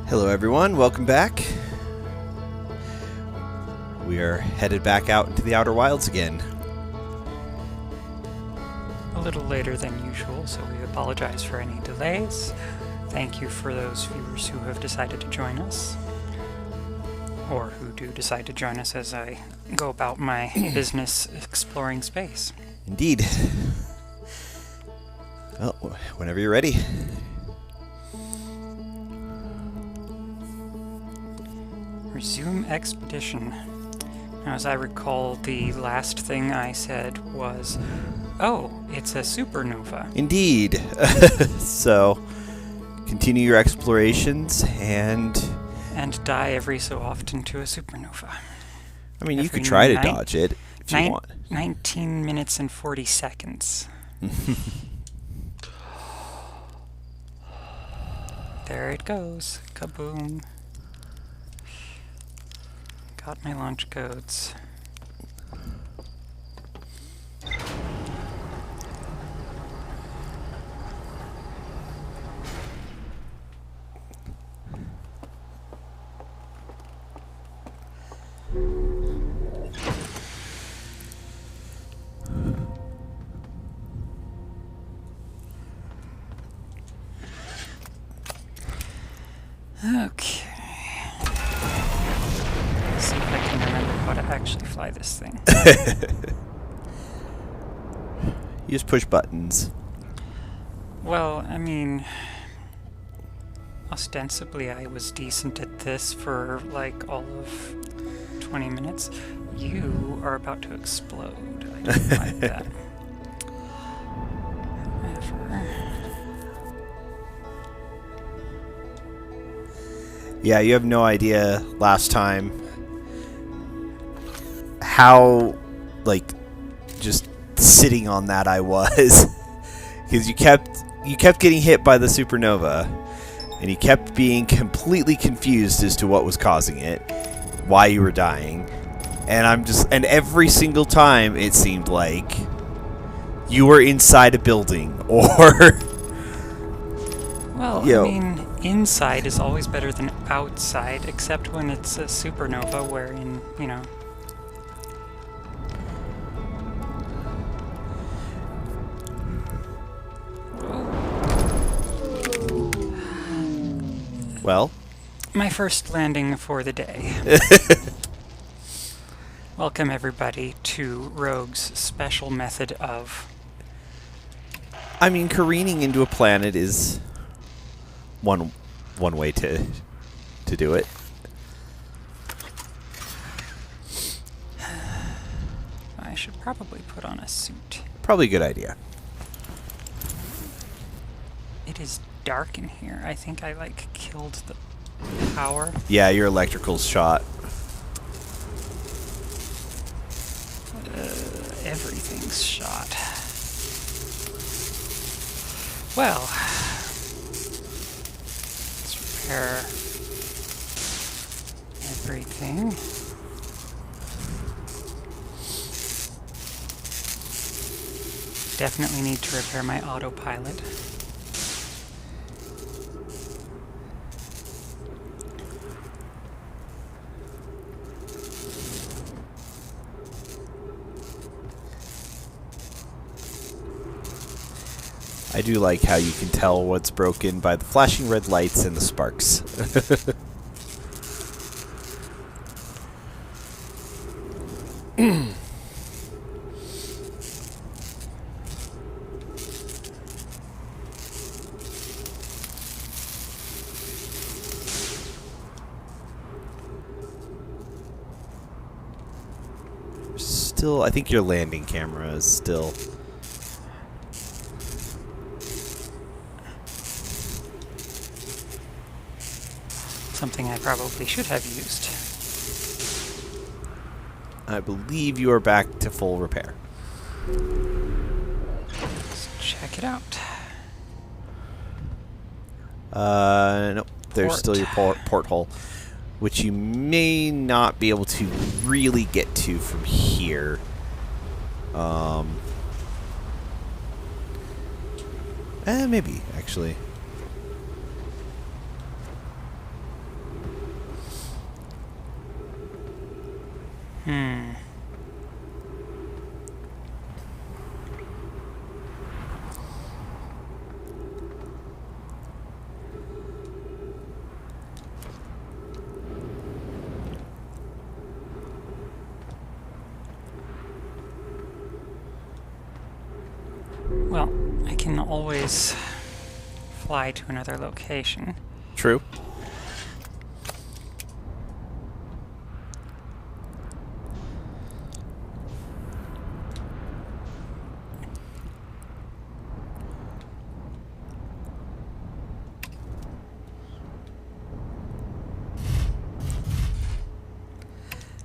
Hello everyone, welcome back. We are headed back out into the Outer Wilds again. A little later than usual, so we apologize for any delays. Thank you for those viewers who have decided to join us, or who do decide to join us as I go about my business exploring space. Indeed. Well, whenever you're ready. Resume expedition. Now, as I recall, the last thing I said was, oh, it's a supernova. Indeed. So, continue your explorations and die every so often to a supernova. I mean, you could try to dodge it if you want. 19 minutes and 40 seconds. There it goes. Kaboom. Got my launch codes. Okay. See if I can remember how to actually fly this thing. You just push buttons. Well, I mean, ostensibly I was decent at this for like all of 20 minutes. You are about to explode. I don't like that. Yeah, you have no idea last time how, like, just sitting on that I was. Because you kept getting hit by the supernova, and you kept being completely confused as to what was causing it, why you were dying. And every single time it seemed like you were inside a building, or... Well, I mean, inside is always better than outside, except when it's a supernova wherein, you know... Well? My first landing for the day. Welcome, everybody, to Rogue's special method of... I mean, careening into a planet is one way to do it. I should probably put on a suit. Probably a good idea. It is dark in here. I think I, like, killed the power. Yeah, your electrical's shot. Everything's shot. Well, let's repair everything. Definitely need to repair my autopilot. I do like how you can tell what's broken by the flashing red lights and the sparks. Still, I think your landing camera is still... Something I probably should have used. I believe you are back to full repair. Let's check it out. Nope. There's still your porthole, which you may not be able to really get to from here. Maybe, actually. Hmm. Well, I can always fly to another location. True.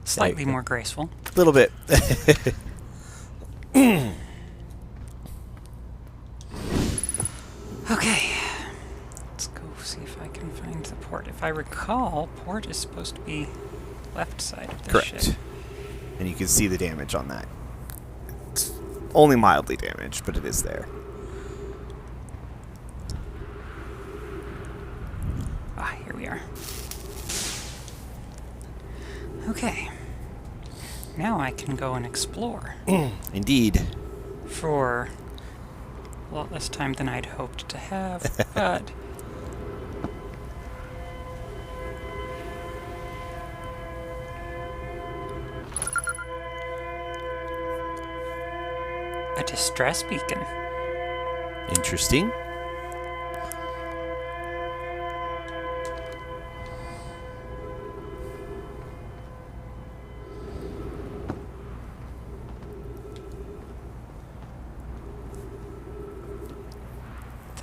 Slightly more graceful. A little bit. Okay. Let's go see if I can find the port. If I recall, port is supposed to be left side of the Correct. ship. And you can see the damage on that. It's only mildly damaged, but it is there. Ah, here we are. Okay. Now I can go and explore. Indeed. For a lot less time than I'd hoped to have, but a distress beacon. Interesting.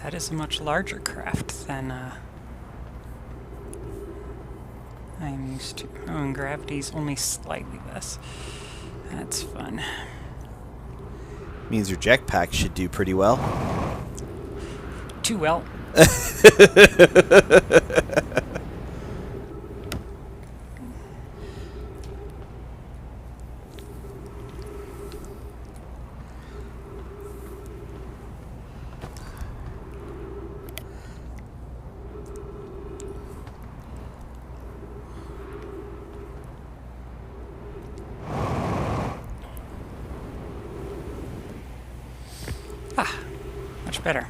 That is a much larger craft than I'm used to. Oh, and gravity's only slightly less. That's fun. Means your jetpack should do pretty well. Too well. Much better.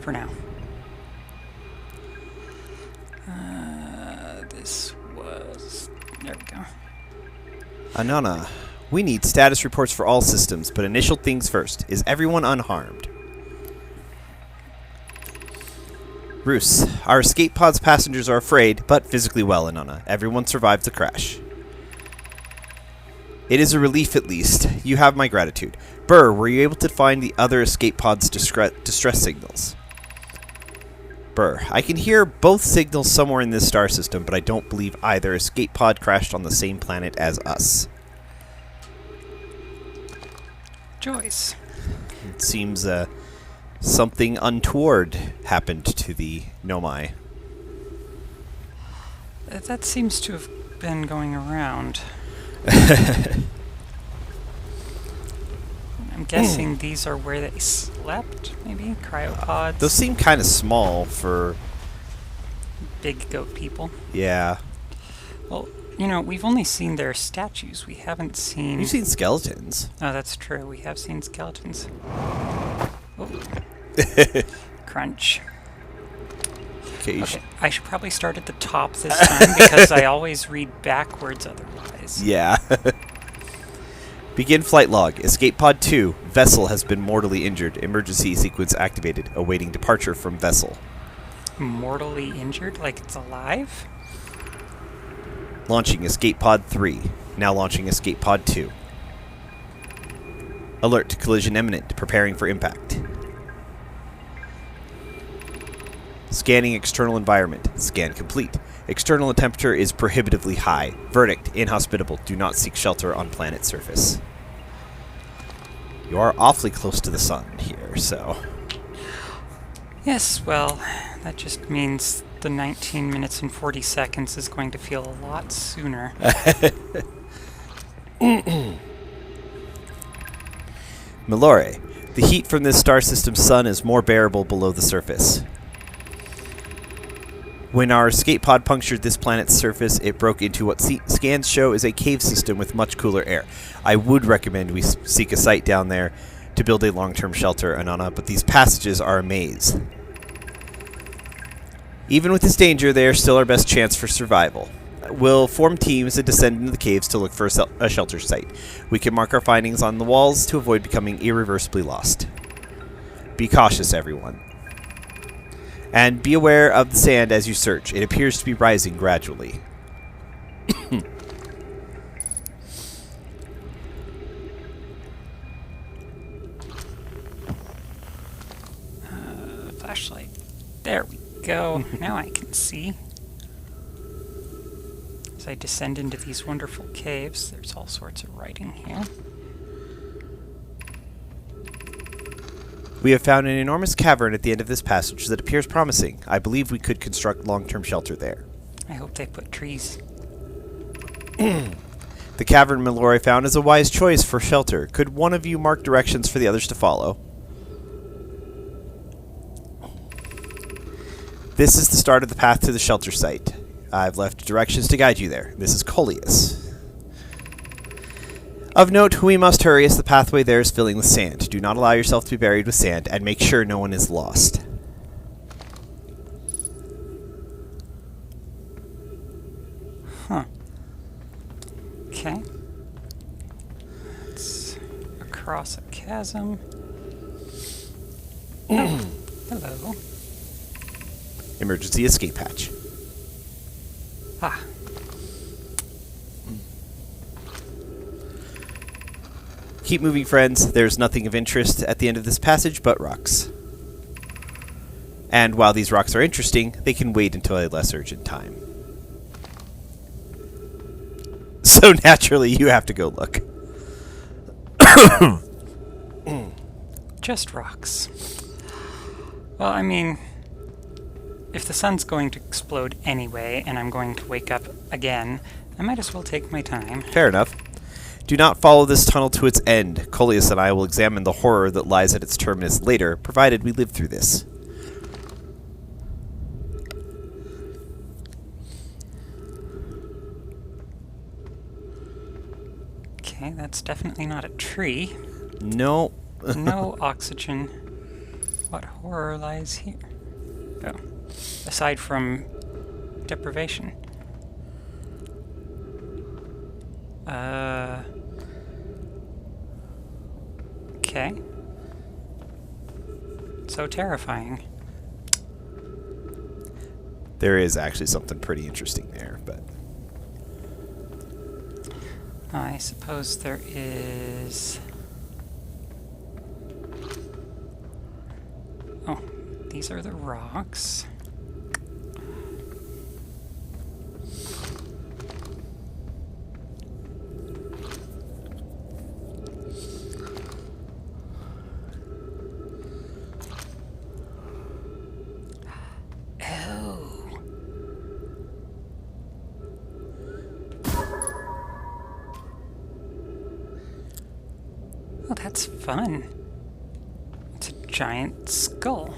For now. This was... There we go. Anana, we need status reports for all systems, but initial things first. Is everyone unharmed? Roos, our escape pod's passengers are afraid, but physically well, Anana. Everyone survived the crash. It is a relief, at least. You have my gratitude. Burr, were you able to find the other escape pod's distress signals? Burr, I can hear both signals somewhere in this star system, but I don't believe either escape pod crashed on the same planet as us. Joyce. It seems something untoward happened to the Nomai. That seems to have been going around. I'm guessing these are where they slept, maybe? Cryopods? Those seem kind of small for... Big goat people. Yeah. Well, you know, we've only seen their statues. We haven't seen... You've seen skeletons. Oh, that's true. We have seen skeletons. Oh. Crunch. Okay, I should probably start at the top this time, because I always read backwards otherwise. Yeah. Begin flight log. Escape pod 2. Vessel has been mortally injured. Emergency sequence activated. Awaiting departure from vessel. Mortally injured? Like it's alive? Launching escape pod 3. Now launching escape pod 2. Alert. Collision imminent. Preparing for impact. Scanning external environment. Scan complete. External temperature is prohibitively high. Verdict. Inhospitable. Do not seek shelter on planet surface. You are awfully close to the sun here, so... Yes, well, that just means the 19 minutes and 40 seconds is going to feel a lot sooner. Milore, the heat from this star system's sun is more bearable below the surface. When our escape pod punctured this planet's surface, it broke into what scans show is a cave system with much cooler air. I would recommend we seek a site down there to build a long-term shelter, Anana, but these passages are a maze. Even with this danger, they are still our best chance for survival. We'll form teams and descend into the caves to look for a shelter site. We can mark our findings on the walls to avoid becoming irreversibly lost. Be cautious, everyone. And be aware of the sand as you search. It appears to be rising gradually. Flashlight. There we go. Now I can see. As I descend into these wonderful caves, there's all sorts of writing here. We have found an enormous cavern at the end of this passage that appears promising. I believe we could construct long-term shelter there. I hope they put trees. The cavern Malloy found is a wise choice for shelter. Could one of you mark directions for the others to follow? This is the start of the path to the shelter site. I've left directions to guide you there. This is Coleus. Of note, we must hurry as the pathway there is filling with sand. Do not allow yourself to be buried with sand, and make sure no one is lost. Huh. Okay. It's across a chasm. Oh, hello. Emergency escape hatch. Ah. Keep moving, friends. There's nothing of interest at the end of this passage but rocks. And while these rocks are interesting, they can wait until a less urgent time. So naturally, you have to go look. Just rocks. Well, I mean, if the sun's going to explode anyway, and I'm going to wake up again, I might as well take my time. Fair enough. Do not follow this tunnel to its end. Coleus and I will examine the horror that lies at its terminus later, provided we live through this. Okay, that's definitely not a tree. No. No oxygen. What horror lies here? Oh, aside from deprivation. Okay. So terrifying. There is actually something pretty interesting there, but... I suppose there is... Oh, these are the rocks. Oh, that's fun. It's a giant skull.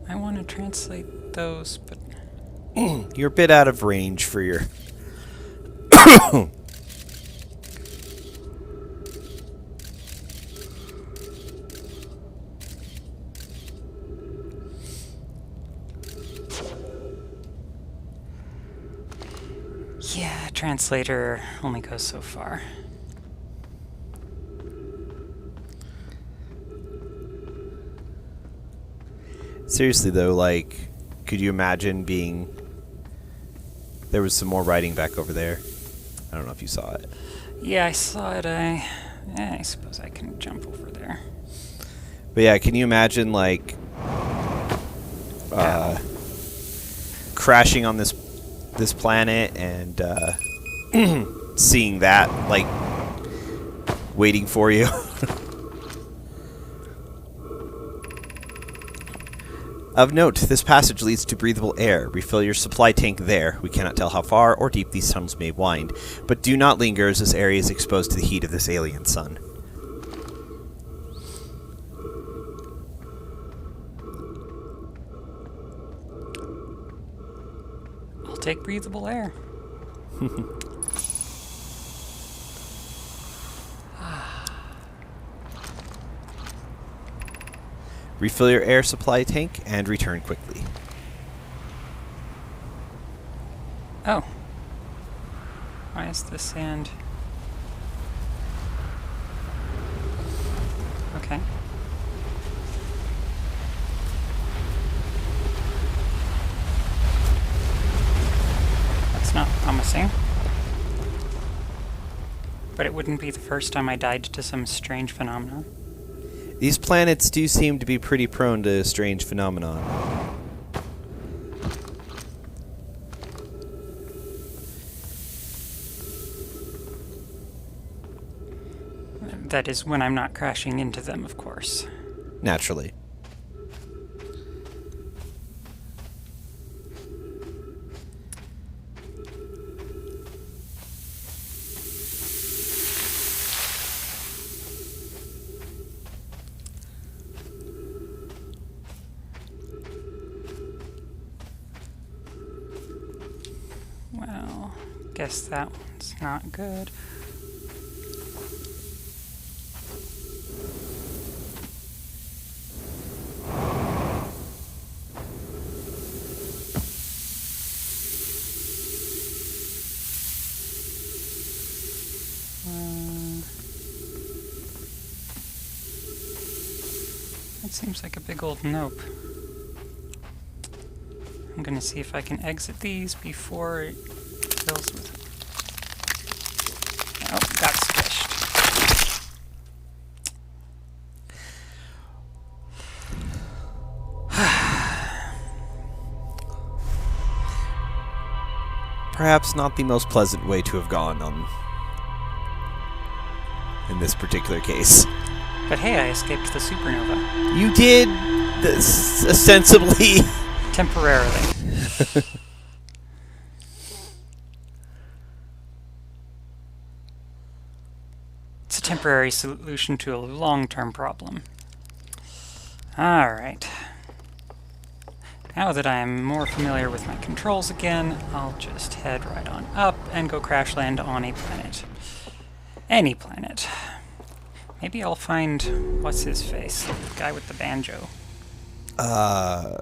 I want to translate those, but... You're a bit out of range for your... Yeah, translator only goes so far. Seriously, though, like, could you imagine being... There was some more writing back over there. I don't know if you saw it. Yeah, I saw it. I suppose I can jump over there. But yeah, can you imagine, like, crashing on this planet and seeing that, like, waiting for you? Of note, this passage leads to breathable air. Refill your supply tank there. We cannot tell how far or deep these tunnels may wind, but do not linger as this area is exposed to the heat of this alien sun. take breathable air. Refill your air supply tank and return quickly. Oh. Why is the sand... Okay. That's not promising. But it wouldn't be the first time I died to some strange phenomenon. These planets do seem to be pretty prone to strange phenomenon. That is when I'm not crashing into them, of course. Naturally. Well, guess that one's not good. That seems like a big old nope. I'm gonna see if I can exit these before it fills with... Oh, got squished. Perhaps not the most pleasant way to have gone on in this particular case. But hey, I escaped the supernova. You did this ostensibly. Temporarily. It's a temporary solution to a long-term problem. Alright. Now that I'm more familiar with my controls again, I'll just head right on up and go crash land on a planet. Any planet. Maybe I'll find... what's his face? The guy with the banjo. I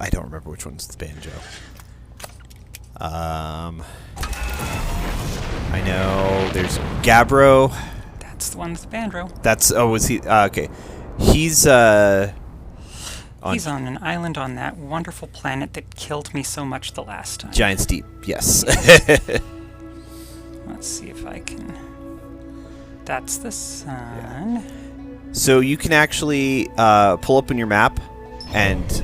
don't remember which one's the banjo. I know there's Gabbro. That's the one with the banjo. That's... oh, was he... okay. He's, He's on an island on that wonderful planet that killed me so much the last time. Giant's Deep, yes. Let's see if I can... That's the sun. Yeah. So you can actually pull up on your map and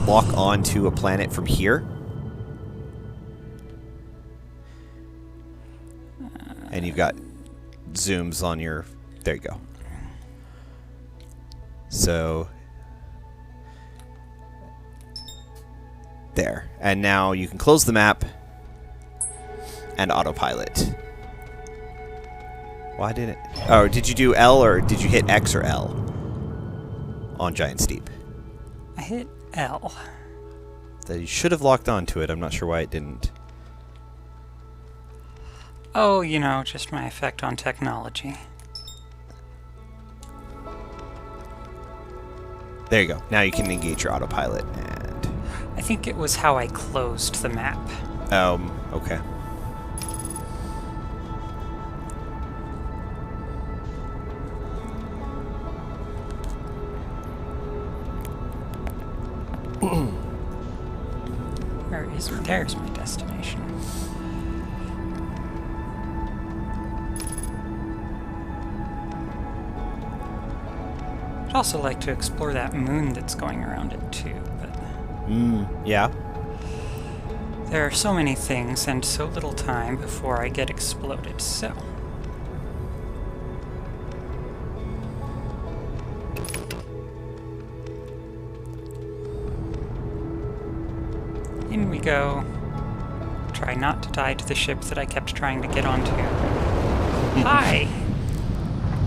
lock onto a planet from here. And you've got zooms on your... There you go. So... there. And now you can close the map and autopilot. Why didn't it... oh, did you do L or did you hit X or L on Giant's Deep? I hit L. That you should have locked onto it. I'm not sure why it didn't. Oh, you know, just my effect on technology. There you go. Now you can engage your autopilot and... I think it was how I closed the map. Okay. Where is... there's my destination. I'd also like to explore that moon that's going around it too, but... yeah. there are so many things and so little time before I get exploded, so... in we go. Try not to die to the ship that I kept trying to get onto. Hi!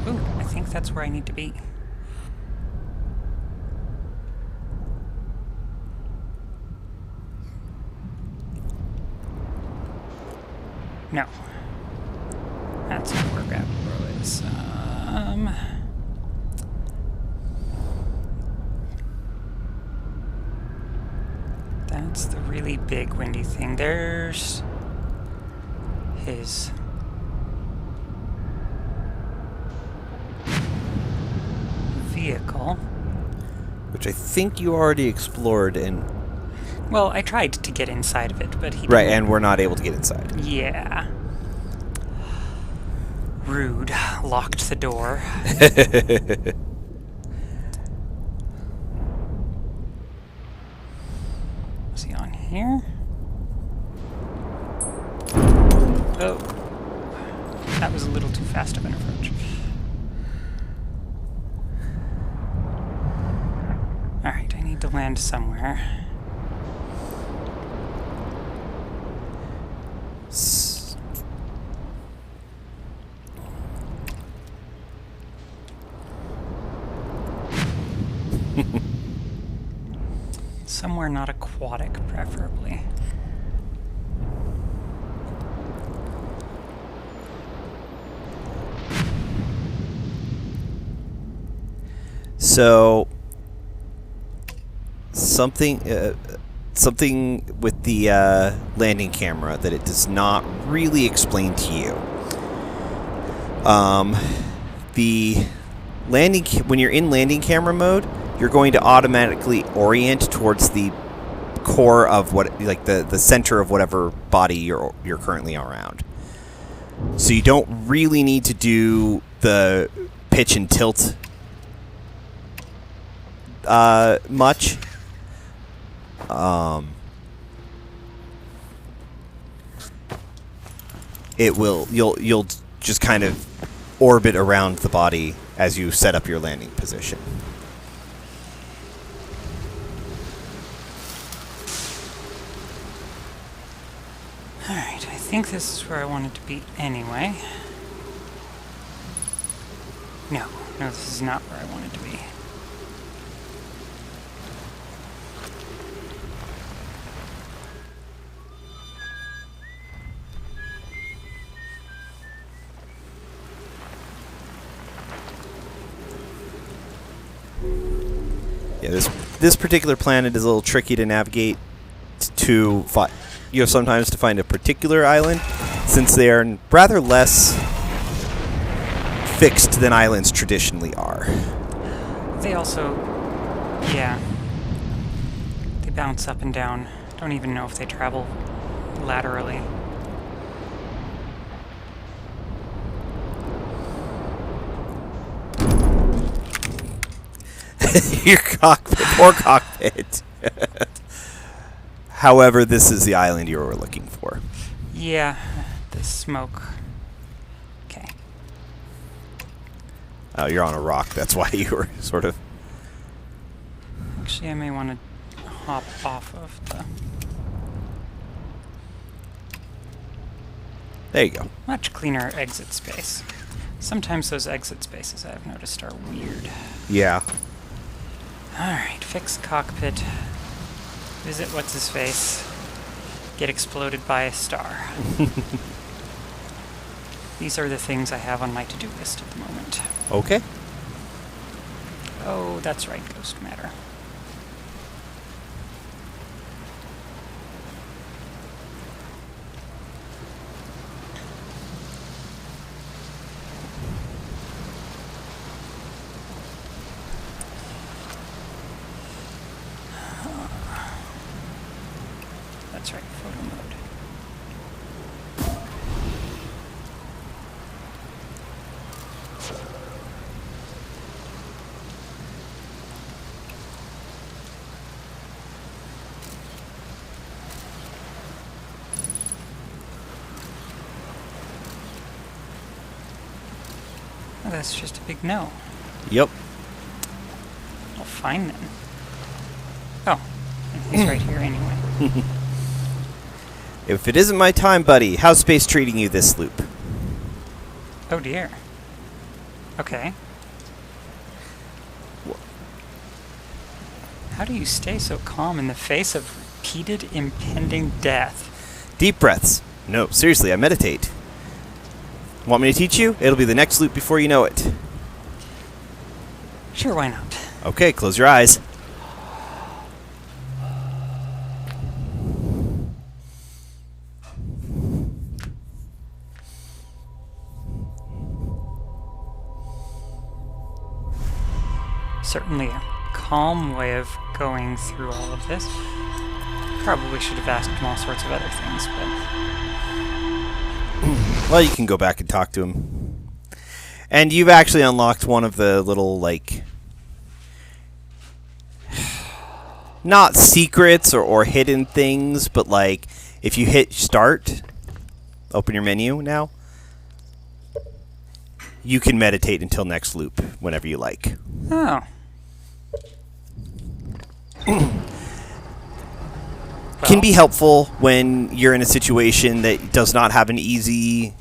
Ooh, I think that's where I need to be. No. That's not where Gabbro is. That's the really big windy thing. There's his vehicle. Which I think you already explored and... Well, I tried to get inside of it, but he Right, didn't. and we're not able to get inside. Yeah. Rude. Locked the door. Is he on here? Oh. That was a little too fast of an approach. Alright, I need to land somewhere. Somewhere not aquatic, preferably. So, something with the landing camera that it does not really explain to you. The landing when you're in landing camera mode, you're going to automatically orient towards the core of what, like the center of whatever body you're currently around. So you don't really need to do the pitch and tilt much. You'll just kind of orbit around the body as you set up your landing position. Alright, I think this is where I wanted to be anyway. No, this is not where I wanted to be. Yeah, this particular planet is a little tricky to navigate to sometimes to find a particular island, since they are rather less fixed than islands traditionally are. They also, yeah, they bounce up and down. Don't even know if they travel laterally. Your cockpit, poor cockpit. However, this is the island you were looking for. Yeah, the smoke. Okay. Oh, you're on a rock. That's why you were sort of... Actually, I may want to hop off of the... There you go. Much cleaner exit space. Sometimes those exit spaces, I've noticed, are weird. Yeah. Alright, fix cockpit. Visit what's-his-face. Get exploded by a star. These are the things I have on my to-do list at the moment. Okay. Oh, that's right, ghost matter. That's right, photo mode. Oh, that's just a big no. Yep. Well, fine then. Oh, and he's right here anyway. If it isn't my time, buddy, how's space treating you this loop? Oh dear. Okay. How do you stay so calm in the face of repeated impending death? Deep breaths. No, seriously, I meditate. Want me to teach you? It'll be the next loop before you know it. Sure, why not? Okay, close your eyes. Certainly a calm way of going through all of this. Probably should have asked him all sorts of other things, but... Well, you can go back and talk to him. And you've actually unlocked one of the little, like... not secrets or hidden things, but, like, if you hit start, open your menu now, you can meditate until next loop, whenever you like. Oh. Can be helpful when you're in a situation that does not have an easy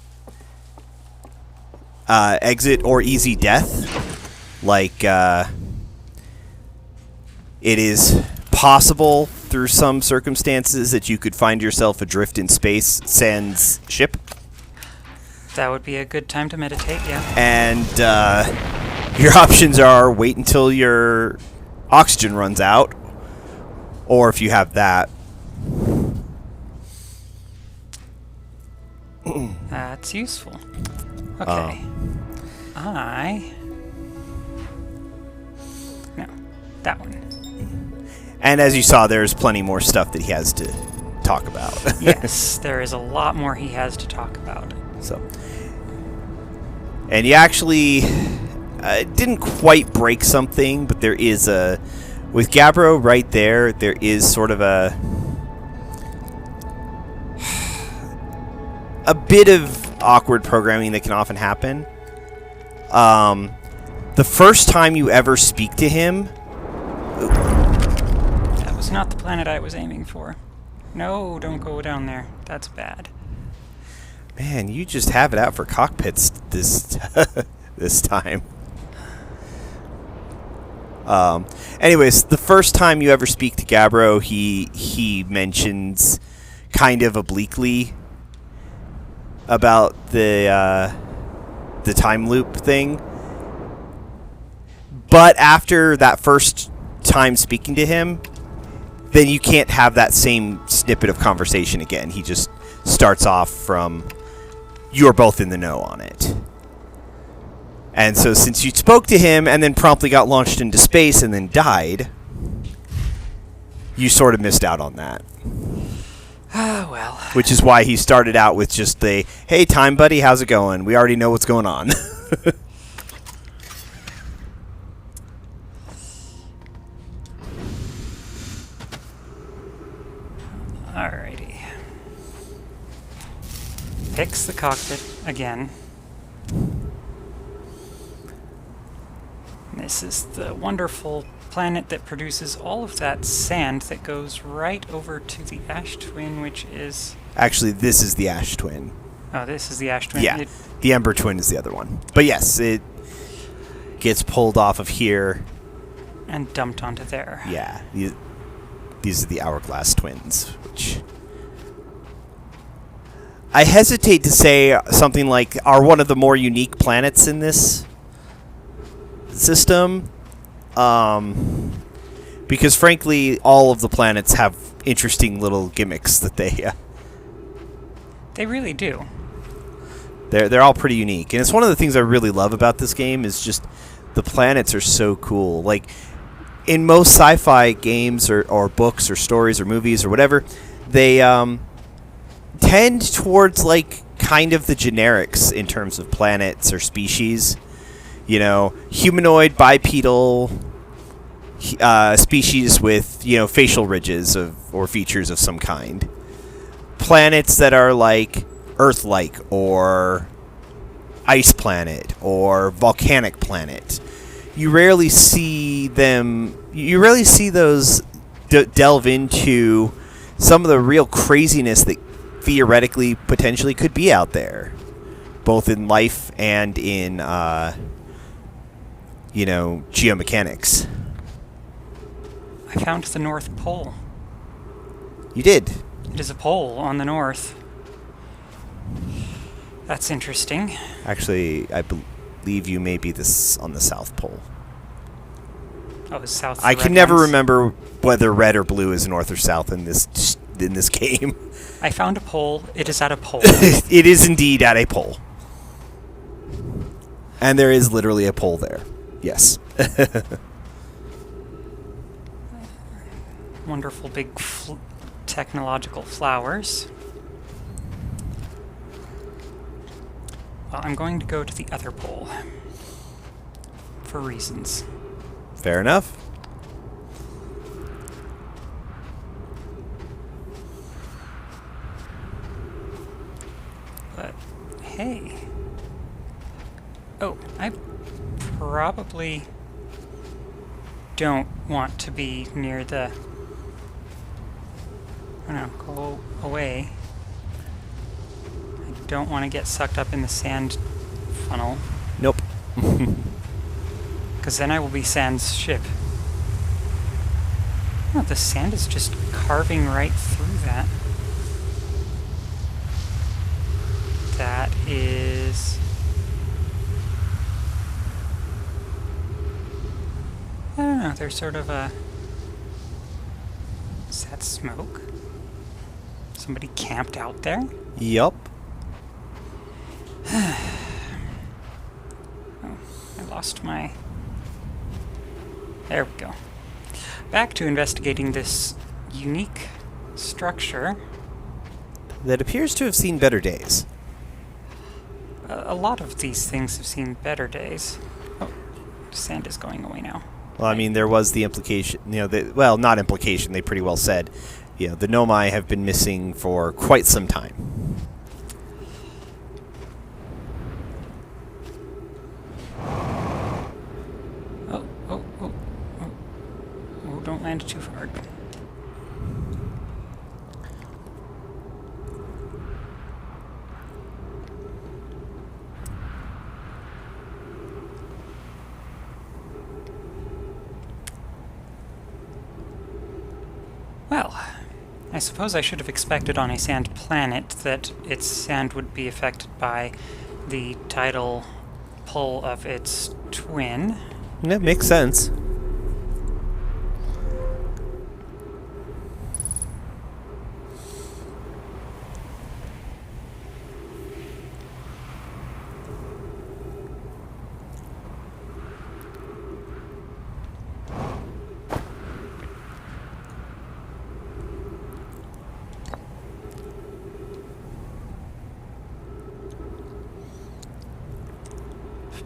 exit or easy death. Like, it is possible through some circumstances that you could find yourself adrift in space sans ship. That would be a good time to meditate, yeah. And your options are wait until your oxygen runs out, or if you have that. That's useful. Okay. No, that one. And as you saw, there's plenty more stuff that he has to talk about. Yes, there is a lot more he has to talk about. So, and you actually didn't quite break something, but there is with Gabbro right there, there is sort of a bit of awkward programming that can often happen. The first time you ever speak to him... That was not the planet I was aiming for. No, don't go down there. That's bad. Man, you just have it out for cockpits this this time. Anyways, the first time you ever speak to Gabbro, he mentions kind of obliquely about the time loop thing. But after that first time speaking to him, then you can't have that same snippet of conversation again. He just starts off from, you're both in the know on it. And so since you spoke to him and then promptly got launched into space and then died, you sort of missed out on that. Ah, well. Which is why he started out with just the, hey, time buddy, how's it going? We already know what's going on. Alrighty. Fix the cockpit again. This is the wonderful planet that produces all of that sand that goes right over to the Ash Twin, which is... Actually, this is the Ash Twin. Oh, this is the Ash Twin. Yeah, the Ember Twin is the other one. But yes, it gets pulled off of here. And dumped onto there. Yeah, these are the Hourglass Twins, which... I hesitate to say something like are one of the more unique planets in this system, because frankly, all of the planets have interesting little gimmicks that they really do. They're all pretty unique, and it's one of the things I really love about this game is just the planets are so cool. Like in most sci-fi games or books or stories or movies or whatever, they tend towards like kind of the generics in terms of planets or species. You know, humanoid, bipedal species with, you know, facial ridges or features of some kind. Planets that are like Earth-like or ice planet or volcanic planet. You rarely see them. You rarely see those delve into some of the real craziness that theoretically, potentially could be out there, both in life and in, you know, geomechanics. I found the North Pole. You did. It is a pole on the north. That's interesting. Actually, I believe you may be on the South Pole. Oh, it's south. I can never remember whether red or blue is north or south in this game. I found a pole. It is at a pole. It is indeed at a pole. And there is literally a pole there. Yes. Wonderful big technological flowers. Well, I'm going to go to the other pole. For reasons. Fair enough. But, hey. Oh, I probably don't want to be near the... Oh no, go away. I don't want to get sucked up in the sand funnel. Nope. Because then I will be Sand's ship. Oh, the sand is just carving right through that. That is... I don't know, there's sort of a... Is that smoke? Somebody camped out there? Yup. Oh, I lost my... There we go. Back to investigating this unique structure. That appears to have seen better days. A lot of these things have seen better days. Oh, sand is going away now. Well, I mean, there was the implication, well, not implication, they pretty well said, the Nomai have been missing for quite some time. Oh, don't land too hard. Well, I suppose I should have expected on a sand planet that its sand would be affected by the tidal pull of its twin. That makes sense.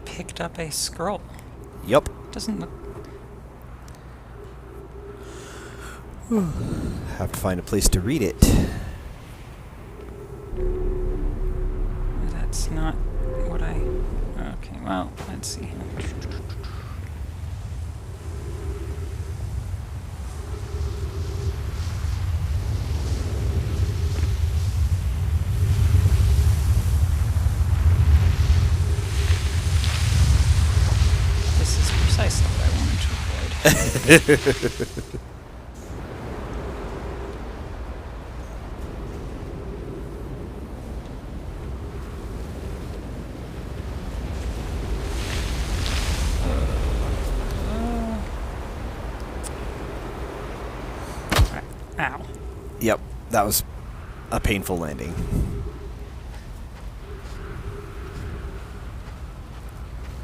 Picked up a scroll. Yup. Doesn't look... Have to find a place to read it. That's not what I... Okay, well, let's see. This is precisely what I wanted to avoid. Ow. Yep, that was a painful landing.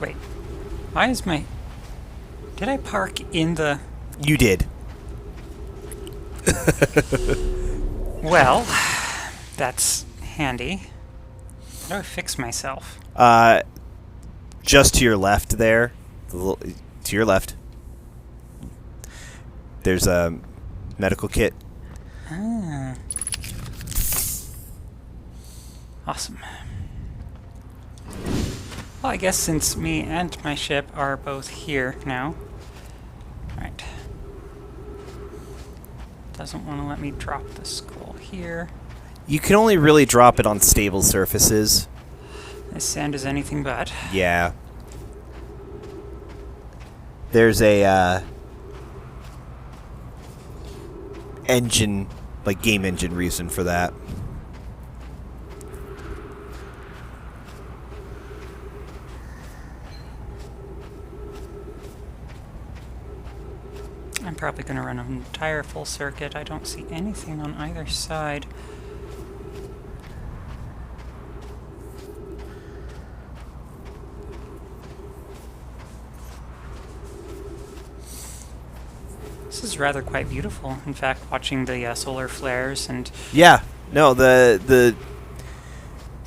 Wait. Why is my... Did I park in the... You did. Well, that's handy. How do I fix myself? Just to your left there. To your left. There's a medical kit. Ah. Awesome. Well, I guess since me and my ship are both here now. Right. Doesn't want to let me drop the scroll here. You can only really drop it on stable surfaces. This sand is anything but. Yeah. There's a engine, like game engine reason for that. probably going to run an entire full circuit. I don't see anything on either side. This is rather quite beautiful. In fact, watching the solar flares and... Yeah, no, the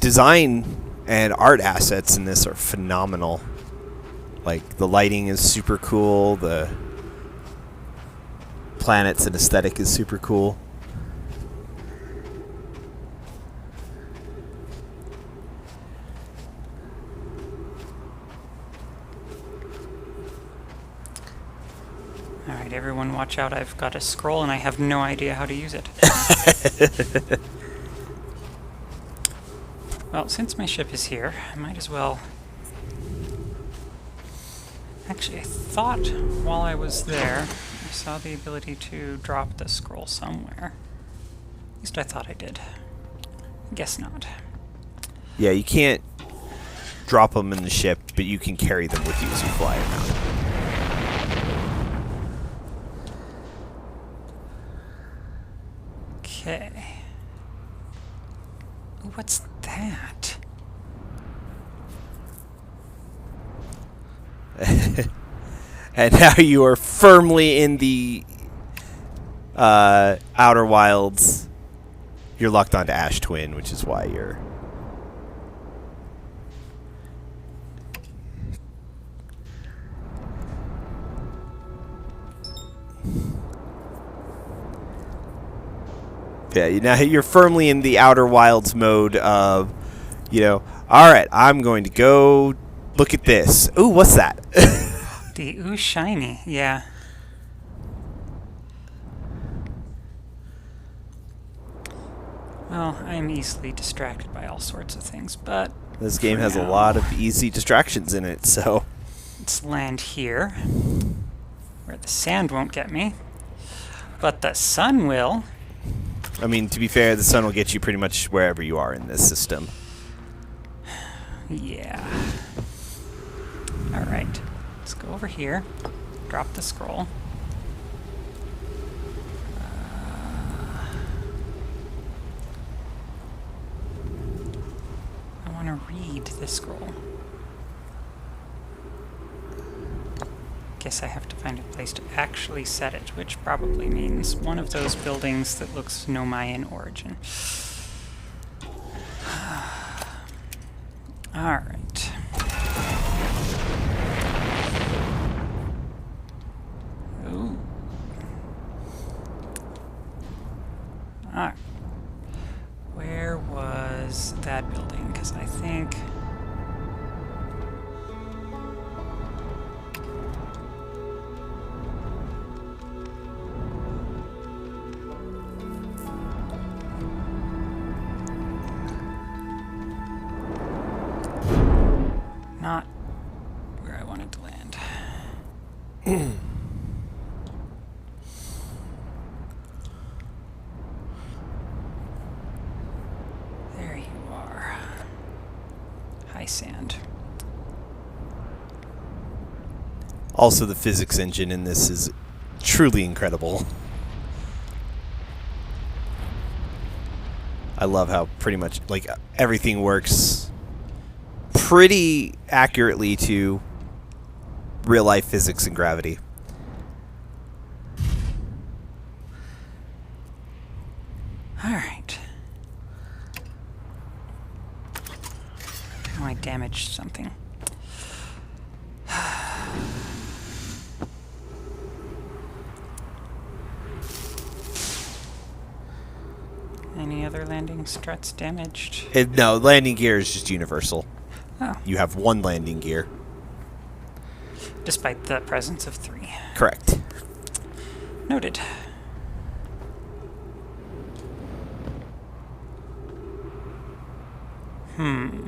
design and art assets in this are phenomenal. Like, the lighting is super cool, the planets and aesthetic is super cool. Alright, everyone watch out. I've got a scroll and I have no idea how to use it. Well, since my ship is here, I might as well... Actually, I thought while I was there, I saw the ability to drop the scroll somewhere. At least I thought I did. Guess not. Yeah, you can't drop them in the ship, but you can carry them with you as you fly around. Okay. Ooh, what's that? And now you are firmly in the Outer Wilds. You're locked onto Ash Twin, which is why you're... Yeah, now you're firmly in the Outer Wilds mode of, alright, I'm going to go look at this. Ooh, what's that? The ooh shiny, yeah. Well, I am easily distracted by all sorts of things, but... This game has a lot of easy distractions in it, so... Let's land here, where the sand won't get me, but the sun will. I mean, to be fair, the sun will get you pretty much wherever you are in this system. Yeah. Alright. Let's go over here. Drop the scroll. I want to read the scroll. Guess I have to find a place to actually set it, which probably means one of those buildings that looks Nomayan origin. Alright. Ooh. Alright. Where was that building? Because I think... Not where I wanted to land. There you are. High sand. Also, the physics engine in this is truly incredible. I love how pretty much, like, everything works pretty accurately to real-life physics and gravity. Alright. Oh, I damaged something. Any other landing struts damaged? No, landing gear is just universal. Oh. You have one landing gear. Despite the presence of 3. Correct. Noted. Alright.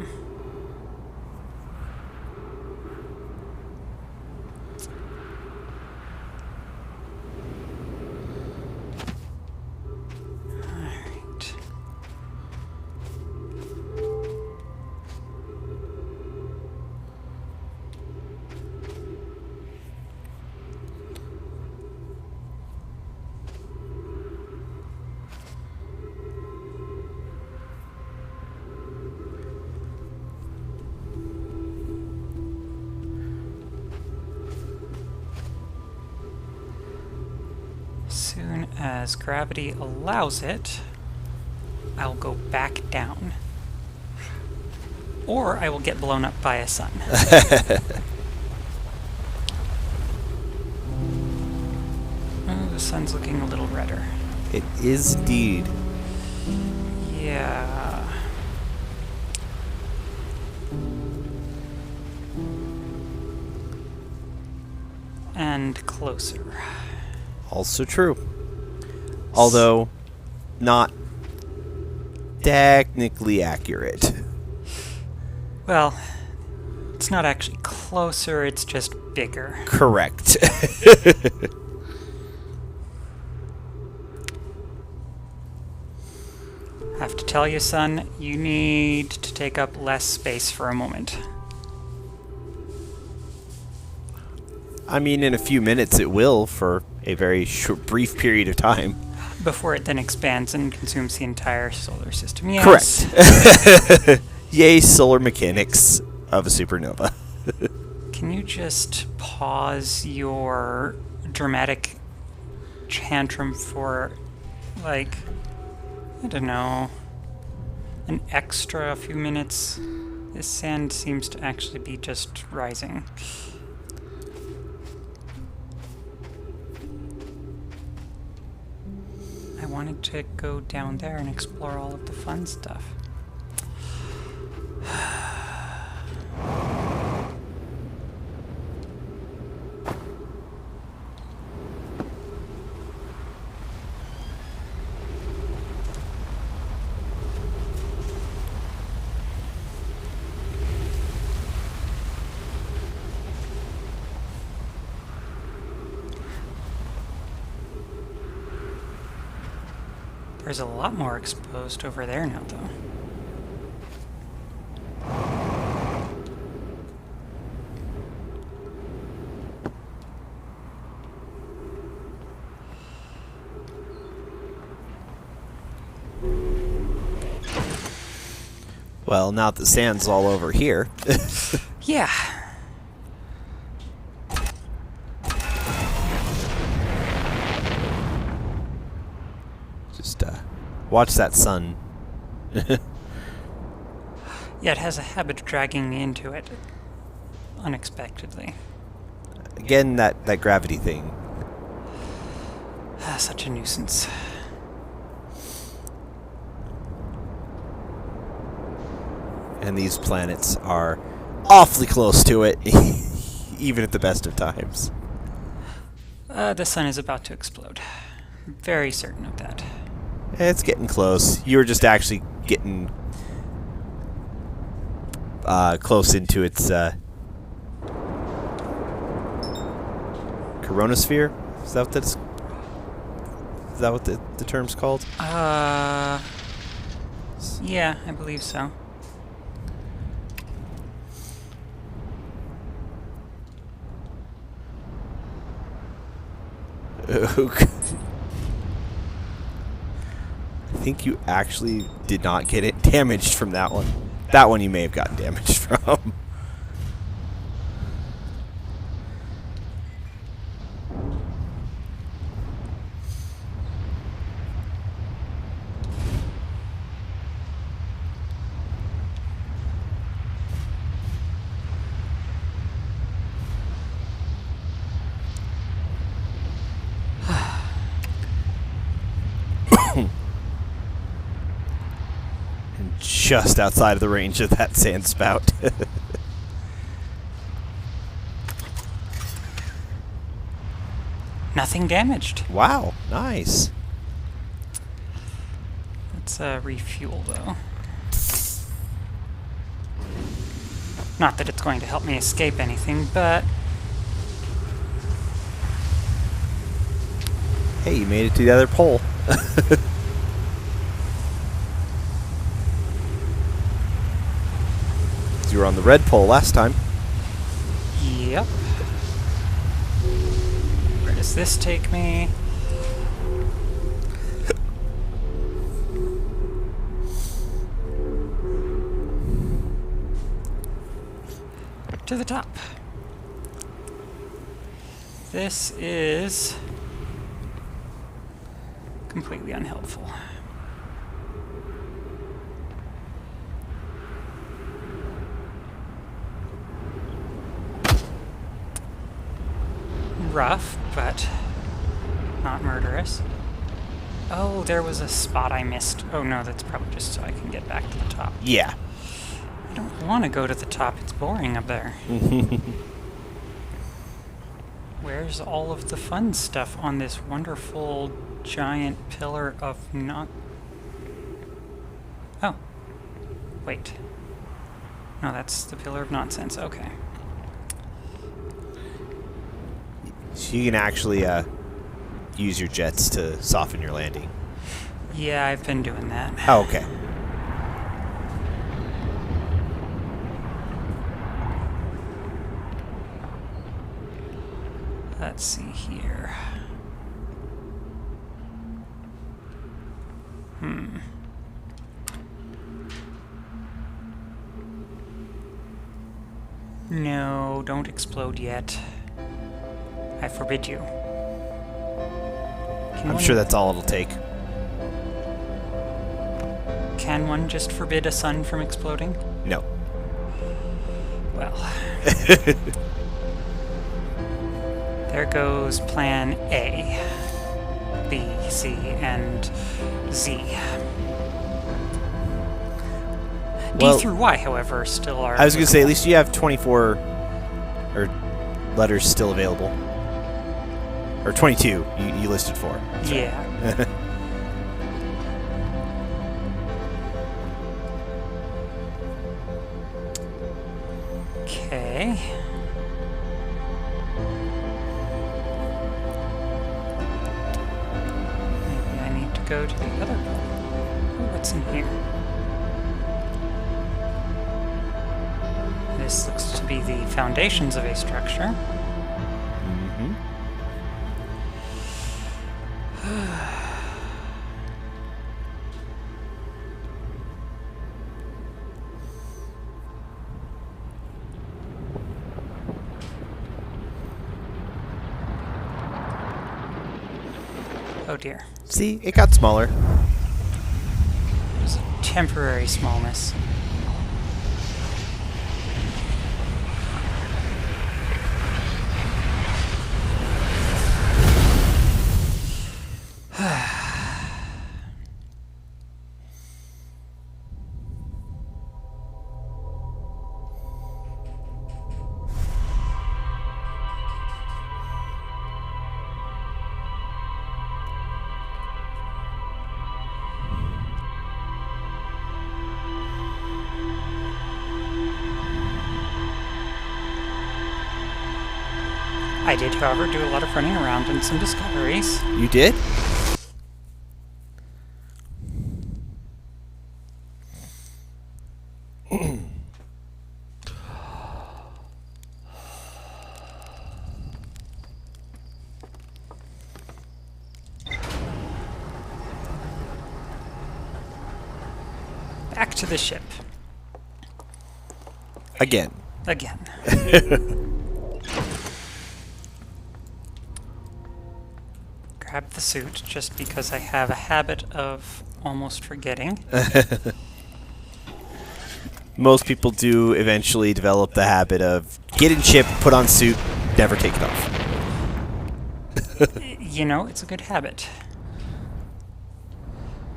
soon as gravity allows it, I'll go back down. Or I will get blown up by a sun. Oh, the sun's looking a little redder. It is indeed. Yeah. And closer. Also true. Although, not technically accurate. Well, it's not actually closer, it's just bigger. Correct. Have to tell you, son, you need to take up less space for a moment. I mean, in a few minutes it will, for a very brief period of time. Before it then expands and consumes the entire solar system. Yes. Correct. Yay, solar mechanics of a supernova. Can you just pause your dramatic tantrum for, like, I don't know, an extra few minutes? This sand seems to actually be just rising. I wanted to go down there and explore all of the fun stuff. There's a lot more exposed over there now, though. Well, now that the sand's all over here. Yeah. Just watch that sun. Yeah, it has a habit of dragging me into it unexpectedly. Again, that gravity thing. Such a nuisance. And these planets are awfully close to it, even at the best of times. The sun is about to explode. Very certain of that. It's getting close. You were just actually getting close into its coronosphere. Is that what that's? Is that what the term's called? Yeah, I believe so. I think you actually did not get it damaged from that one. That one you may have gotten damaged from. Just outside of the range of that sand spout. Nothing damaged. Wow, nice. Let's refuel, though. Not that it's going to help me escape anything, but... Hey, you made it to the other pole. You were on the red pole last time. Yep. Where does this take me? To the top. completely unhelpful. Rough, but not murderous. Oh, there was a spot I missed. Oh no, that's probably just so I can get back to the top. Yeah. I don't want to go to the top. It's boring up there. Where's all of the fun stuff on this wonderful giant pillar of not... Oh. Wait. No, that's the pillar of nonsense. Okay. So you can actually use your jets to soften your landing. Yeah, I've been doing that. Oh, okay. Let's see here. No, don't explode yet. I forbid you. I'm sure that's all it'll take. Can one just forbid a sun from exploding? No. Well. There goes plan A, B, C, and Z. Well, D through Y, however, still are... I was going to say, at least you have 24 letters still available. Or 22, you listed for. Yeah. Okay. Maybe I need to go to the other part. Oh, what's in here? This looks to be the foundations of a structure. Oh dear. See, it got smaller. It's a temporary smallness. I did, however, do a lot of running around and some discoveries. You did? Back to the ship. Again. Again. Grab the suit, just because I have a habit of almost forgetting. Most people do eventually develop the habit of get in ship, put on suit, never take it off. You know, it's a good habit.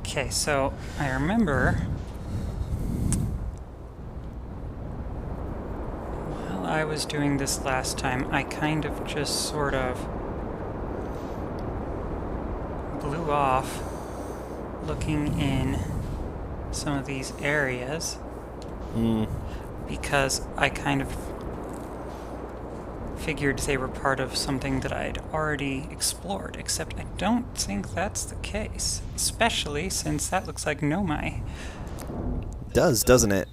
Okay, so I remember while I was doing this last time, I kind of just sort of blew off looking in some of these areas because I kind of figured they were part of something that I'd already explored, except I don't think that's the case, especially since that looks like Nomai. Does, doesn't it?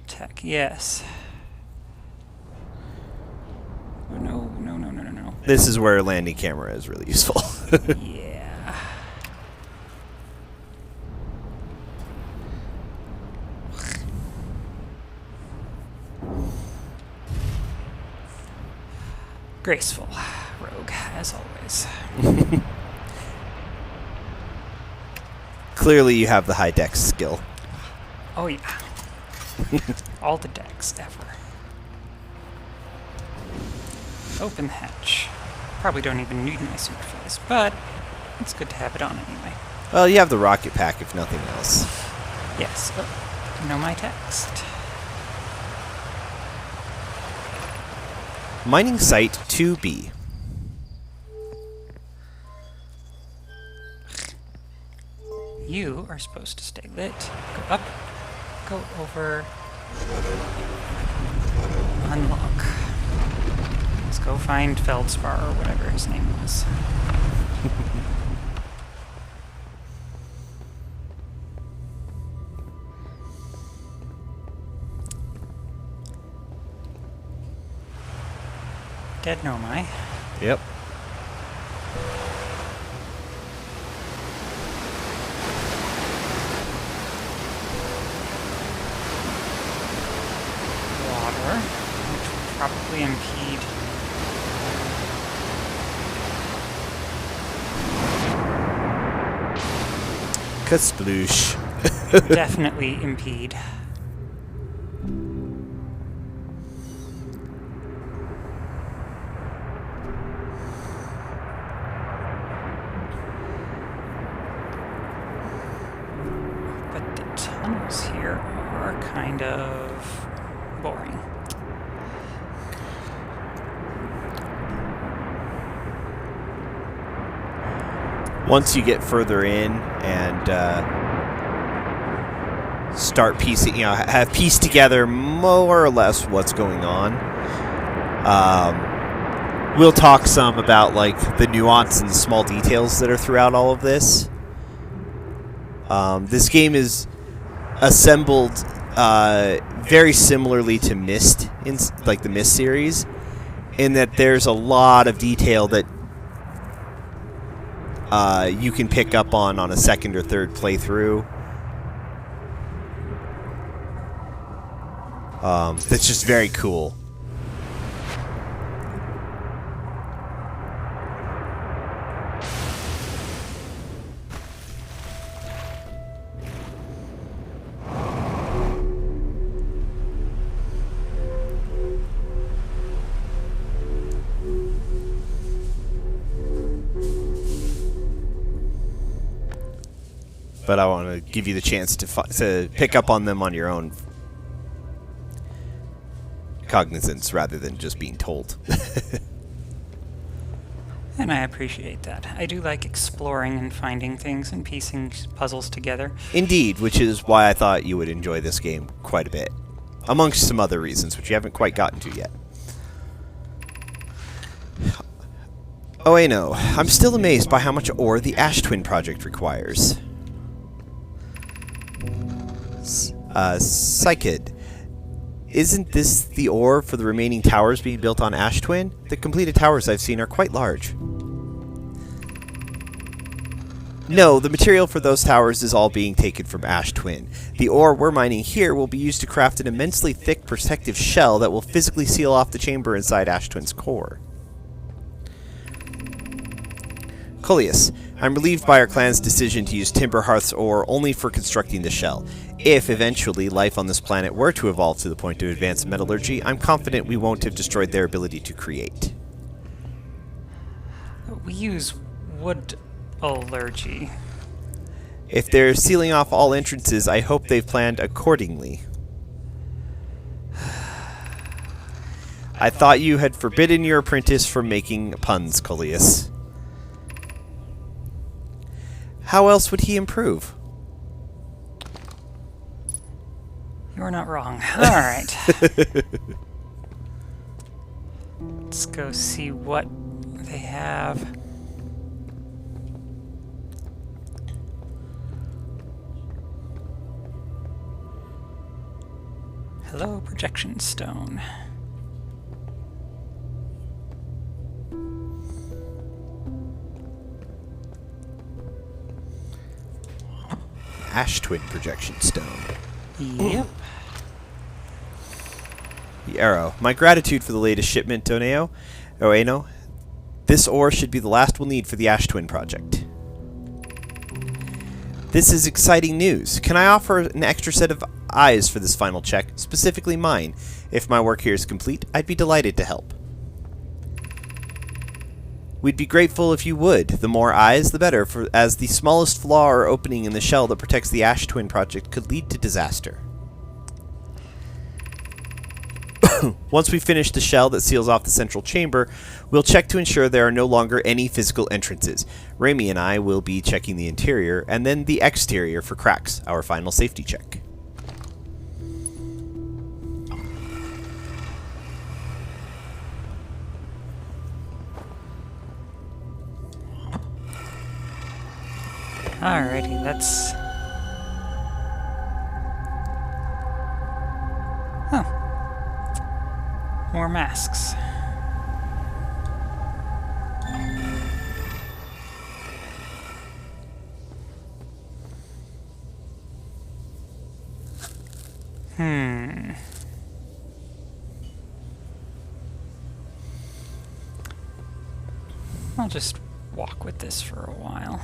Tech, yes. Oh, no. This is where a landing camera is really useful. Yeah. Graceful rogue, as always. Clearly you have the high dex skill. Oh yeah. All the decks ever. Open the hatch. Probably don't even need my suit for this, but it's good to have it on anyway. Well, you have the rocket pack if nothing else. Yes, know my text. Mining Site 2B. You are supposed to stay lit. Go up, go over, unlock. Let's go find Feldspar or whatever his name was. Dead Nomai. Yep. Water, which will probably impede. Kasploosh. Definitely impede. But the tunnels here are kind of boring. Once you get further in and start piecing, have pieced together more or less what's going on, we'll talk some about like the nuance and the small details that are throughout all of this. This game is assembled very similarly to Myst, in like the Myst series, in that there's a lot of detail that you can pick up on a second or third playthrough. That's just very cool. But I want to give you the chance to pick up on them on your own cognizance rather than just being told. And I appreciate that. I do like exploring and finding things and piecing puzzles together. Indeed, which is why I thought you would enjoy this game quite a bit. Amongst some other reasons, which you haven't quite gotten to yet. Oh, I know. I'm still amazed by how much ore the Ash Twin project requires. Psychid. Isn't this the ore for the remaining towers being built on Ash Twin? The completed towers I've seen are quite large. No, the material for those towers is all being taken from Ash Twin. The ore we're mining here will be used to craft an immensely thick protective shell that will physically seal off the chamber inside Ash Twin's core. Coleus, I'm relieved by our clan's decision to use Timberhearth's ore only for constructing the shell. If, eventually, life on this planet were to evolve to the point of advanced metallurgy, I'm confident we won't have destroyed their ability to create. We use woodallurgy. If they're sealing off all entrances, I hope they've planned accordingly. I thought you had forbidden your apprentice from making puns, Coleus. How else would he improve? You're not wrong. Alright. Let's go see what they have. Hello, projection stone. Ash Twin projection stone. Yep. The arrow. My gratitude for the latest shipment, Oeno. This ore should be the last we'll need for the Ash Twin project. This is exciting news. Can I offer an extra set of eyes for this final check, specifically mine? If my work here is complete, I'd be delighted to help. We'd be grateful if you would. The more eyes, the better, as the smallest flaw or opening in the shell that protects the Ash Twin project could lead to disaster. Once we finish the shell that seals off the central chamber, we'll check to ensure there are no longer any physical entrances. Raimi and I will be checking the interior, and then the exterior for cracks, our final safety check. Alrighty, let's... Oh. More masks. I'll just walk with this for a while.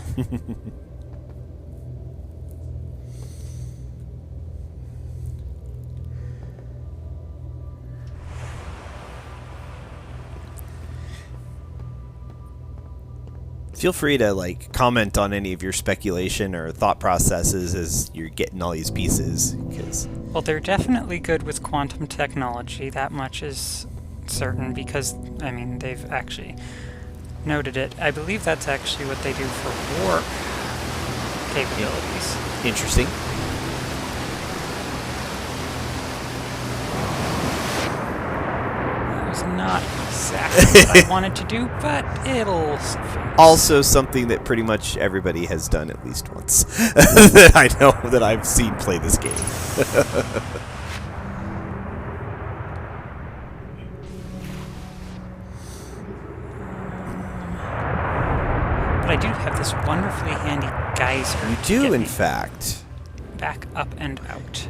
Feel free to, like, comment on any of your speculation or thought processes as you're getting all these pieces, because... Well, they're definitely good with quantum technology, that much is certain, because, I mean, they've actually noted it. I believe that's actually what they do for warp capabilities. Interesting. That was not exactly what I wanted to do, but it'll suffice. Also something that pretty much everybody has done at least once. That I know that I've seen play this game. But I do have this wonderfully handy geyser. You to do, get in me fact. back up and out.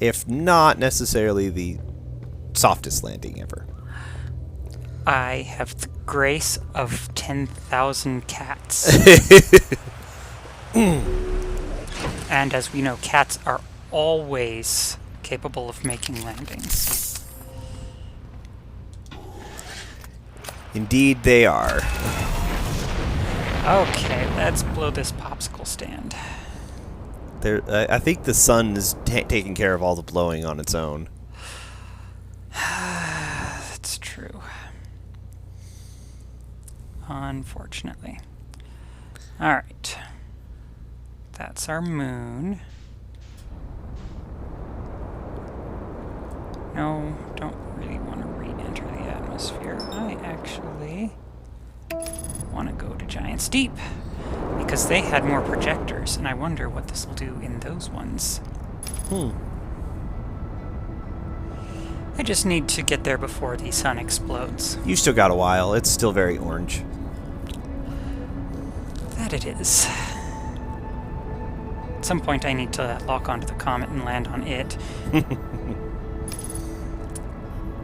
If not necessarily the softest landing ever. I have the grace of 10,000 cats. And as we know, cats are always capable of making landings. Indeed they are. Okay, let's blow this popsicle stand. I think the sun is taking care of all the blowing on its own. That's true. Unfortunately. Alright. That's our moon. No, don't really want to re-enter the atmosphere. I actually want to go to Giant's Deep, because they had more projectors, and I wonder what this will do in those ones. I just need to get there before the sun explodes. You still got a while. It's still very orange. That it is. At some point I need to lock onto the comet and land on it.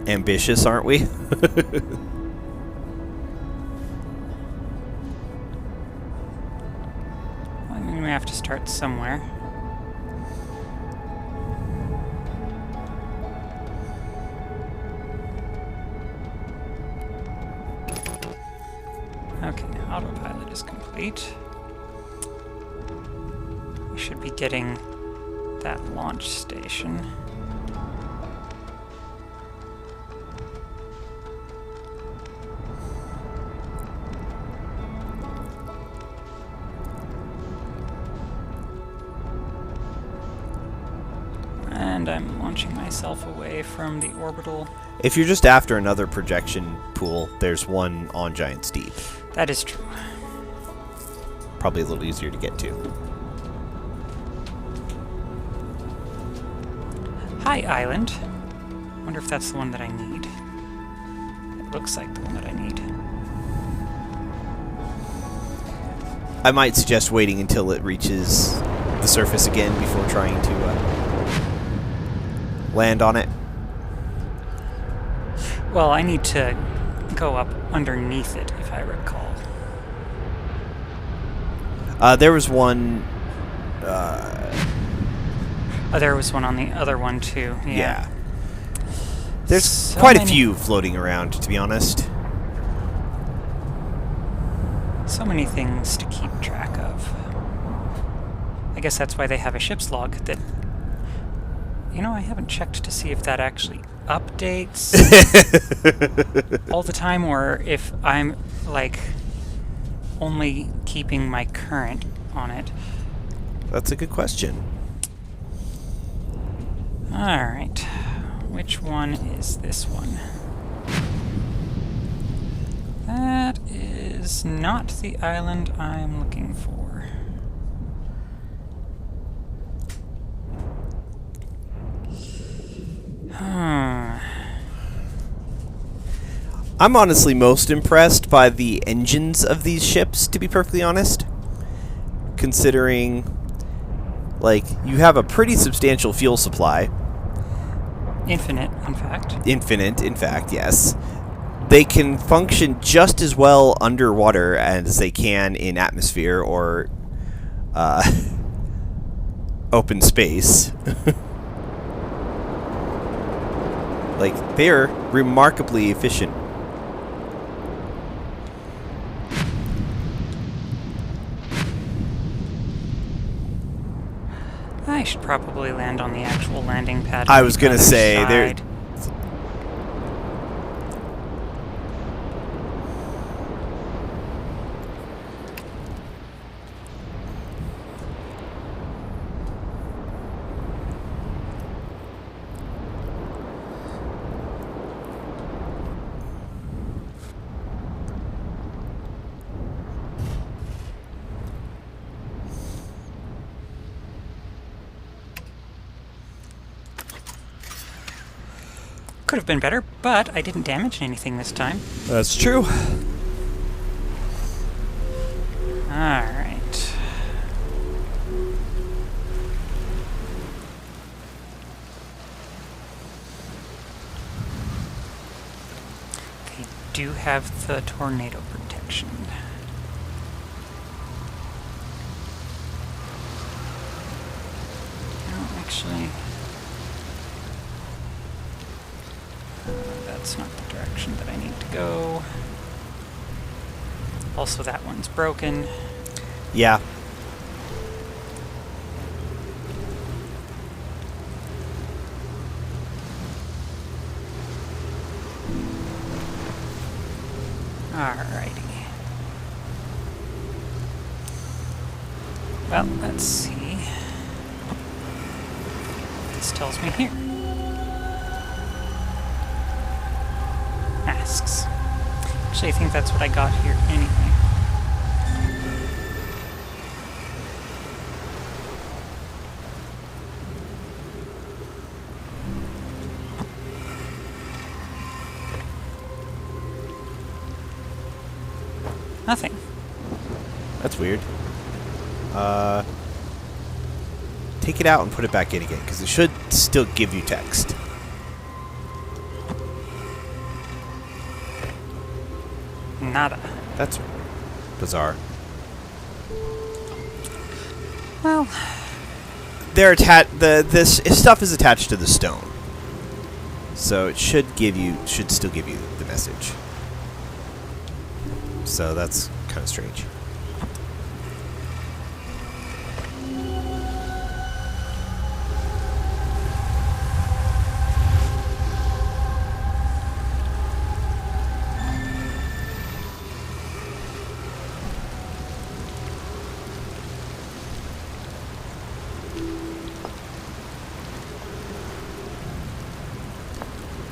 Ambitious, aren't we? I mean, we have to start somewhere. Okay, autopilot is complete. We should be getting that launch station. And I'm launching myself away from the orbital. If you're just after another projection pool, there's one on Giant's Deep. That is true. Probably a little easier to get to. Hi, Island. Wonder if that's the one that I need. It looks like the one that I need. I might suggest waiting until it reaches the surface again before trying to land on it. Well, I need to go up underneath it, if I recall. There was one... Oh, there was one on the other one, too. yeah. There's So quite a many- few floating around, to be honest. So many things to keep track of. I guess that's why they have a ship's log that... You know, I haven't checked to see if that actually updates all the time, or if I'm, like, only keeping my current on it. That's a good question. Alright. Which one is this one? That is not the island I'm looking for. I'm honestly most impressed by the engines of these ships, to be perfectly honest. Considering, like, you have a pretty substantial fuel supply. Infinite, in fact. Infinite, in fact, yes. They can function just as well underwater as they can in atmosphere or open space. Like, they're remarkably efficient. I should probably land on the actual landing pad. I on was the gonna other say, there- side. Could have been better, but I didn't damage anything this time. That's true. Alright. They do have the tornado protection. No, actually... that's not the direction that I need to go. Also, that one's broken. Yeah. Alrighty. Well, let's see. This tells me here. Masks. Actually, I think that's what I got here anyway. Nothing. That's weird. Take it out and put it back in again, because it should still give you text. Nada. That's bizarre. Well, They're this stuff is attached to the stone, so it should still give you the message. So that's kind of strange.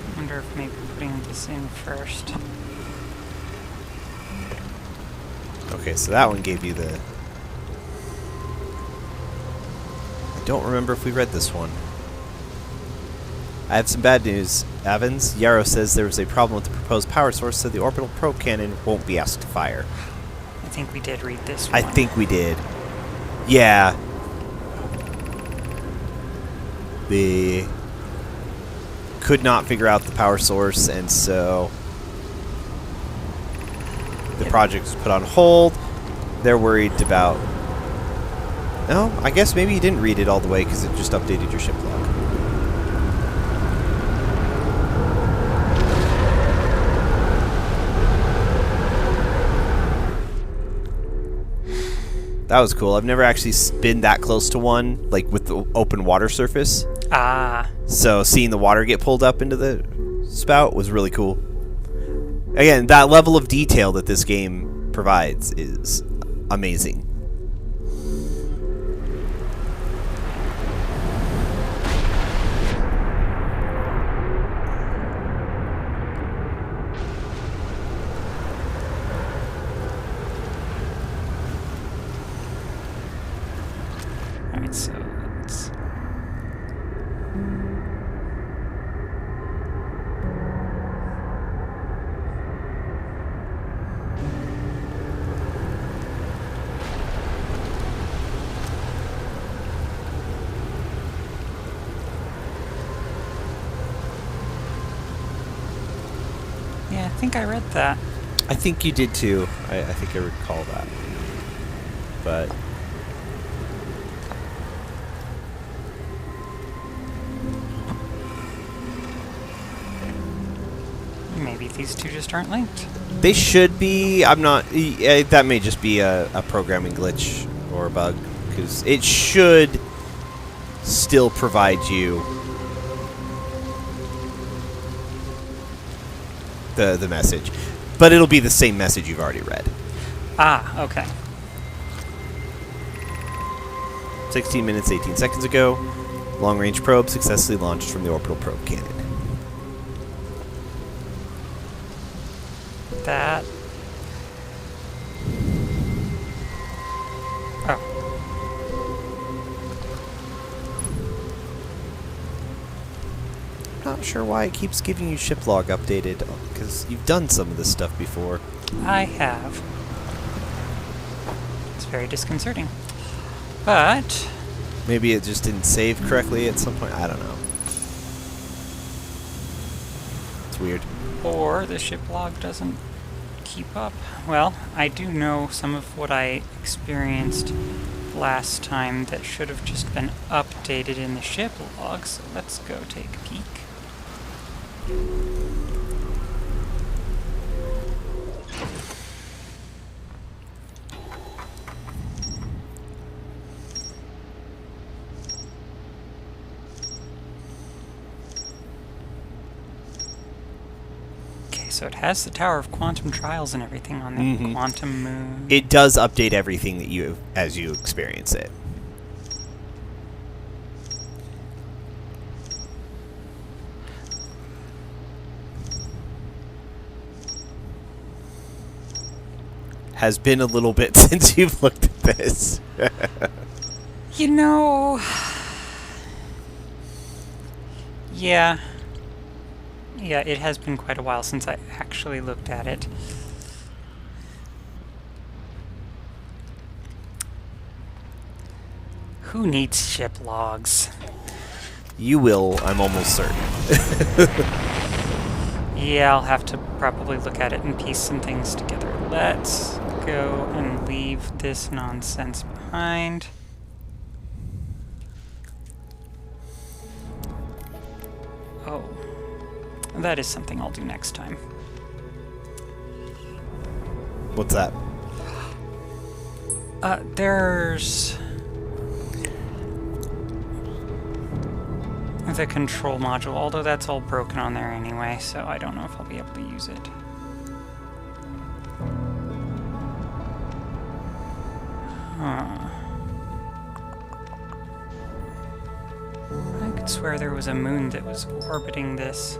I wonder if maybe putting this in first. Okay, so that one gave you the... I don't remember if we read this one. I have some bad news, Avens. Yarrow says there was a problem with the proposed power source, so the orbital probe cannon won't be asked to fire. I think we did read this one. I think we did. Yeah. They could not figure out the power source, and so the project was put on hold. They're worried about No, I guess maybe you didn't read it all the way because it just updated your ship log. That was cool. I've never actually been that close to one, like with the open water surface. Ah. So seeing the water get pulled up into the spout was really cool. Again, that level of detail that this game provides is amazing. Alright, so let's... Yeah, I think I read that. I think you did too. I think I recall that. But Maybe these two just aren't linked. they should be. I'm not. That may just be a programming glitch or a bug, because it should still provide you the message, but it'll be the same message you've already read. Ah, okay. 16 minutes, 18 seconds ago, long-range probe successfully launched from the orbital probe cannon. That... Oh. Not sure why it keeps giving you ship log updated, because you've done some of this stuff before. I have. It's very disconcerting. But... Maybe it just didn't save correctly at some point. I don't know. It's weird. Or the ship log doesn't keep up. Well, I do know some of what I experienced last time that should have just been updated in the ship log, so let's go take a peek. So it has the Tower of Quantum Trials and everything on the Quantum Moon. It does update everything that you as you experience it. Has been a little bit since you've looked at this. You know... Yeah. Yeah, it has been quite a while since I actually looked at it. Who needs ship logs? You will, I'm almost certain. Yeah, I'll have to probably look at it and piece some things together. Let's go and leave this nonsense behind. Oh. That is something I'll do next time. What's that? There's... the control module, although that's all broken on there anyway, so I don't know if I'll be able to use it. Huh. I could swear there was a moon that was orbiting this.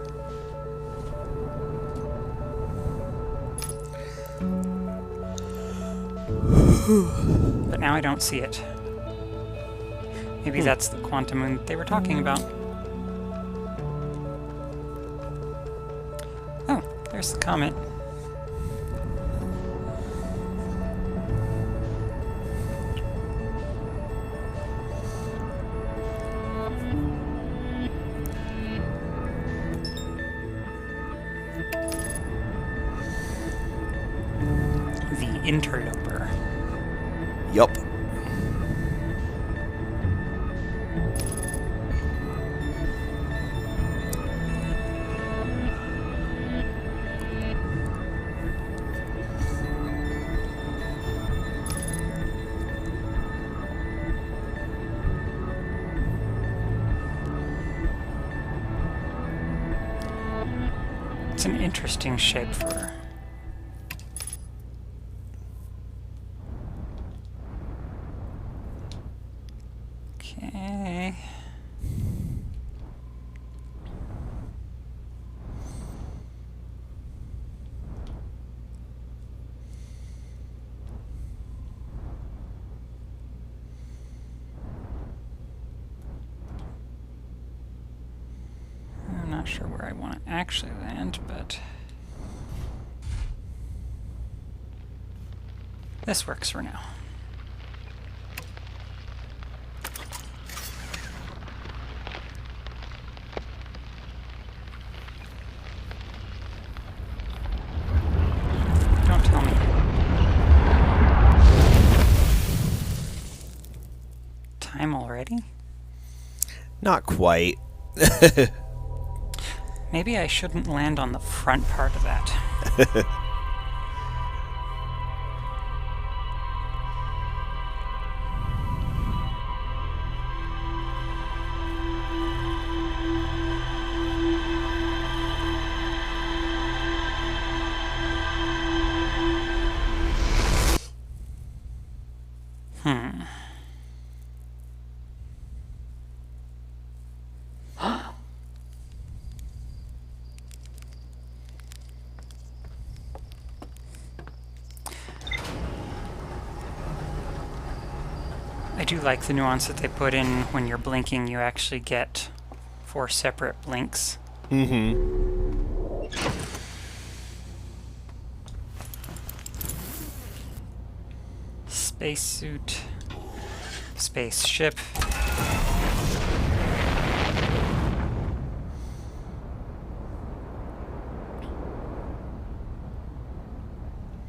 But now I don't see it. Maybe that's the quantum moon they were talking about. Oh, there's the comet. The interloper. Yup. an interesting shape for her. Okay. I'm not sure where I want to actually land, but this works for now. Don't tell me. Time already? Not quite. Maybe I shouldn't land on the front part of that. I do like the nuance that they put in when you're blinking, you actually get 4 separate blinks. Mm-hmm. Spacesuit. Spaceship.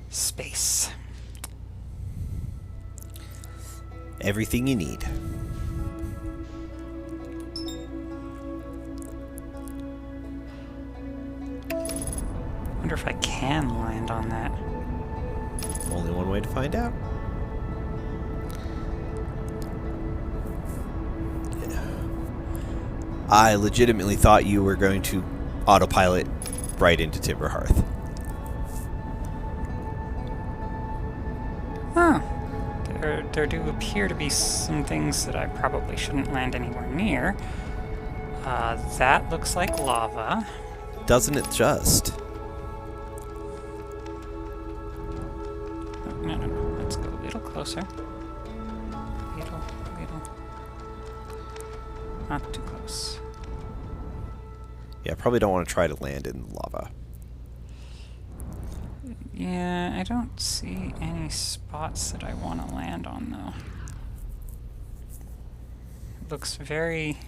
Space. Everything you need. Wonder if I can land on that. Only one way to find out. I legitimately thought you were going to autopilot right into Timberhearth. Huh. There do appear to be some things that I probably shouldn't land anywhere near. That looks like lava. Doesn't it just? Oh, no. Let's go a little closer. Little. Not too close. Yeah, I probably don't want to try to land in lava. Yeah, I don't see any spots that I want to land on, though. It looks very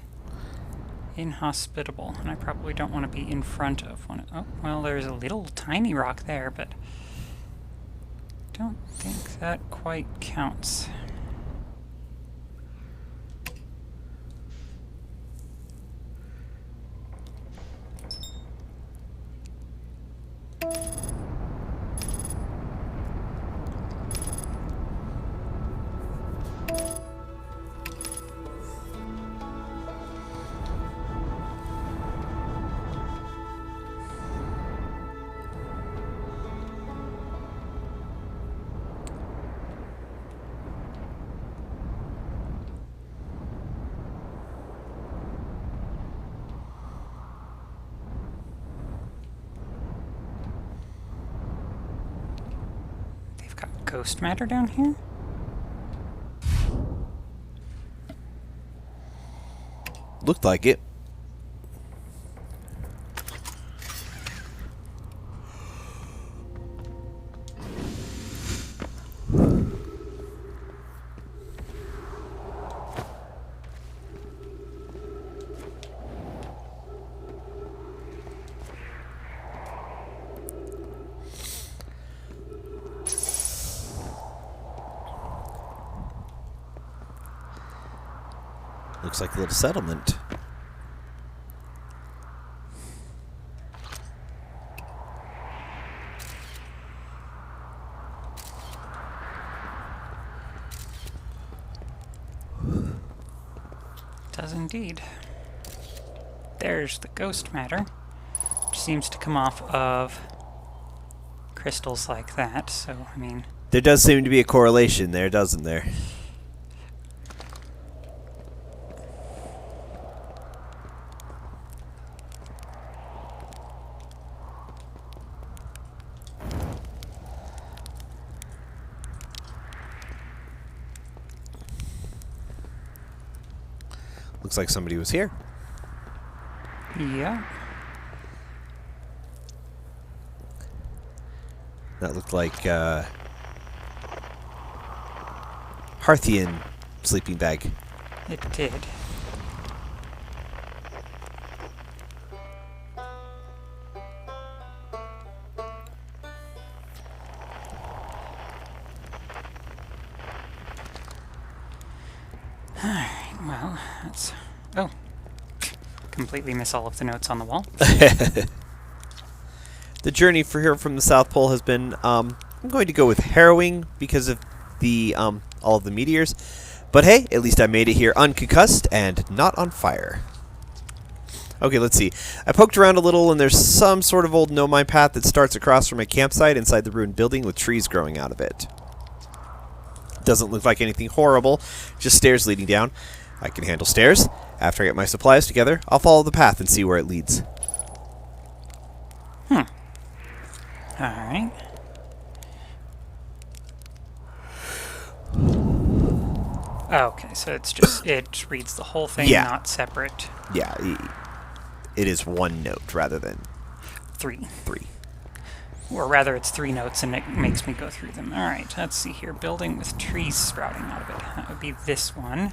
inhospitable, and I probably don't want to be in front of one. Oh, well, there's a little tiny rock there, but I don't think that quite counts. Ghost matter down here? Looked like it. Looks like a little settlement. Does indeed. There's the ghost matter, which seems to come off of crystals like that, so, I mean... There does seem to be a correlation there, doesn't there? Looks like somebody was here. Yeah. That looked like Harthian sleeping bag. It did. Alright, well, that's... Oh. Completely miss all of the notes on the wall. The journey for here from the South Pole has been, I'm going to go with harrowing because of the, all of the meteors. But hey, at least I made it here unconcussed and not on fire. Okay, let's see. I poked around a little and there's some sort of old no-mine path that starts across from a campsite inside the ruined building with trees growing out of it. Doesn't look like anything horrible, just stairs leading down. I can handle stairs. After I get my supplies together, I'll follow the path and see where it leads. Alright. Okay, so it's just, it reads the whole thing, Yeah. not separate. Yeah, it is one note rather than 3. three. Or rather, it's 3 notes, and it makes me go through them. Alright, let's see here. Building with trees sprouting out of it. That would be this one.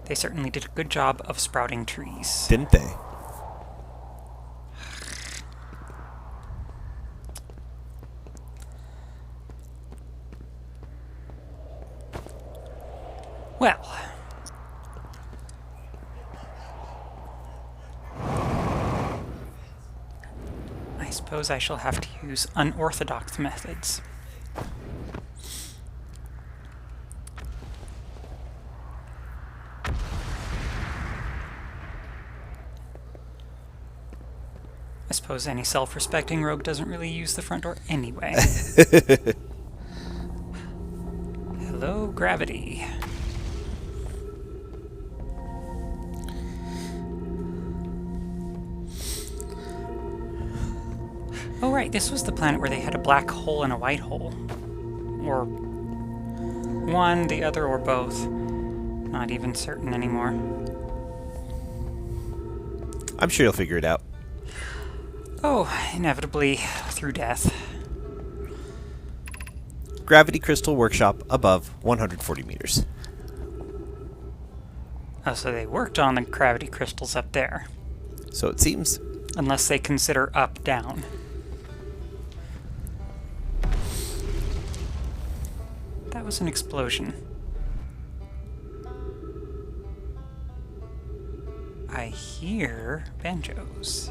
They certainly did a good job of sprouting trees. Didn't they? Well... I suppose I shall have to use unorthodox methods. I suppose any self-respecting rogue doesn't really use the front door anyway. Hello, gravity. Oh right, this was the planet where they had a black hole and a white hole. Or one, the other, or both. Not even certain anymore. I'm sure you'll figure it out. Oh, inevitably, through death. Gravity Crystal Workshop above 140 meters. Oh, so they worked on the gravity crystals up there. So it seems. Unless they consider up, down. That was an explosion. I hear banjos.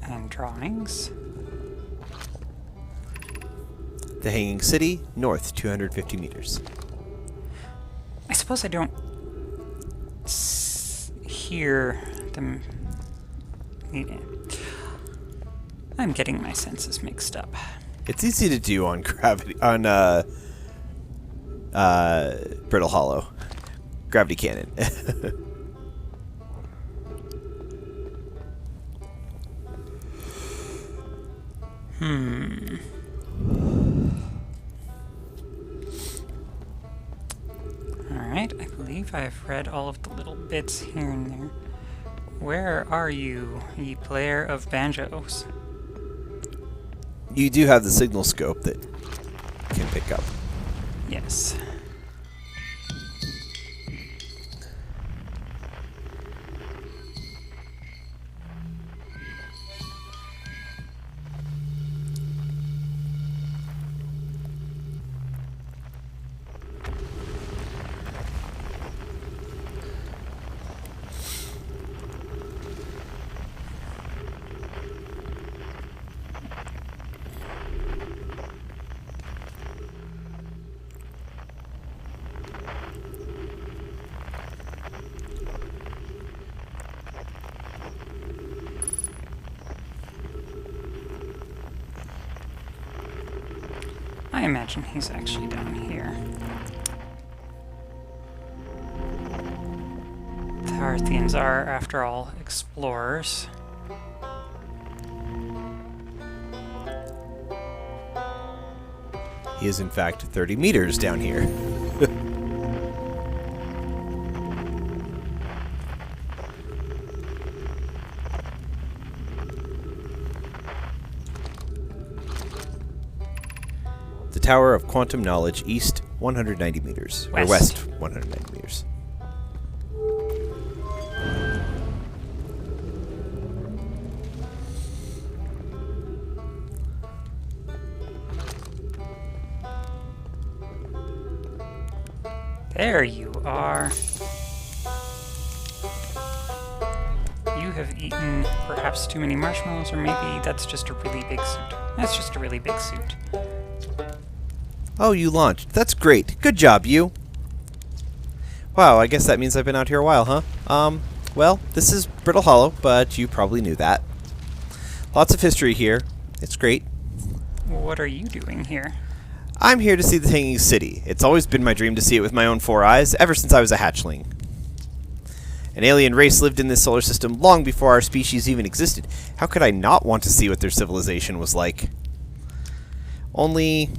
And drawings. The Hanging City, north 250 meters. I suppose I don't hear them. Yeah. I'm getting my senses mixed up. It's easy to do on gravity on Brittle Hollow. Gravity cannon. Alright, I believe I've read all of the little bits here and there. Where are you, ye player of banjos? You do have the signal scope that can pick up. Yes. imagine he's actually down here. The Hearthians are, after all, explorers. He is, in fact, 30 meters down here. The Tower of Quantum Knowledge, east 190 meters. Or west 190 meters. There you are. You have eaten perhaps too many marshmallows, or maybe that's just a really big suit. That's just a really big suit. Oh, you launched. That's great. Good job, you. Wow, I guess that means I've been out here a while, huh? Well, this is Brittle Hollow, but you probably knew that. Lots of history here. It's great. What are you doing here? I'm here to see the Hanging City. It's always been my dream to see it with my own 4 eyes, ever since I was a hatchling. An alien race lived in this solar system long before our species even existed. How could I not want to see what their civilization was like? Only,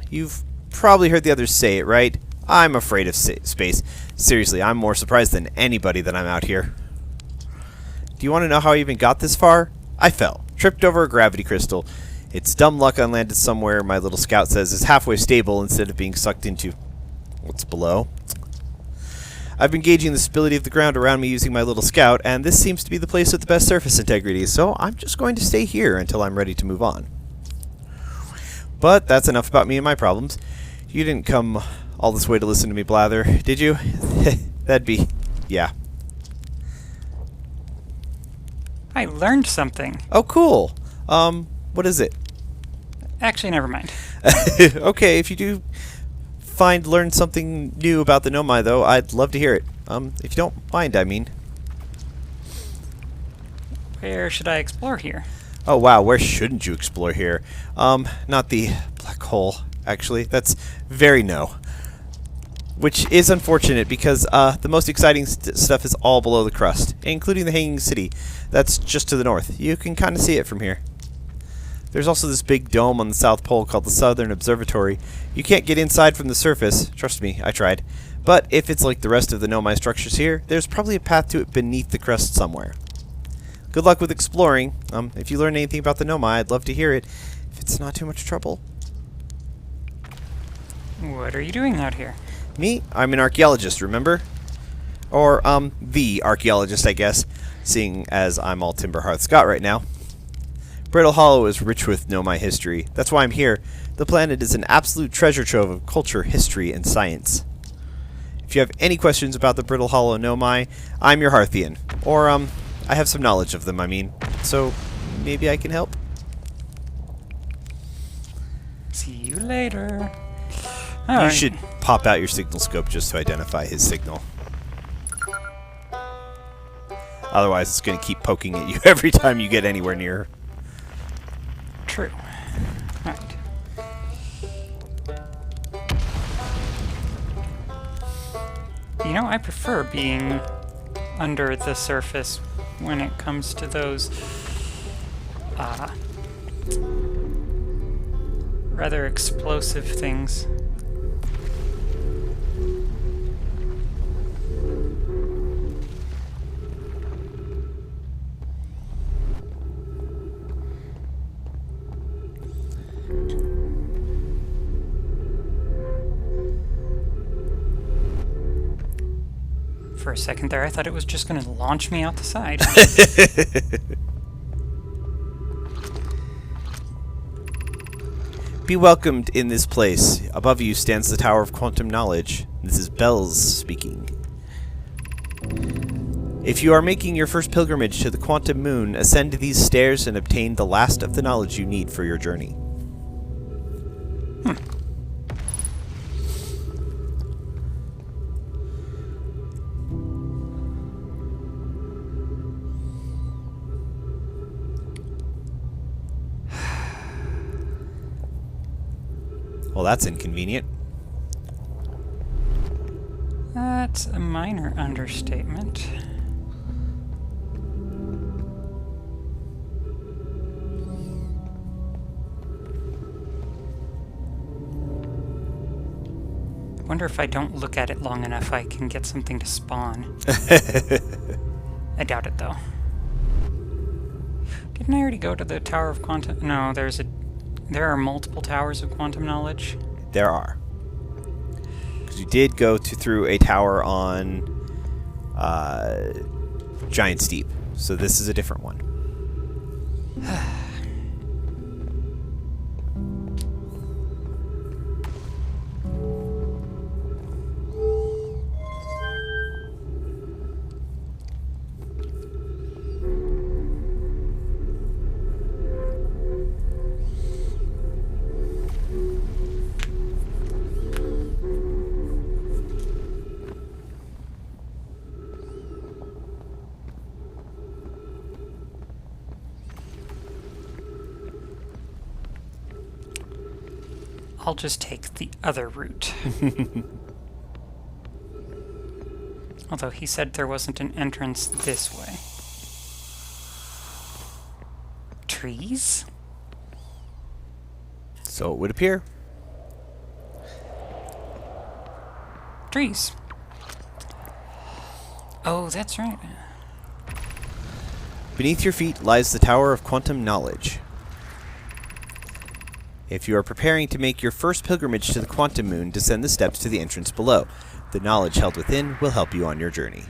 you've probably heard the others say it, right? I'm afraid of space. Seriously, I'm more surprised than anybody that I'm out here. Do you want to know how I even got this far? I fell. Tripped over a gravity crystal. It's dumb luck I landed somewhere my little scout says is halfway stable instead of being sucked into what's below. I've been gauging the stability of the ground around me using my little scout, and this seems to be the place with the best surface integrity, so I'm just going to stay here until I'm ready to move on. But that's enough about me and my problems. You didn't come all this way to listen to me blather, did you? That'd be... yeah. I learned something. Oh, cool. What is it? Actually, never mind. Okay, if you do learn something new about the Nomai, though, I'd love to hear it. If you don't mind, I mean. Where should I explore here? Oh, wow, where shouldn't you explore here? Not the black hole, actually. That's very no. Which is unfortunate, because the most exciting stuff is all below the crust, including the Hanging City. That's just to the north. You can kind of see it from here. There's also this big dome on the South Pole called the Southern Observatory. You can't get inside from the surface. Trust me, I tried. But if it's like the rest of the Nomai structures here, there's probably a path to it beneath the crust somewhere. Good luck with exploring. If you learn anything about the Nomai, I'd love to hear it, if it's not too much trouble. What are you doing out here? Me? I'm an archaeologist, remember? Or, the archaeologist, I guess, seeing as I'm all Timberhearth Scott right now. Brittle Hollow is rich with Nomai history. That's why I'm here. The planet is an absolute treasure trove of culture, history, and science. If you have any questions about the Brittle Hollow Nomai, I'm your Hearthian. Or, I have some knowledge of them, I mean. So, maybe I can help? See you later. You should pop out your signal scope just to identify his signal. Otherwise, it's going to keep poking at you every time you get anywhere near. True. Right. You know, I prefer being under the surface when it comes to those rather explosive things. For a second there, I thought it was just going to launch me out the side. Be welcomed in this place. Above you stands the Tower of Quantum Knowledge. This is Bells speaking. If you are making your first pilgrimage to the Quantum Moon, ascend these stairs and obtain the last of the knowledge you need for your journey. Well, that's inconvenient. That's a minor understatement. I wonder if I don't look at it long enough, I can get something to spawn. I doubt it, though. Didn't I already go to the Tower of Quantum? No, there are multiple towers of quantum knowledge. There are. Because you did go through a tower on Giant Steep, so this is a different one. I'll just take the other route. Although he said there wasn't an entrance this way. Trees? So it would appear. Trees. Oh, that's right. Beneath your feet lies the Tower of Quantum Knowledge. If you are preparing to make your first pilgrimage to the Quantum Moon, descend the steps to the entrance below. The knowledge held within will help you on your journey.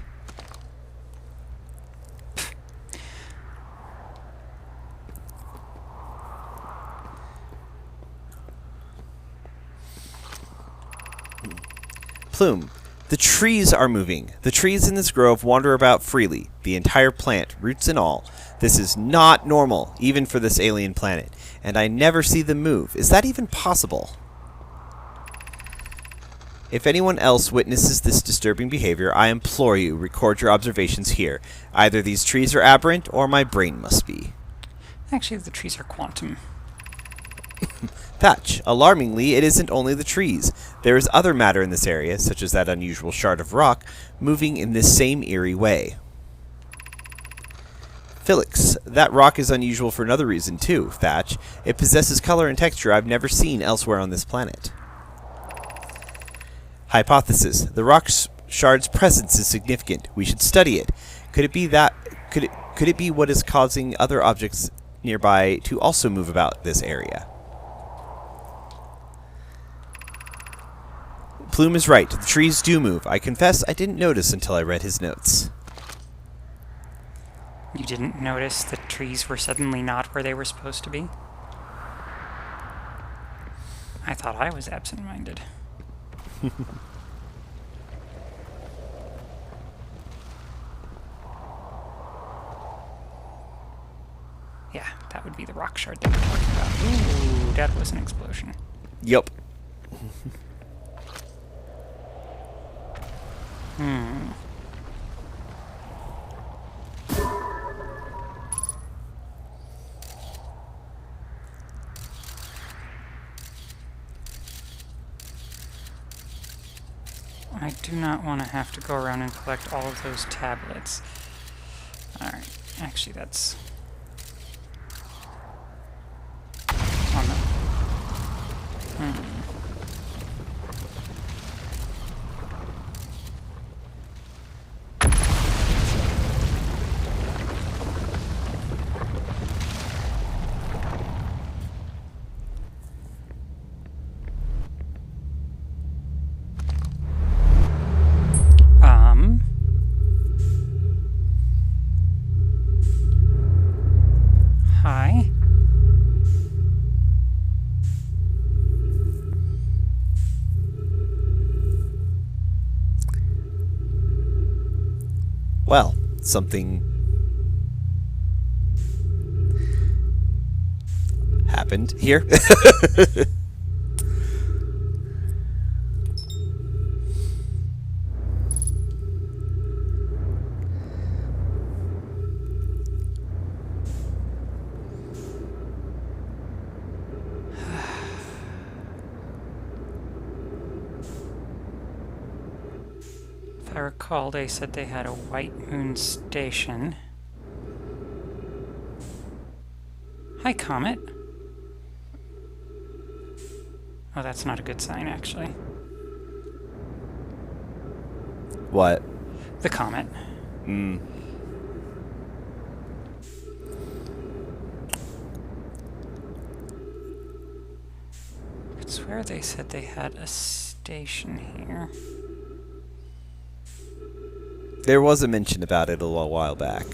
Plume. The trees are moving. The trees in this grove wander about freely, the entire plant, roots and all. This is not normal, even for this alien planet, and I never see them move. Is that even possible? If anyone else witnesses this disturbing behavior, I implore you, record your observations here. Either these trees are aberrant, or my brain must be. Actually, the trees are quantum. Thatch. Alarmingly, it isn't only the trees. There is other matter in this area, such as that unusual shard of rock, moving in this same eerie way. Felix. That rock is unusual for another reason, too, Thatch. It possesses color and texture I've never seen elsewhere on this planet. Hypothesis. The rock shard's presence is significant. We should study it. Could it be what is causing other objects nearby to also move about this area? Plume is right. The trees do move. I confess I didn't notice until I read his notes. You didn't notice the trees were suddenly not where they were supposed to be? I thought I was absent-minded. Yeah, that would be the rock shard they were talking about. Ooh, that was an explosion. Yup. I do not want to have to go around and collect all of those tablets. Alright, actually that's... Oh no. Hi. Well, something happened here. recall, they said they had a White Moon Station. Hi, Comet. Oh, that's not a good sign, actually. What? The comet. Hmm. I could swear they said they had a station here. There was a mention about it a little while back.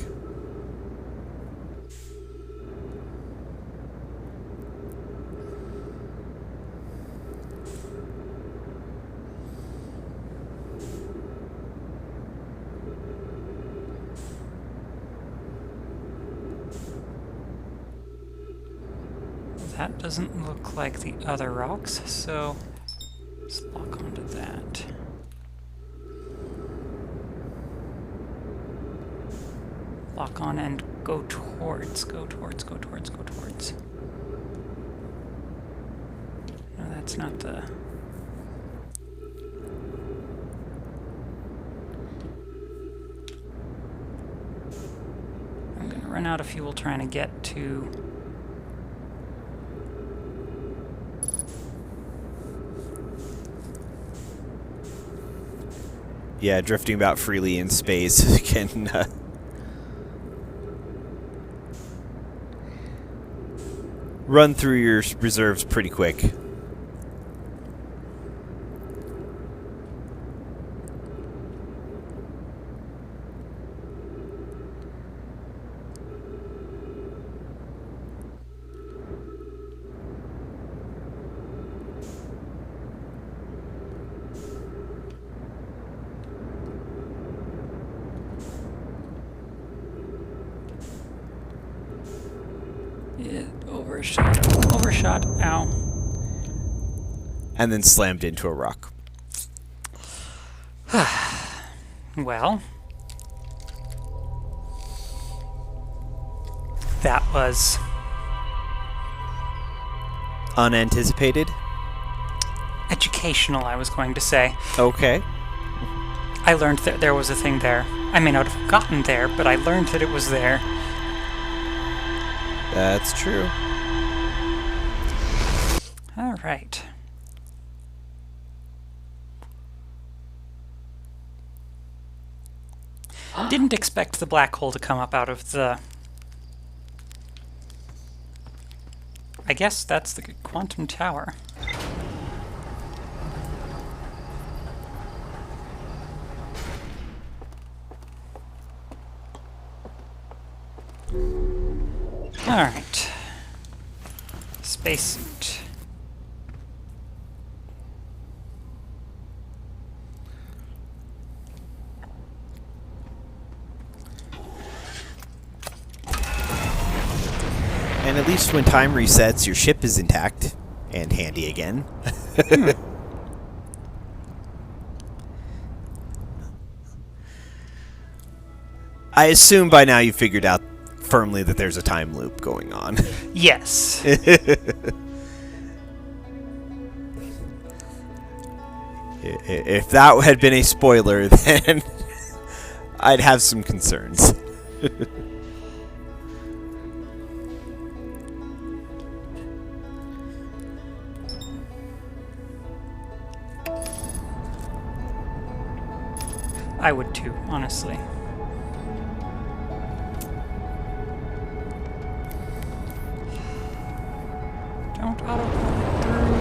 That doesn't look like the other rocks, so let's lock onto that. Lock on and go towards. No, that's not the... I'm gonna run out of fuel trying to get to... Yeah, drifting about freely in space can run through your reserves pretty quick. It overshot, ow. And then slammed into a rock. Well, that was Unanticipated? educational, I was going to say. Okay. I learned that there was a thing there. I may not have gotten there, but I learned that it was there. That's true. All right. Didn't expect the black hole to come up out of the... I guess that's the quantum tower. Alright. Spacesuit. And at least when time resets, your ship is intact and handy again. I assume by now you figured out firmly that there's a time loop going on. Yes. If that had been a spoiler, then I'd have some concerns. I would too, honestly. Don't auto through.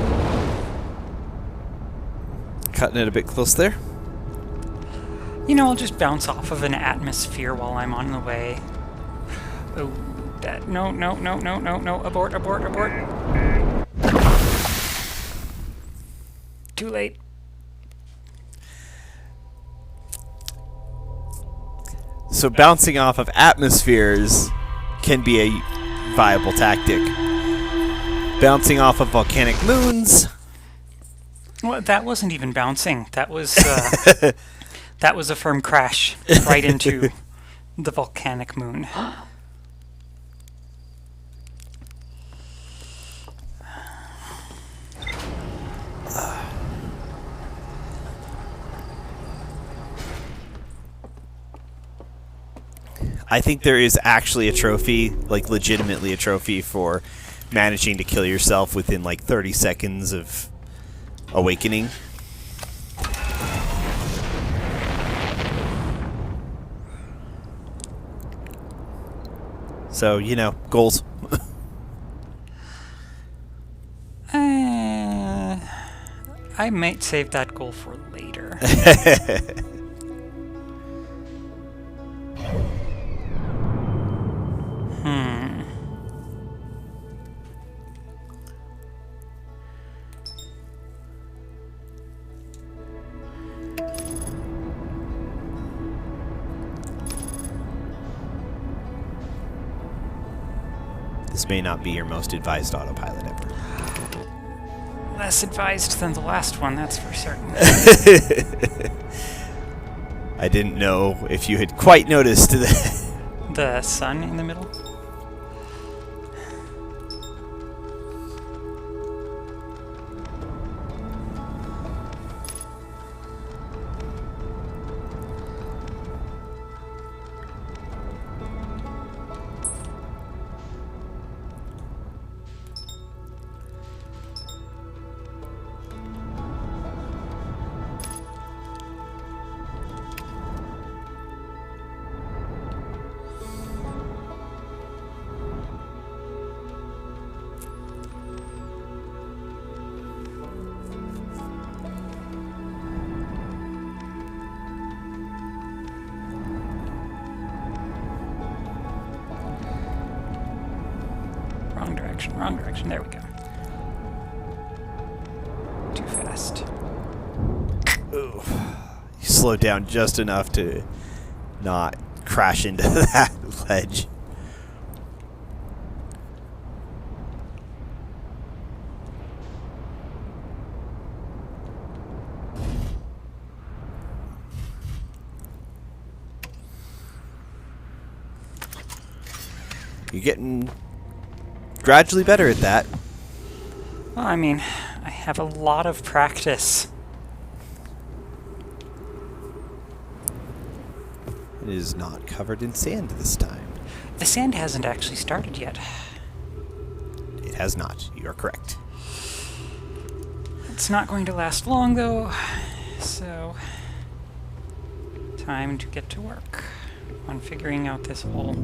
Cutting it a bit close there. You know, I'll just bounce off of an atmosphere while I'm on the way. Oh, that. No. Abort. Too late. So bouncing off of atmospheres can be a viable tactic. Bouncing off of volcanic moons. Well, that wasn't even bouncing. That was that was a firm crash right into the volcanic moon. I think there is actually a trophy, like legitimately a trophy for managing to kill yourself within like 30 seconds of awakening. So, you know, goals. I might save that goal for later. This may not be your most advised autopilot ever. Less advised than the last one, that's for certain. I didn't know if you had quite noticed The sun in the middle? Wrong direction. There we go. Too fast. Ooh. You slowed down just enough to not crash into that ledge. You're getting gradually better at that. Well, I mean, I have a lot of practice. It is not covered in sand this time. The sand hasn't actually started yet. It has not. You are correct. It's not going to last long, though, so time to get to work on figuring out this whole...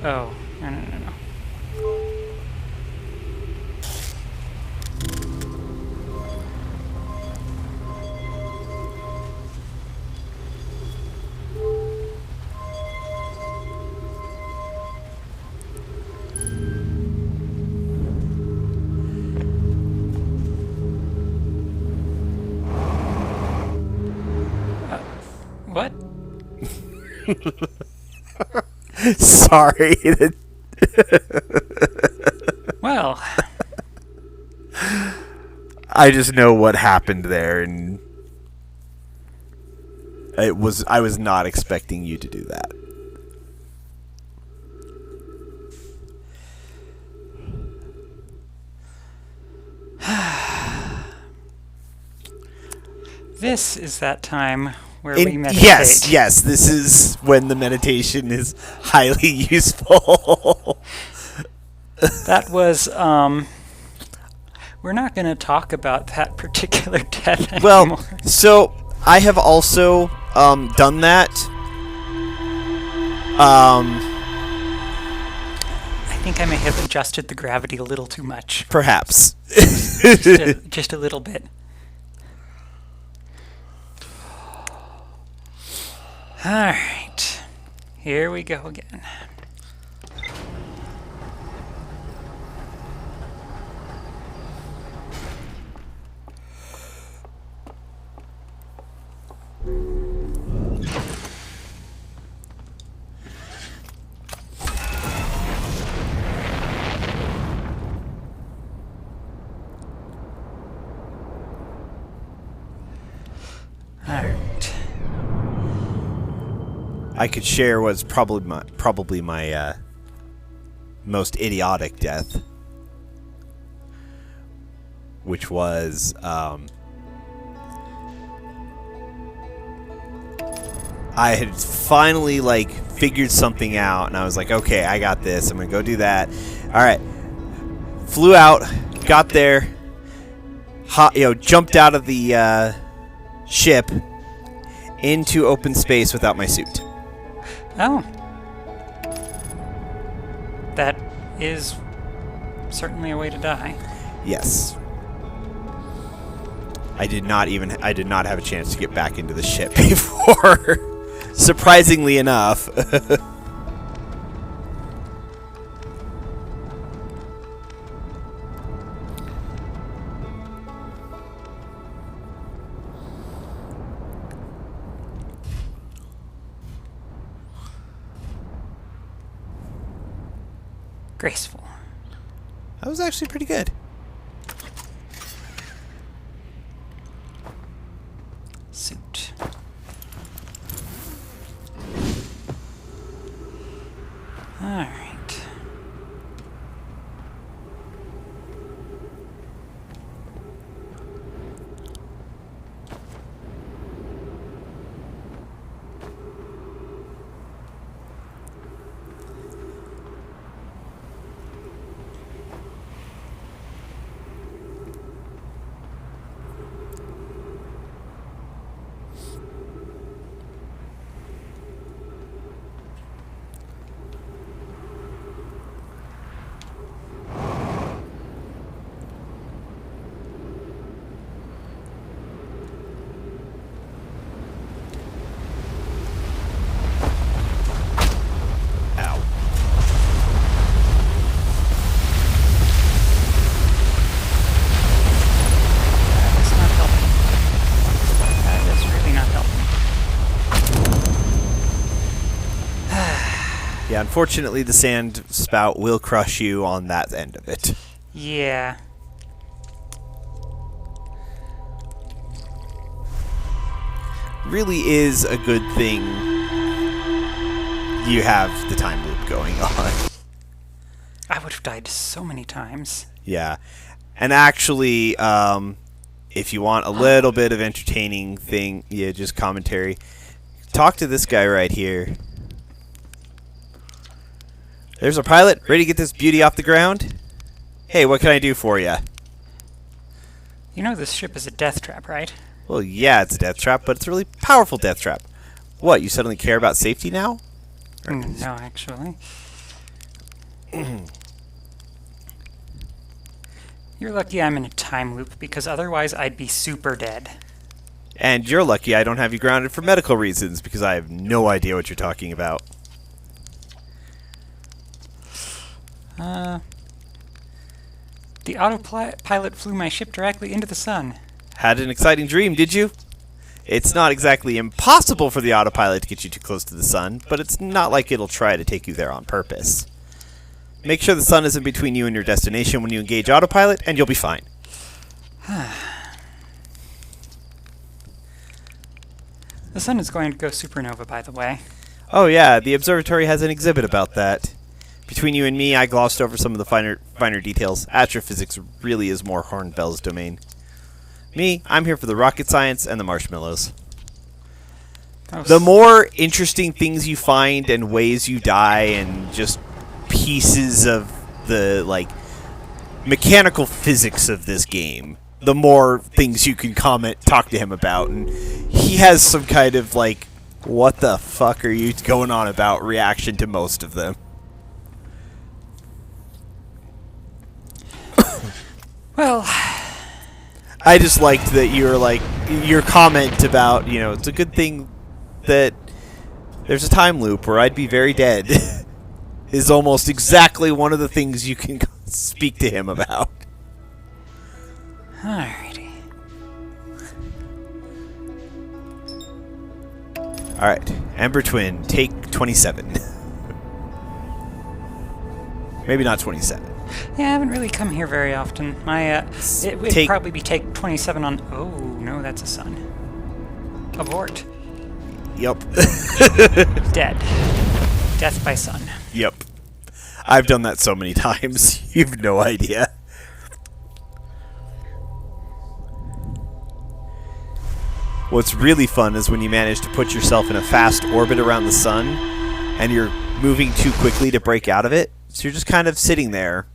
Oh, no. What? Sorry. Well, I just know what happened there, and I was not expecting you to do that. this is that time where we meditate. Yes, this is when the meditation is highly useful. That was, we're not going to talk about that particular death anymore. Well, so I have also done that. I think I may have adjusted the gravity a little too much. Perhaps. just a little bit. Alright. Here we go again. Alright. I could share was probably my most idiotic death. which was I had finally like figured something out, and I was like, okay, I got this. I'm gonna go do that. All right, flew out, got there, jumped out of the ship into open space without my suit. Oh. That is certainly a way to die. Yes. I did not have a chance to get back into the ship before. Surprisingly enough. Graceful. That was actually pretty good. Suit. Alright. Yeah, unfortunately, the sand spout will crush you on that end of it. Yeah. Really is a good thing you have the time loop going on. I would have died so many times. Yeah. And actually, if you want a little bit of entertaining thing, just commentary, talk to this guy right here. There's a pilot ready to get this beauty off the ground. Hey, what can I do for you? You know this ship is a death trap, right? Well, yeah, it's a death trap, but it's a really powerful death trap. What, you suddenly care about safety now? No, actually. You're lucky I'm in a time loop, because otherwise I'd be super dead. And you're lucky I don't have you grounded for medical reasons, because I have no idea what you're talking about. The autopilot flew my ship directly into the sun. Had an exciting dream, did you? It's not exactly impossible for the autopilot to get you too close to the sun, but it's not like it'll try to take you there on purpose. Make sure the sun isn't between you and your destination when you engage autopilot, and you'll be fine. The sun is going to go supernova, by the way. Oh yeah, the observatory has an exhibit about that. Between you and me, I glossed over some of the finer details. Astrophysics really is more Hornbell's domain. Me, I'm here for the rocket science and the marshmallows. The more interesting things you find and ways you die and just pieces of the, like, mechanical physics of this game, the more things you can talk to him about. And he has some kind of, like, what the fuck are you going on about reaction to most of them. Well, I just liked that your comment about, it's a good thing that there's a time loop where I'd be very dead is almost exactly one of the things you can speak to him about. Alrighty. Alright, Ember Twin, take 27. Maybe not 27. Yeah, I haven't really come here very often. It would probably be take 27 on... Oh, no, that's a sun. Abort. Yep. Dead. Death by sun. Yep. I've done that so many times. You've no idea. What's really fun is when you manage to put yourself in a fast orbit around the sun, and you're moving too quickly to break out of it. So you're just kind of sitting there,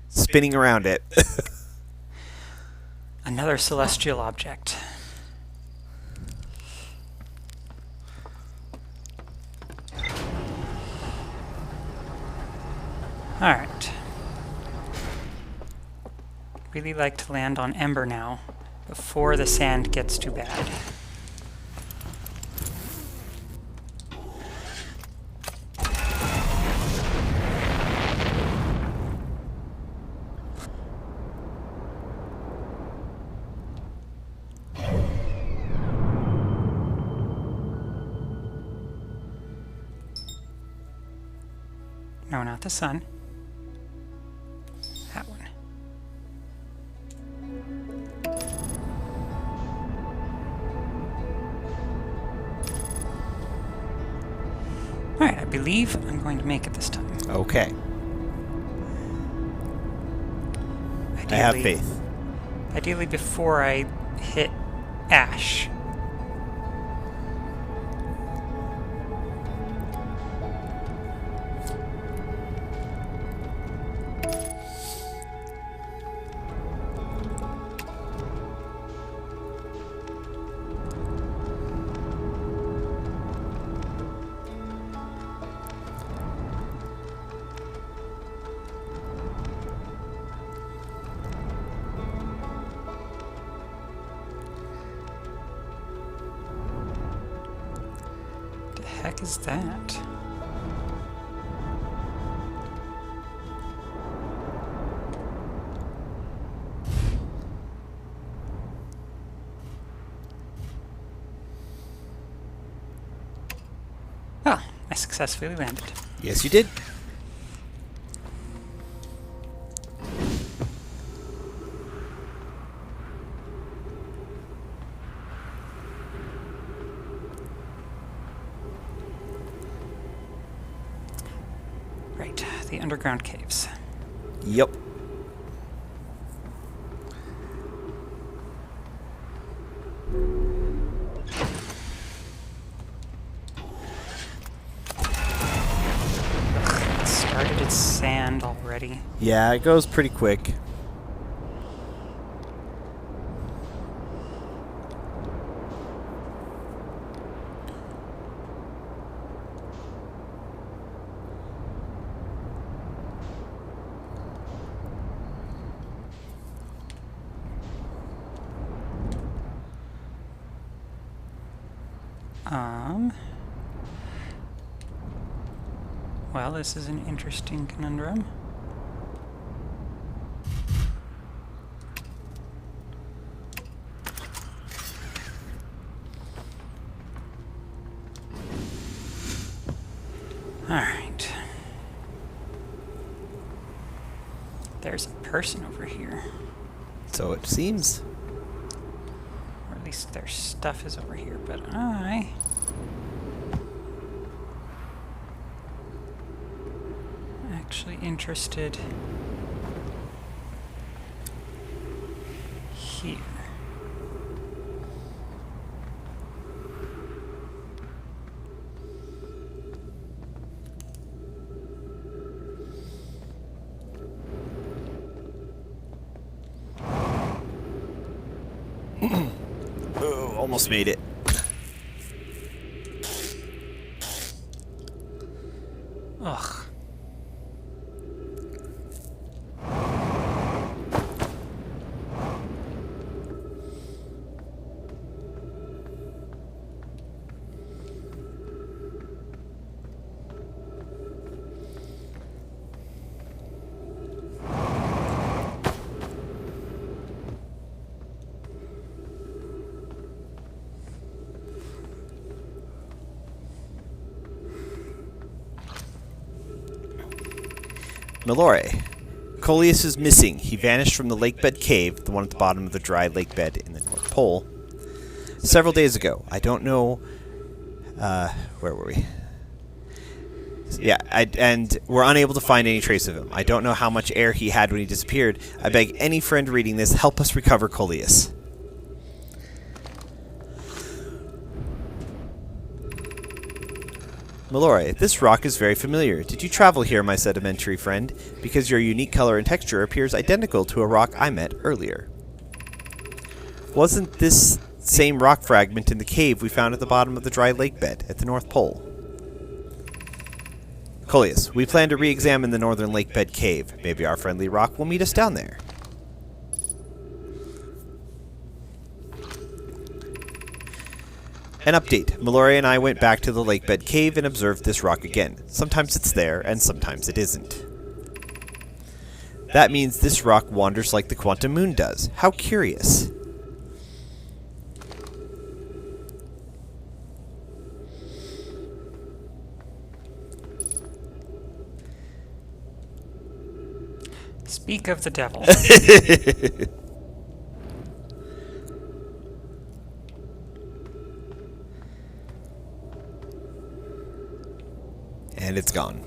spinning around it. Another celestial object. Alright. Really like to land on Ember now, before the sand gets too bad. No, not the sun. That one. Alright, I believe I'm going to make it this time. Okay. I have faith. Ideally before I hit Ash. The heck is that? Oh, I successfully landed. Yes, you did. Right, the underground caves. Yep. It started its sand already. Yeah, it goes pretty quick. Well, this is an interesting conundrum. Alright. There's a person over here. So it seems. Or at least their stuff is over here, but I... actually interested here. Oh, almost made it. Ugh. Melore. Coleus is missing. He vanished from the lakebed cave, the one at the bottom of the dry lakebed in the North Pole, several days ago. I don't know... where were we? Yeah, and we're unable to find any trace of him. I don't know how much air he had when he disappeared. I beg any friend reading this, help us recover Coleus. Malloy, this rock is very familiar. Did you travel here, my sedimentary friend? Because your unique color and texture appears identical to a rock I met earlier. Wasn't this same rock fragment in the cave we found at the bottom of the dry lake bed at the North Pole? Coleus, we plan to re-examine the northern lake bed cave. Maybe our friendly rock will meet us down there. An update. Malloy and I went back to the lake bed cave and observed this rock again. Sometimes it's there, and sometimes it isn't. That means this rock wanders like the quantum moon does. How curious. Speak of the devil. And it's gone.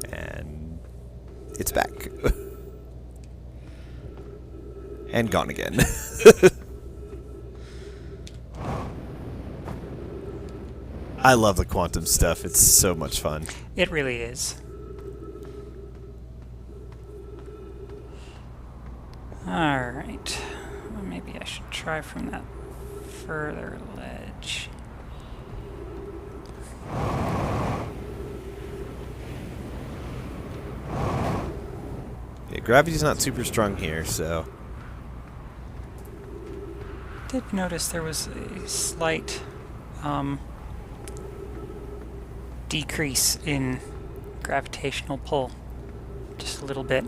And it's back. And gone again. I love the quantum stuff. It's so much fun. It really is. Alright. Well, maybe I should try from that further ledge. Yeah, gravity's not super strong here, so... Did notice there was a slight decrease in gravitational pull. Just a little bit.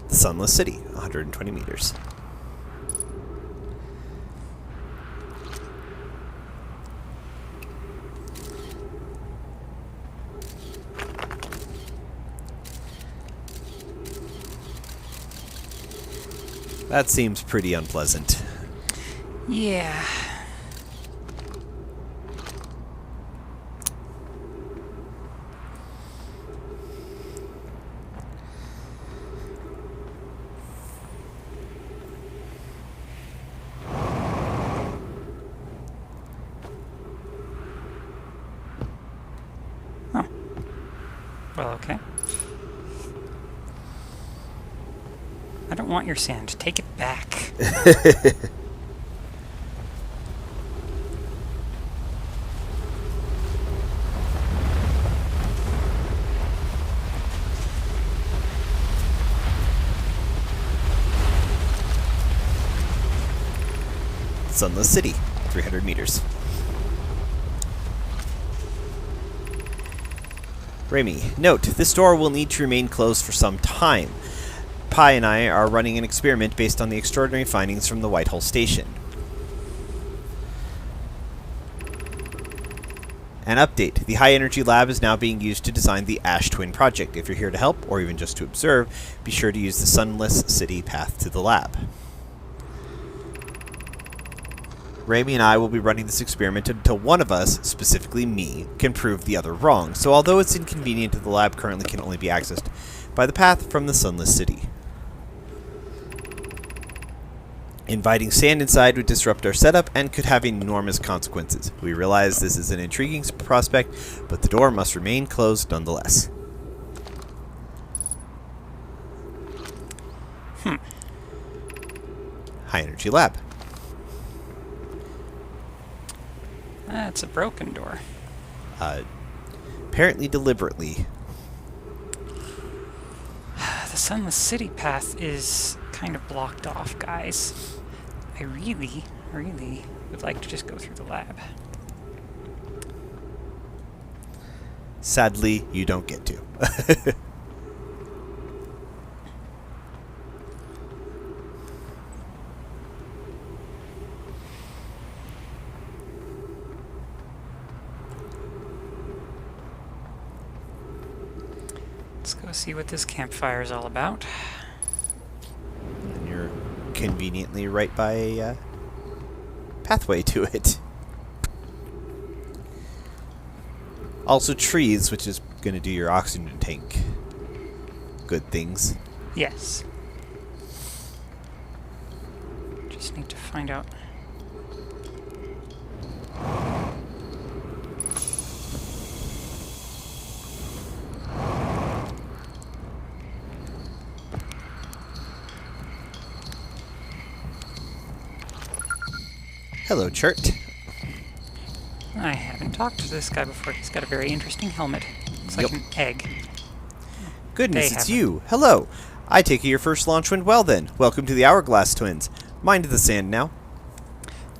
The Sunless City, 120 meters. That seems pretty unpleasant. Yeah. Oh. Well, okay. I don't want your sand. Take it back. Sunless City, 300 meters. Raimi, note, this door will need to remain closed for some time. Pi and I are running an experiment based on the extraordinary findings from the Whitehall Station. An update. The High Energy Lab is now being used to design the Ash Twin project. If you're here to help, or even just to observe, be sure to use the Sunless City path to the lab. Raimi and I will be running this experiment until one of us, specifically me, can prove the other wrong, so although it's inconvenient, the lab currently can only be accessed by the path from the Sunless City. Inviting sand inside would disrupt our setup and could have enormous consequences. We realize this is an intriguing prospect, but the door must remain closed nonetheless. High Energy Lab. That's a broken door. Apparently deliberately. The Sunless City path is kind of blocked off, guys. I really would like to just go through the lab. Sadly, you don't get to. Let's go see what this campfire is all about. And you're conveniently right by a pathway to it. Also trees, which is going to do your oxygen tank good things. Yes. Just need to find out. Hello, Chert. I haven't talked to this guy before. He's got a very interesting helmet. Looks like an egg. Goodness, They it's haven't. you. Hello. I take it your first launch went well then. Welcome to the Hourglass Twins. Mind the sand now.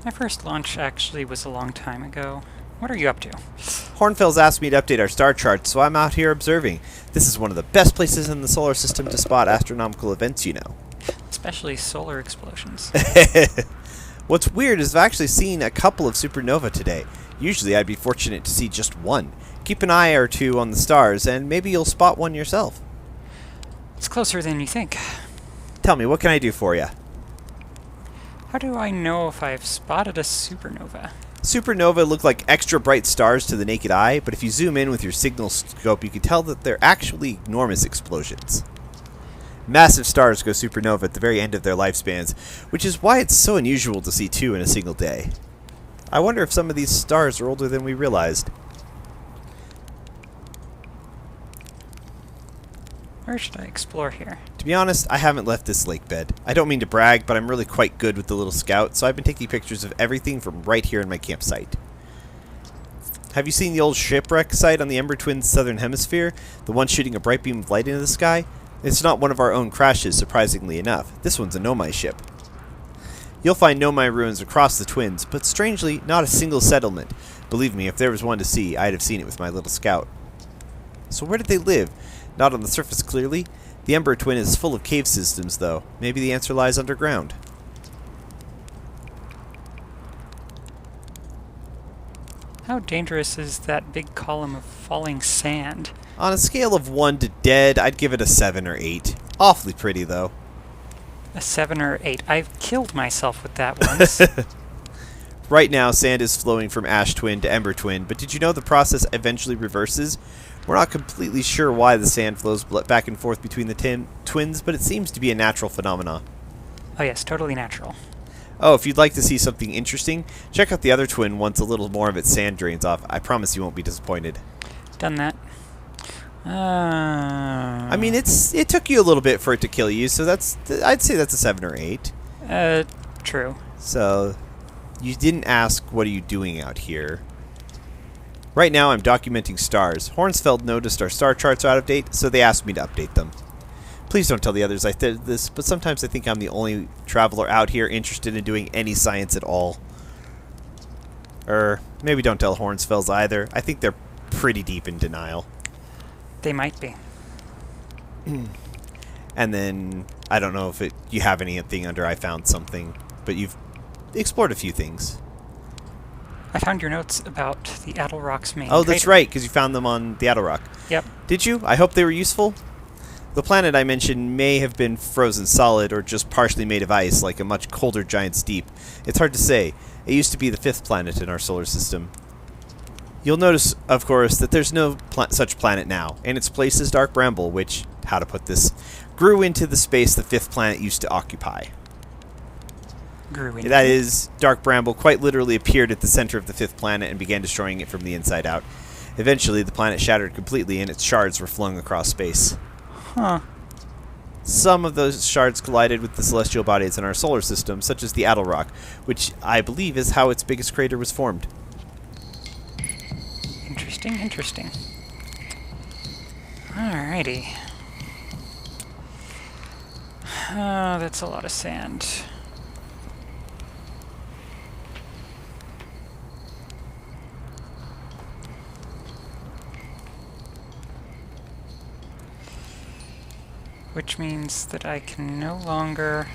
My first launch actually was a long time ago. What are you up to? Hornfels asked me to update our star charts, so I'm out here observing. This is one of the best places in the solar system to spot astronomical events, you know. Especially solar explosions. What's weird is I've actually seen a couple of supernova today. Usually I'd be fortunate to see just one. Keep an eye or two on the stars, and maybe you'll spot one yourself. It's closer than you think. Tell me, what can I do for you? How do I know if I've spotted a supernova? Supernova look like extra bright stars to the naked eye, but if you zoom in with your signal scope, you can tell that they're actually enormous explosions. Massive stars go supernova at the very end of their lifespans, which is why it's so unusual to see two in a single day. I wonder if some of these stars are older than we realized. Where should I explore here? To be honest, I haven't left this lake bed. I don't mean to brag, but I'm really quite good with the little scout, so I've been taking pictures of everything from right here in my campsite. Have you seen the old shipwreck site on the Ember Twins' southern hemisphere? The one shooting a bright beam of light into the sky? It's not one of our own crashes, surprisingly enough. This one's a Nomai ship. You'll find Nomai ruins across the Twins, but strangely, not a single settlement. Believe me, if there was one to see, I'd have seen it with my little scout. So where did they live? Not on the surface, clearly. The Ember Twin is full of cave systems, though. Maybe the answer lies underground. How dangerous is that big column of falling sand? On a scale of 1 to dead, I'd give it a 7 or 8. Awfully pretty, though. A 7 or 8. I've killed myself with that once. Right now, sand is flowing from Ash Twin to Ember Twin, but did you know the process eventually reverses? We're not completely sure why the sand flows back and forth between the twins, but it seems to be a natural phenomenon. Oh yes, totally natural. Oh, if you'd like to see something interesting, check out the other twin once a little more of its sand drains off. I promise you won't be disappointed. Done that. I mean, it took you a little bit for it to kill you, so I'd say that's a 7 or 8. True. So, you didn't ask what are you doing out here. Right now, I'm documenting stars. Hornsfeld noticed our star charts are out of date, so they asked me to update them. Please don't tell the others I did this, but sometimes I think I'm the only traveler out here interested in doing any science at all. Maybe don't tell Hornsfelds either. I think they're pretty deep in denial. They might be. And then, I don't know if you have anything under I found something, but you've explored a few things. I found your notes about the Adelrock's main Oh, that's crater. right, because you found them on the Adelrock. Yep. Did you? I hope they were useful. The planet I mentioned may have been frozen solid or just partially made of ice, like a much colder giant's deep. It's hard to say. It used to be the 5th planet in our solar system. You'll notice, of course, that there's no such planet now. In its place is Dark Bramble, which, how to put this, grew into the space the 5th planet used to occupy. Grew into That is, Dark Bramble quite literally appeared at the center of the 5th planet and began destroying it from the inside out. Eventually, the planet shattered completely and its shards were flung across space. Huh. Some of those shards collided with the celestial bodies in our solar system, such as the Adelrock, which I believe is how its biggest crater was formed. Interesting, interesting. Alrighty. That's a lot of sand. Which means that I can no longer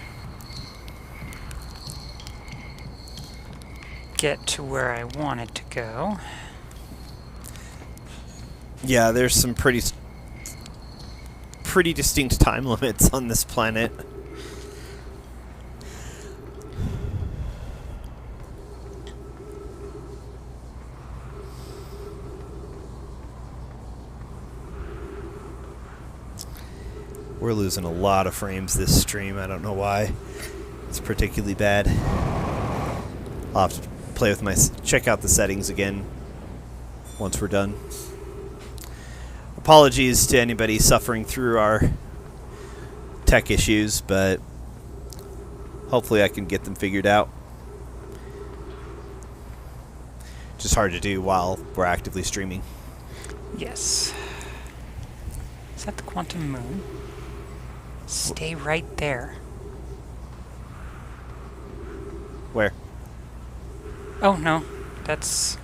get to where I wanted to go. Yeah, there's some pretty distinct time limits on this planet. We're losing a lot of frames this stream. I don't know why. It's particularly bad. I'll have to play with check out the settings again once we're done. Apologies to anybody suffering through our tech issues, but hopefully I can get them figured out. Just hard to do while we're actively streaming. Yes. Is that the quantum moon? Stay right there. Where? Oh, no. That's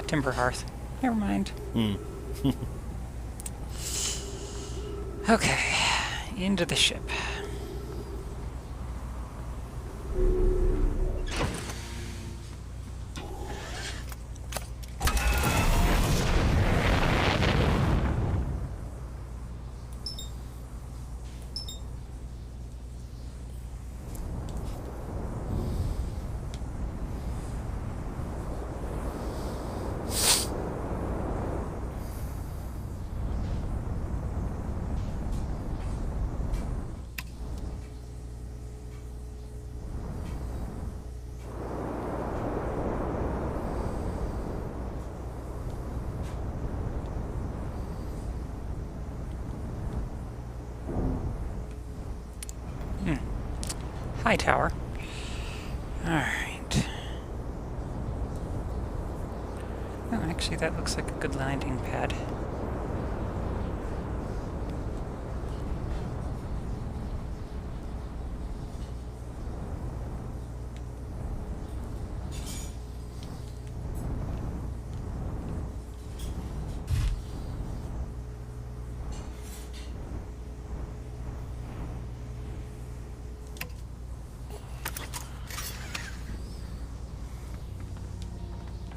Timber Hearth. Never mind. Okay. Into the ship. Hi, tower. Alright. Oh, actually, that looks like a good landing pad.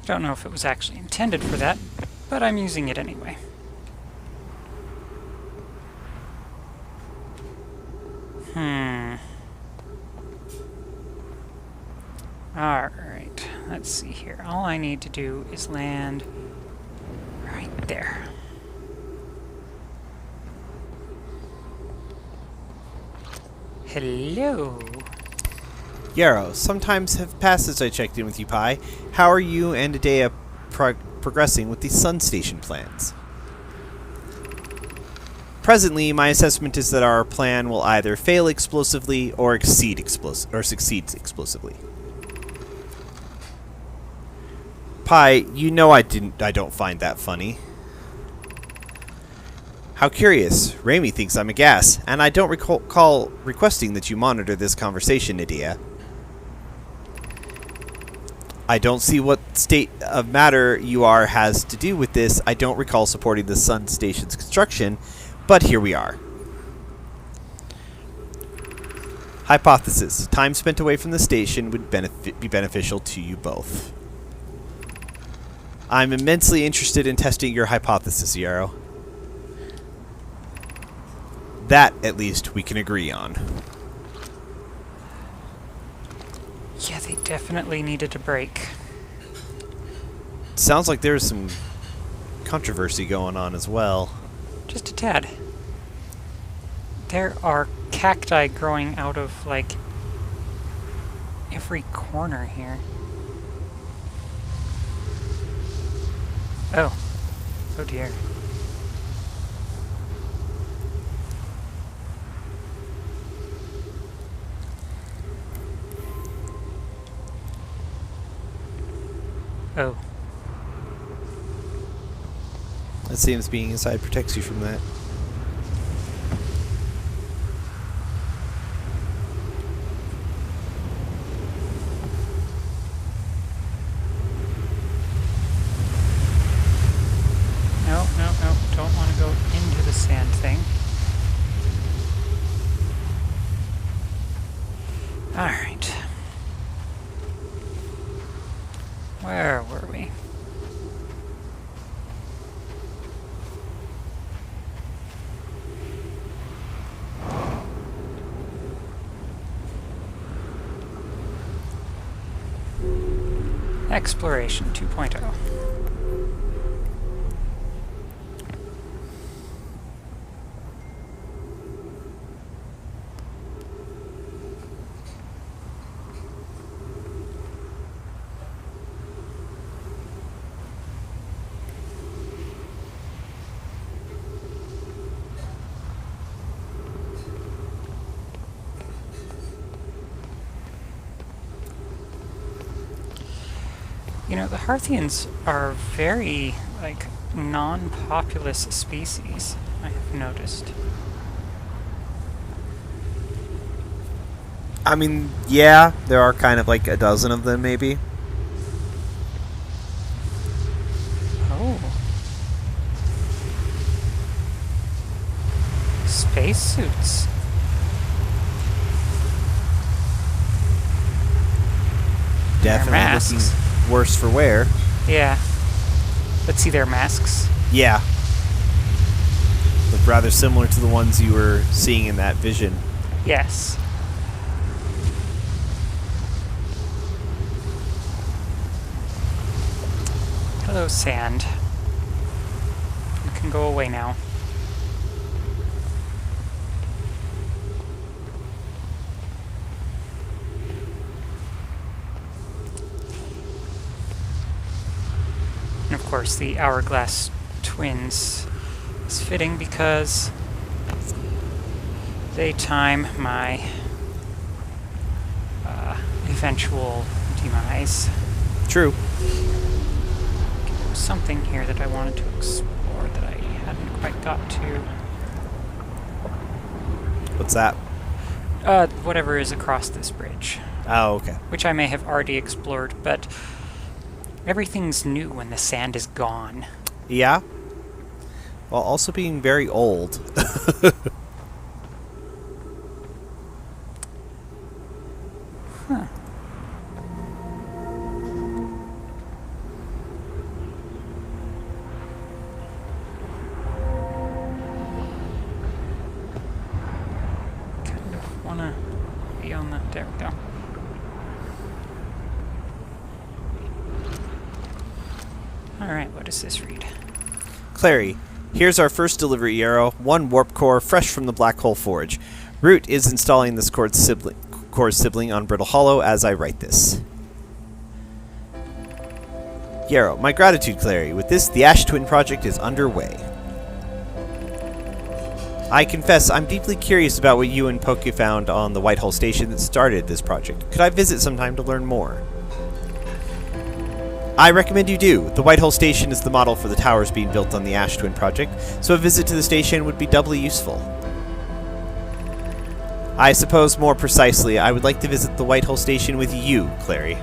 Don't know if it was actually intended for that, but I'm using it anyway. Alright, let's see here. All I need to do is land right there. Hello. Yarrow, sometimes have passed since I checked in with you, Pi. How are you and Adea progressing with the Sun Station plans? Presently, my assessment is that our plan will either fail explosively or succeed explosively. Pi, you know I don't find that funny. How curious. Raimi thinks I'm a gas, and I don't recall requesting that you monitor this conversation, Adea. I don't see what state of matter you are has to do with this. I don't recall supporting the Sun Station's construction, but here we are. Hypothesis. Time spent away from the station would be beneficial to you both. I'm immensely interested in testing your hypothesis, Yarrow. That, at least, we can agree on. Yeah, they definitely needed a break. Sounds like there's some controversy going on as well. Just a tad. There are cacti growing out of, like, every corner here. Oh. Oh dear. Oh. It seems being inside protects you from that. No, no, no. Don't want to go into the sand thing. Alright. Where were we? Exploration 2.0. You know, the Harthians are very, like, non-populous species, I have noticed. I mean, yeah, there are kind of like a dozen of them, maybe. Oh. Spacesuits. Definitely masks. looking worse for wear. Yeah. Let's see their masks. Yeah. Look rather similar to the ones you were seeing in that vision. Yes. Hello, sand. You can go away now. And of course, the Hourglass Twins is fitting because they time my eventual demise. True. There was something here that I wanted to explore that I hadn't quite got to. What's that? Whatever is across this bridge. Oh, okay. Which I may have already explored, but everything's new when the sand is gone. Yeah. While also being very old. Huh. Kind of wanna be on the... There we go. Alright, what does this read? Clary, here's our first delivery arrow. 1 warp core, fresh from the Black Hole Forge. Root is installing this core's sibling on Brittle Hollow as I write this. Yarrow, my gratitude, Clary. With this, the Ash Twin project is underway. I confess, I'm deeply curious about what you and Poke found on the Whitehall Station that started this project. Could I visit sometime to learn more? I recommend you do. The Whitehall Station is the model for the towers being built on the Ash Twin project, so a visit to the station would be doubly useful. I suppose, more precisely, I would like to visit the Whitehall Station with you, Clary.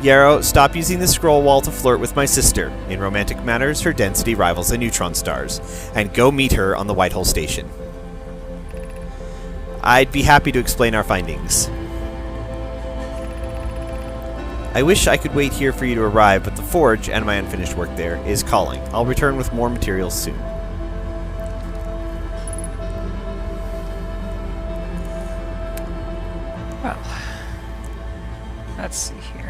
Yarrow, stop using the scroll wall to flirt with my sister. In romantic matters, her density rivals the neutron stars. And go meet her on the Whitehall Station. I'd be happy to explain our findings. I wish I could wait here for you to arrive, but the Forge, and my unfinished work there, is calling. I'll return with more materials soon. Well, let's see here.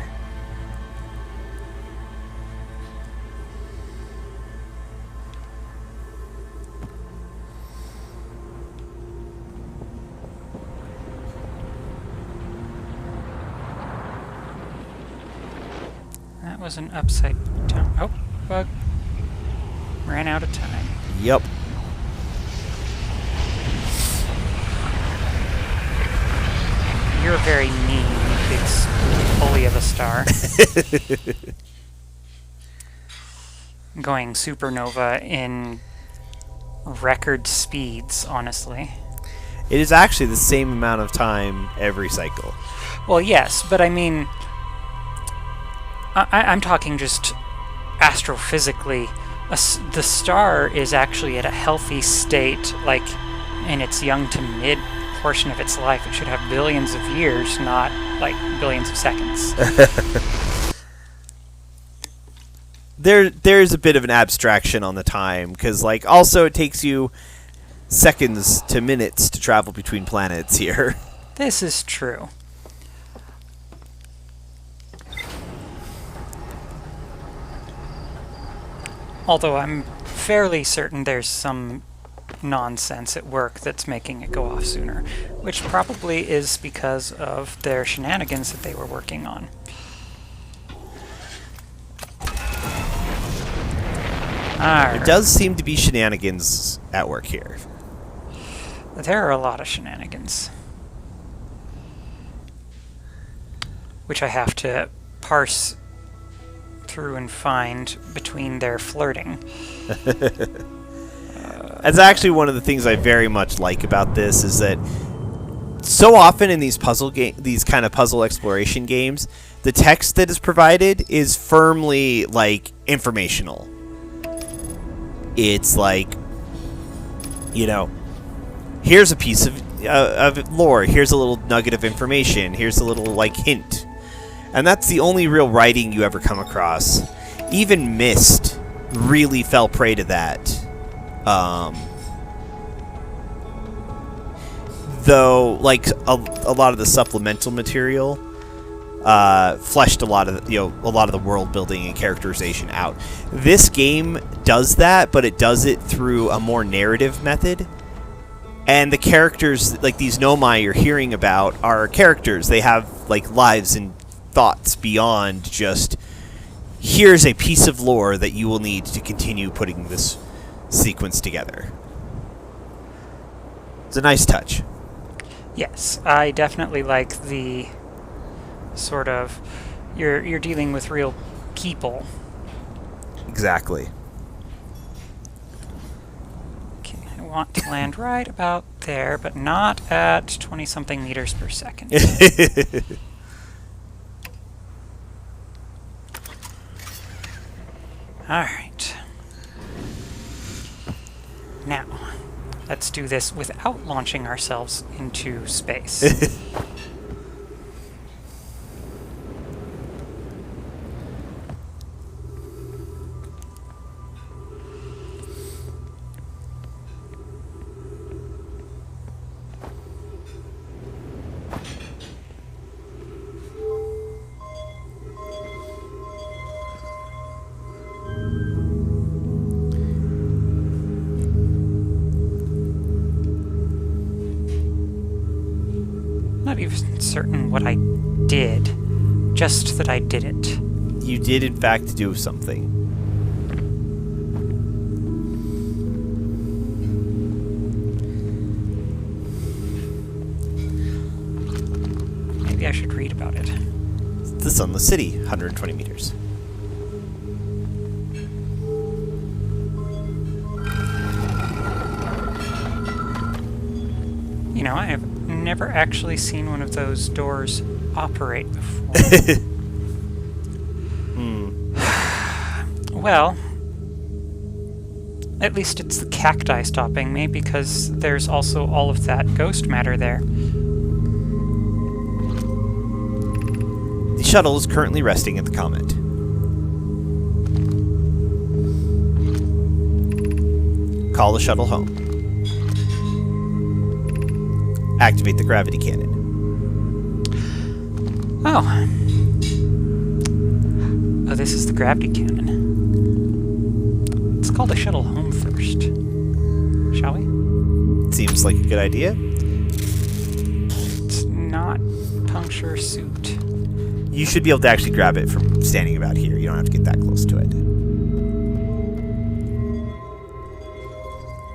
That was an upside down. Oh, bug. Ran out of time. Yep. You're very mean, you big bully of a star. Going supernova in record speeds, honestly. It is actually the same amount of time every cycle. Well, yes, but I mean, I'm talking just astrophysically. The star is actually at a healthy state, like in its young to mid portion of its life. It should have billions of years, not like billions of seconds. There's a bit of an abstraction on the time, because like also it takes you seconds to minutes to travel between planets here. This is true. Although I'm fairly certain there's some nonsense at work that's making it go off sooner, which probably is because of their shenanigans that they were working on. It does seem to be shenanigans at work here. There are a lot of shenanigans, which I have to parse through and find between their flirting. That's actually one of the things I very much like about this, is that so often in these these kind of puzzle exploration games, the text that is provided is firmly like informational. It's like, you know, here's a piece of lore, here's a little nugget of information, here's a little like hint. And that's the only real writing you ever come across. Even Myst really fell prey to that. Though, like a lot of the supplemental material fleshed a lot of the world building and characterization out. This game does that, but it does it through a more narrative method. And the characters, like these Nomai you're hearing about, are characters. They have like lives and thoughts beyond just, here's a piece of lore that you will need to continue putting this sequence together. It's a nice touch. Yes, I definitely like the sort of, you're dealing with real people. Exactly. Okay, I want to land right about there, but not at 20-something meters per second. Alright. Now, let's do this without launching ourselves into space. Not even certain what I did, just that I did it. You did, in fact, do something. Maybe I should read about it. It's the Sunless City, 120 meters. You know, I have never actually seen one of those doors operate before. Well, at least it's the cacti stopping me, because there's also all of that ghost matter there. The shuttle is currently resting at the Comet. Call the shuttle home. Activate the gravity cannon. Oh, this is the gravity cannon. Let's call the shuttle home first, shall we? Seems like a good idea. It's not puncture suit. You should be able to actually grab it from standing about here. You don't have to get that close to it.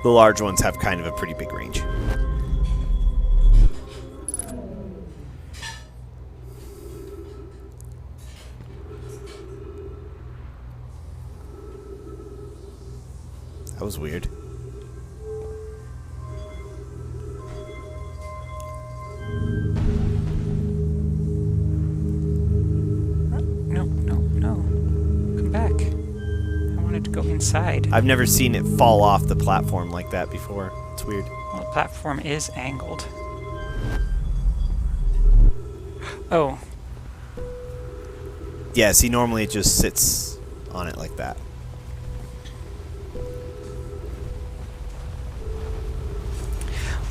The large ones have kind of a pretty big range. That was weird. No. Come back. I wanted to go inside. I've never seen it fall off the platform like that before. It's weird. Well, the platform is angled. Oh. Yeah, see, normally it just sits on it like that.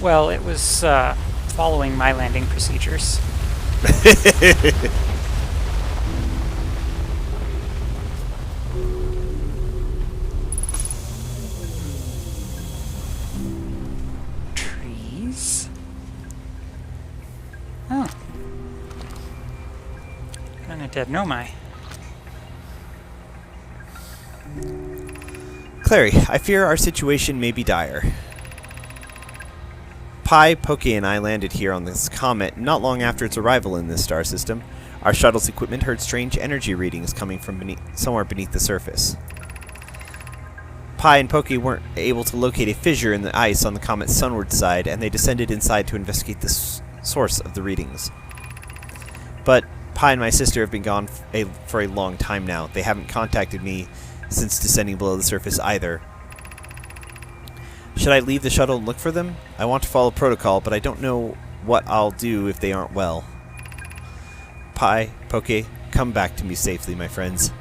Well, it was following my landing procedures. Trees? Oh. Kinda dead, no my. Clary, I fear our situation may be dire. Pi, Poke, and I landed here on this comet not long after its arrival in this star system. Our shuttle's equipment heard strange energy readings coming from somewhere beneath the surface. Pi and Poke weren't able to locate a fissure in the ice on the comet's sunward side, and they descended inside to investigate the source of the readings. But Pi and my sister have been gone for a long time now. They haven't contacted me since descending below the surface either. Should I leave the shuttle and look for them? I want to follow protocol, but I don't know what I'll do if they aren't well. Pi, Poke, come back to me safely, my friends.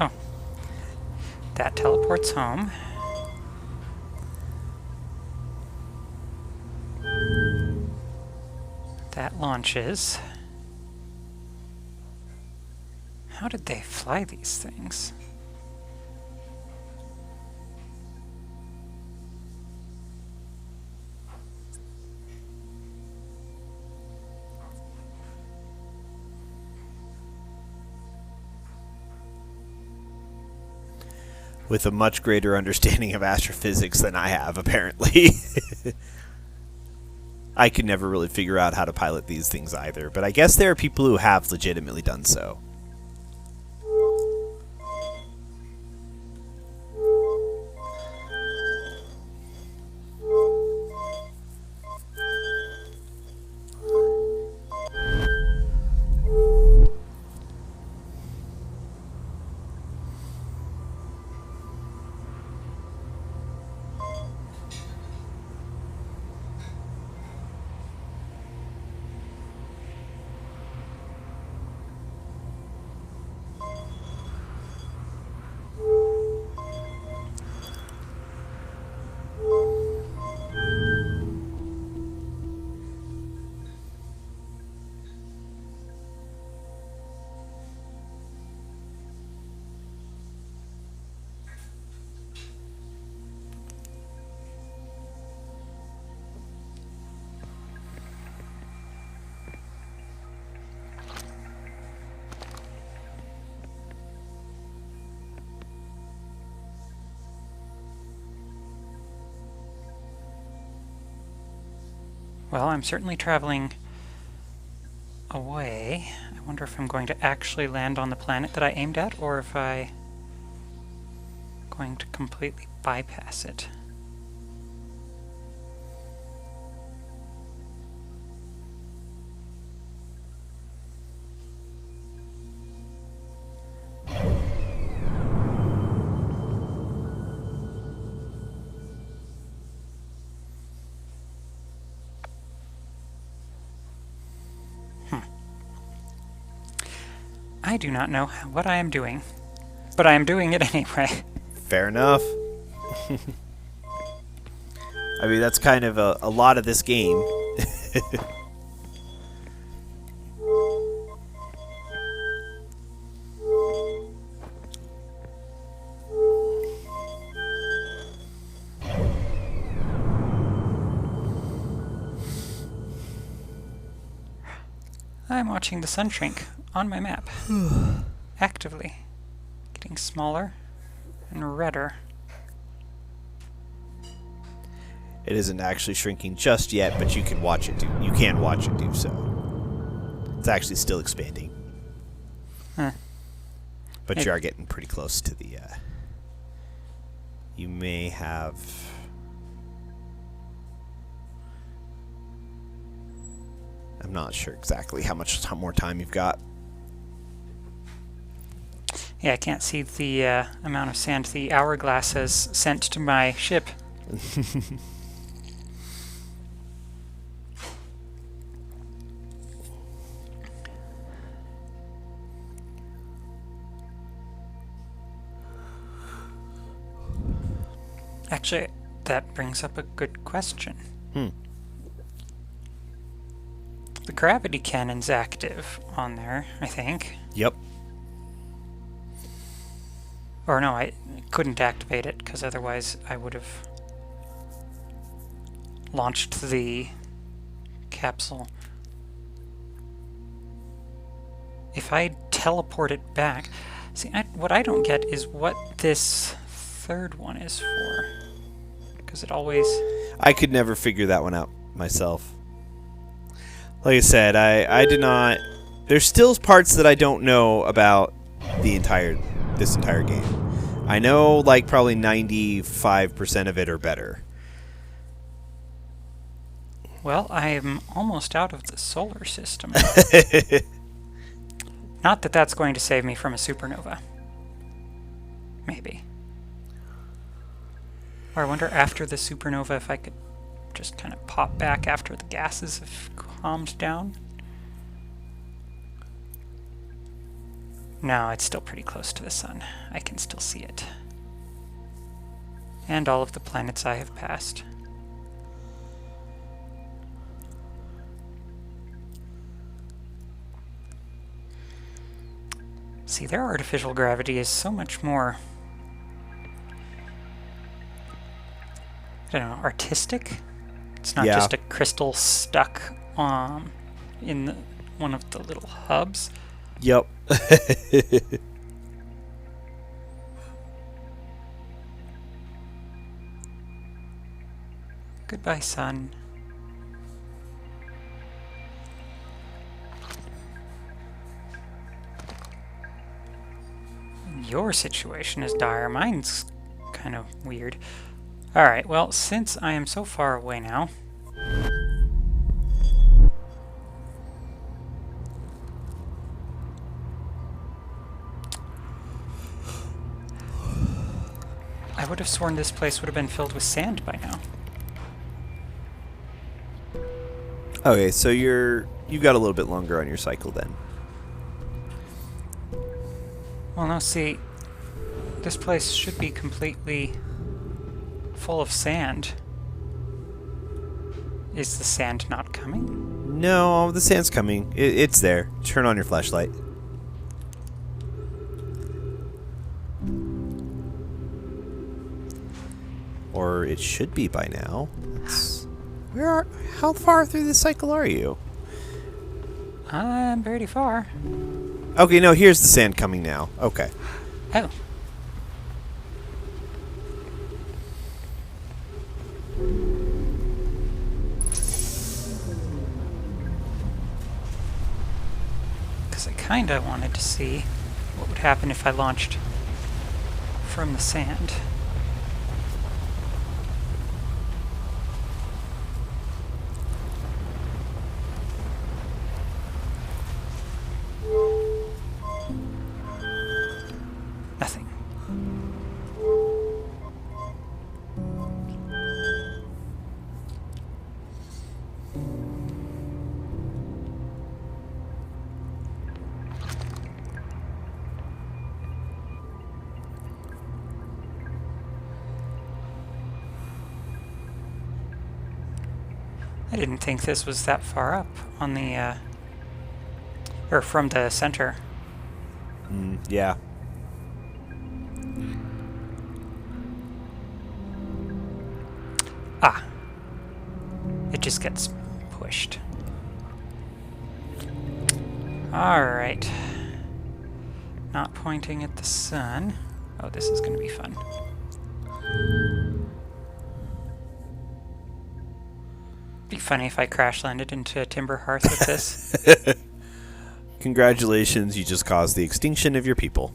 Oh. That teleports home. That launches. How did they fly these things? With a much greater understanding of astrophysics than I have, apparently. I could never really figure out how to pilot these things either, but I guess there are people who have legitimately done so. Well, I'm certainly traveling away. I wonder if I'm going to actually land on the planet that I aimed at, or if I'm going to completely bypass it. I do not know what I am doing, but I am doing it anyway. Fair enough. I mean, that's kind of a lot of this game. I'm watching the sun shrink on my map. Actively. Getting smaller and redder. It isn't actually shrinking just yet, but you can watch it do. You can watch it do so. It's actually still expanding. Huh. But you are getting pretty close to the. You may have. I'm not sure exactly how much more time you've got. Yeah, I can't see the amount of sand the hourglass has sent to my ship. Actually, that brings up a good question. The gravity cannon's active on there, I think. Yep. Or no, I couldn't activate it, because otherwise I would have launched the capsule. If I teleport it back... See, what I don't get is what this third one is for. Because it always... I could never figure that one out myself. Like I said, I did not... There's still parts that I don't know about this entire game. I know, like, probably 95% of it or better. Well, I am almost out of the solar system. Not that that's going to save me from a supernova. Maybe. Or I wonder after the supernova if I could just kind of pop back after the gases have calmed down. No, it's still pretty close to the sun. I can still see it. And all of the planets I have passed. See, their artificial gravity is so much more... I don't know, artistic? It's not just a crystal stuck in one of the little hubs. Yep. Goodbye, sun. Your situation is dire. Mine's kind of weird. Alright, well, since I am so far away now... I would have sworn this place would have been filled with sand by now. Okay, so you got a little bit longer on your cycle then. Well, no, see, this place should be completely full of sand. Is the sand not coming? No, the sand's coming. It's there. Turn on your flashlight. Or it should be by now. How far through this cycle are you? I'm pretty far. Okay, no, here's the sand coming now. Okay. Oh. Because I kinda wanted to see what would happen if I launched from the sand. Nothing. I didn't think this was that far up on the, or from the center. Yeah. Ah. It just gets pushed. Alright. Not pointing at the sun. Oh, this is going to be fun. Be funny if I crash landed into a timber hearth with this. Congratulations, you just caused the extinction of your people.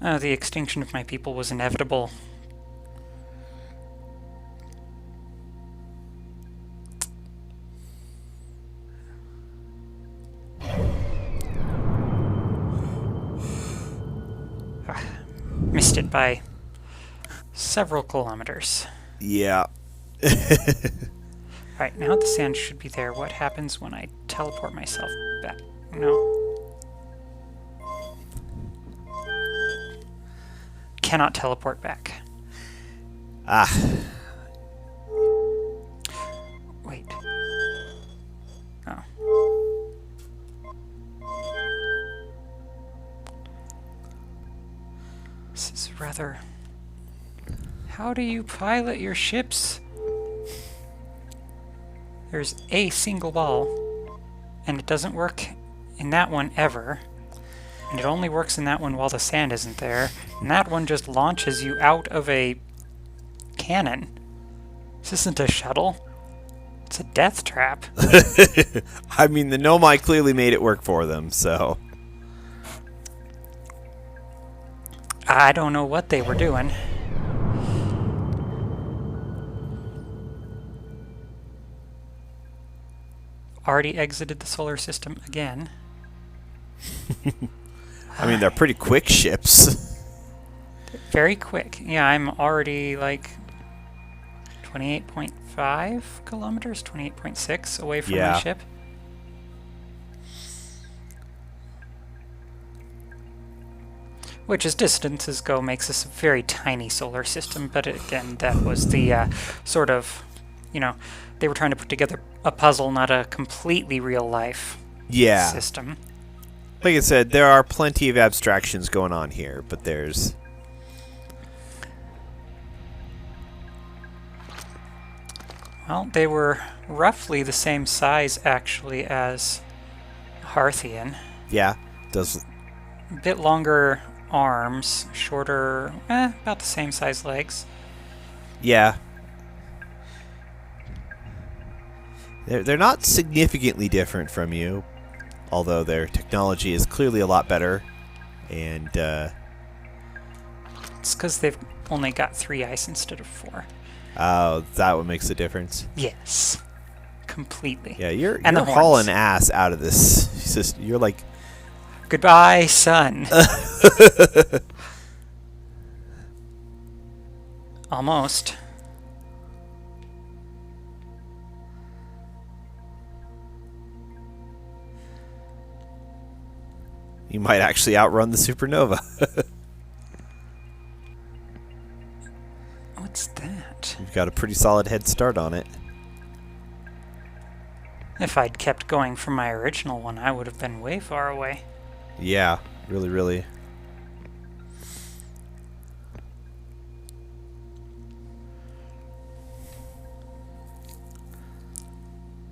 Oh, the extinction of my people was inevitable. Missed it by several kilometers. Yeah. Alright, now the sand should be there. What happens when I teleport myself back? No. Cannot teleport back. Ah. Wait. Oh. This is rather... How do you pilot your ships? There's a single ball, and it doesn't work in that one ever, and it only works in that one while the sand isn't there, and that one just launches you out of a cannon. This isn't a shuttle. It's a death trap. I mean, the Nomai clearly made it work for them, so... I don't know what they were doing. Already exited the solar system again. I mean, they're pretty quick ships. Very quick. Yeah, I'm already like 28.5 kilometers, 28.6 away from my ship. Which, as distances go, makes this a very tiny solar system. But again, that was the sort of, you know, they were trying to put together a puzzle, not a completely real-life system. Like I said, there are plenty of abstractions going on here, but there's... Well, they were roughly the same size, actually, as Hearthian. Yeah, does... A bit longer arms, shorter, about the same size legs. Yeah. They're not significantly different from you, although their technology is clearly a lot better, and it's because they've only got 3 ice instead of 4. Oh, that what makes the difference? Yes, completely. Yeah, you're and hauling ass out of this. You're like, goodbye, sun. Almost. You might actually outrun the supernova. What's that? You've got a pretty solid head start on it. If I'd kept going from my original one, I would have been way far away. Yeah, really, really.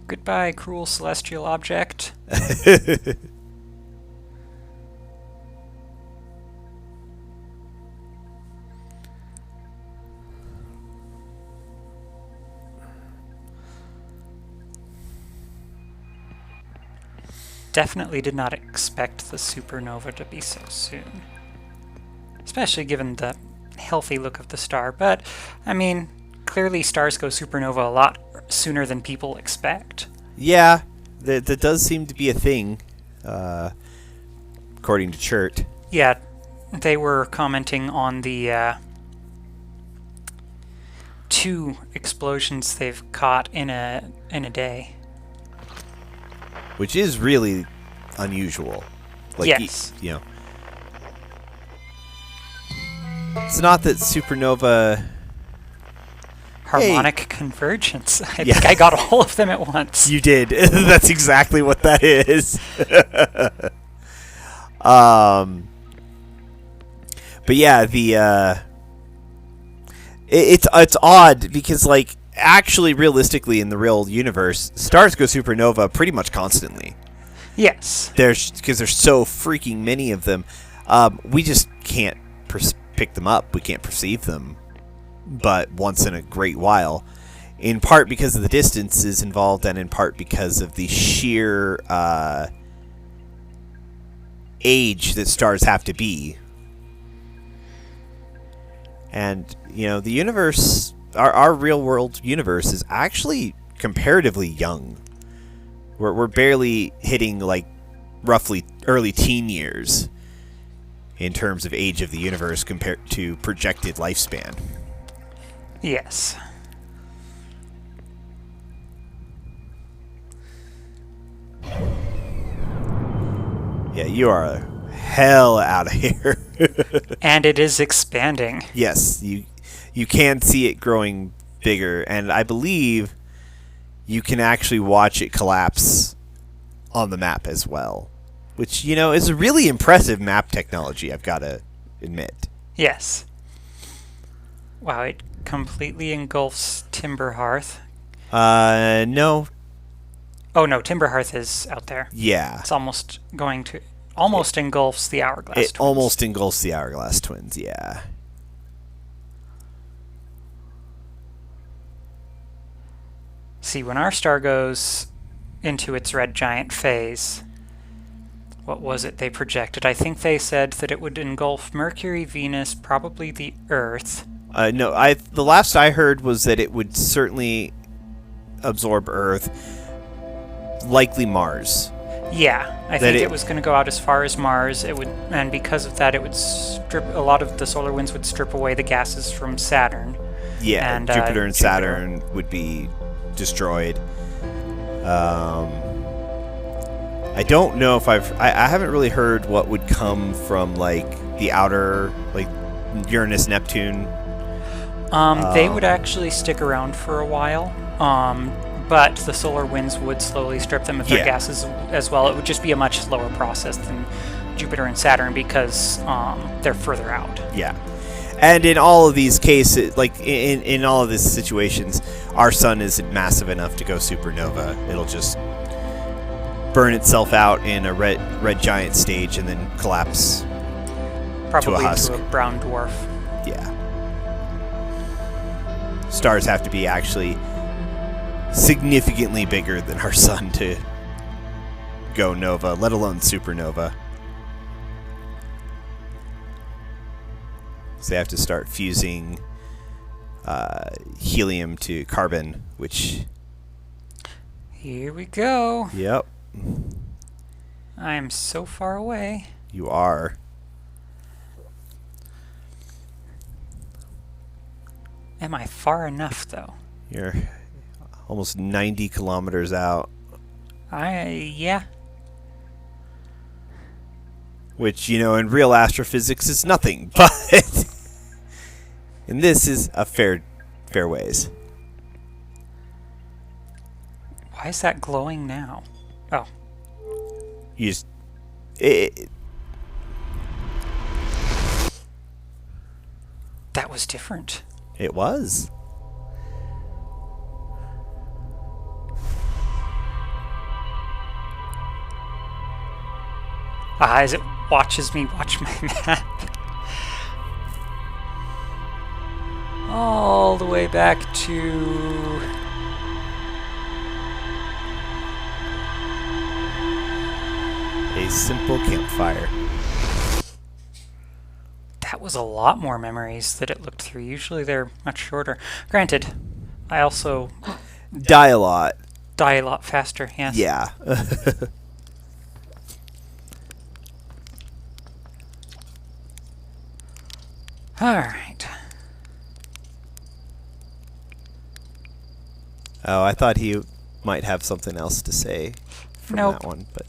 Goodbye, cruel celestial object. Definitely did not expect the supernova to be so soon. Especially given the healthy look of the star. But, I mean, clearly stars go supernova a lot sooner than people expect. Yeah, that does seem to be a thing, according to Chert. Yeah, they were commenting on the 2 explosions they've caught in a day. Which is really unusual. Like, yes. You know. It's not that supernova... Harmonic convergence. I think I got all of them at once. You did. That's exactly what that is. But yeah, the... It's odd because, like, actually, realistically, in the real universe, stars go supernova pretty much constantly. Yes. Because there's so freaking many of them. We just can't pick them up. We can't perceive them but once in a great while. In part because of the distances involved, and in part because of the sheer age that stars have to be. And, the universe, our real-world universe, is actually comparatively young. We're barely hitting, roughly early teen years in terms of age of the universe compared to projected lifespan. Yes. Yeah, you are hell out of here. And it is expanding. Yes, you can see it growing bigger, and I believe you can actually watch it collapse on the map as well, which, is a really impressive map technology, I've got to admit. Yes. Wow, it completely engulfs Timberhearth. No. Oh no, Timberhearth is out there. Yeah. It's almost engulfs the Hourglass It Twins. almost engulfs the Hourglass Twins, yeah. See, when our star goes into its red giant phase, what was it they projected? I think they said that it would engulf Mercury, Venus, probably the Earth. No, the last I heard was that it would certainly absorb Earth, likely Mars. Yeah, I think it was going to go out as far as Mars. It would, and because of that, it would strip a lot of the solar winds would strip away the gases from Saturn. Yeah, and Jupiter and Saturn would be destroyed. I don't know if I haven't really heard what would come from the outer, Uranus, Neptune. They would actually stick around for a while. But the solar winds would slowly strip them of their gases as well. It would just be a much slower process than Jupiter and Saturn because they're further out. Yeah. And in all of these cases, in all of these situations, our sun isn't massive enough to go supernova. It'll just burn itself out in a red giant stage and then collapse Probably to a husk. To a brown dwarf. Yeah. Stars have to be actually significantly bigger than our sun to go nova, let alone supernova. So they have to start fusing helium to carbon, which... Here we go. Yep. I am so far away. You are. Am I far enough, though? You're almost 90 kilometers out. Yeah. Which, in real astrophysics is nothing, but and this is a fair ways. Why is that glowing now? Oh. You just... That was different. It was. As it watches me watch my map. All the way back to... A simple campfire. That was a lot more memories that it looked through. Usually they're much shorter. Granted, I also... Die a lot. Die a lot faster, yes. Yeah. Alright. Oh, I thought he might have something else to say from that one, but...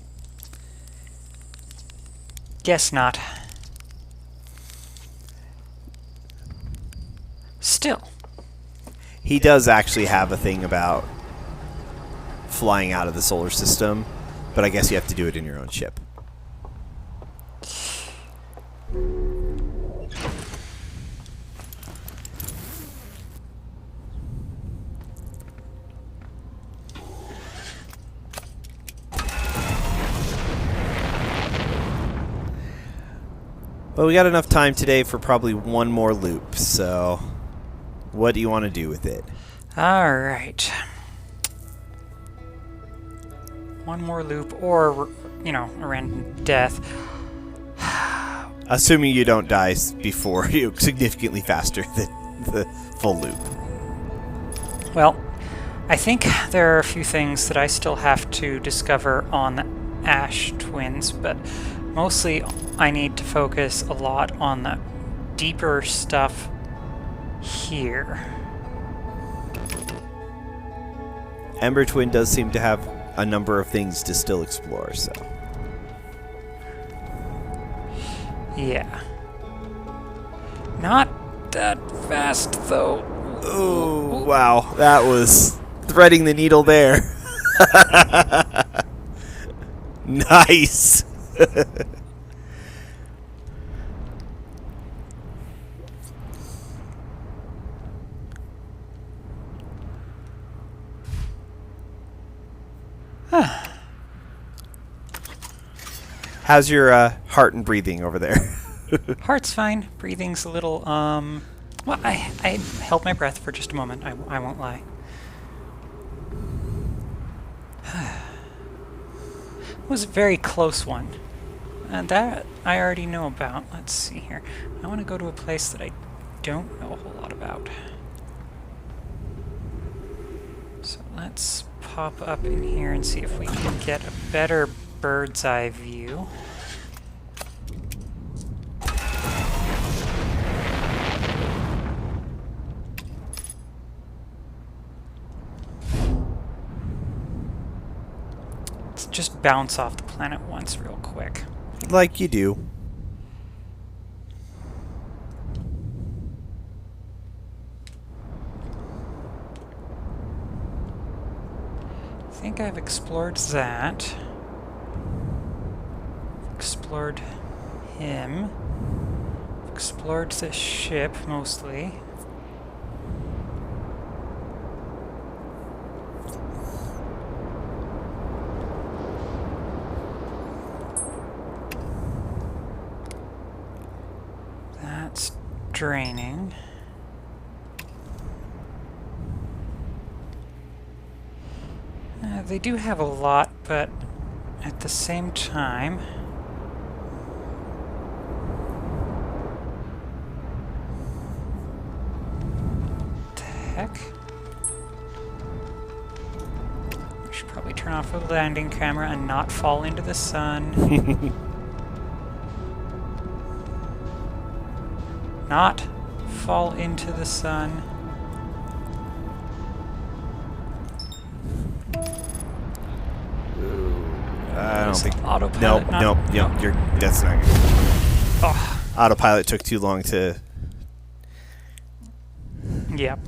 Guess not. Still. He does actually have a thing about flying out of the solar system, but I guess you have to do it in your own ship. Well, we got enough time today for probably one more loop, so what do you want to do with it? Alright. One more loop, or, you know, a random death. Assuming you don't die before you significantly faster than the full loop. Well, I think there are a few things that I still have to discover on the Ash Twins, but mostly I need to focus a lot on the deeper stuff here. Ember Twin does seem to have a number of things to still explore, so... Yeah. Not that fast, though. Oh, wow. That was threading the needle there. Nice. How's your heart and breathing over there? Heart's fine. Breathing's a little, well, I held my breath for just a moment. I won't lie. It was a very close one. That I already know about. Let's see here. I want to go to a place that I don't know a whole lot about. So let's pop up in here and see if we can get a better bird's eye view. Let's just bounce off the planet once real quick. Like you do. I think I've explored that. Explored him. Explored the ship mostly. That's draining. They do have a lot, but at the same time... What the heck? I should probably turn off the landing camera and not fall into the sun. Not fall into the sun. I don't think... Autopilot. Nope, that's not good. Oh. Autopilot took too long to... Yep.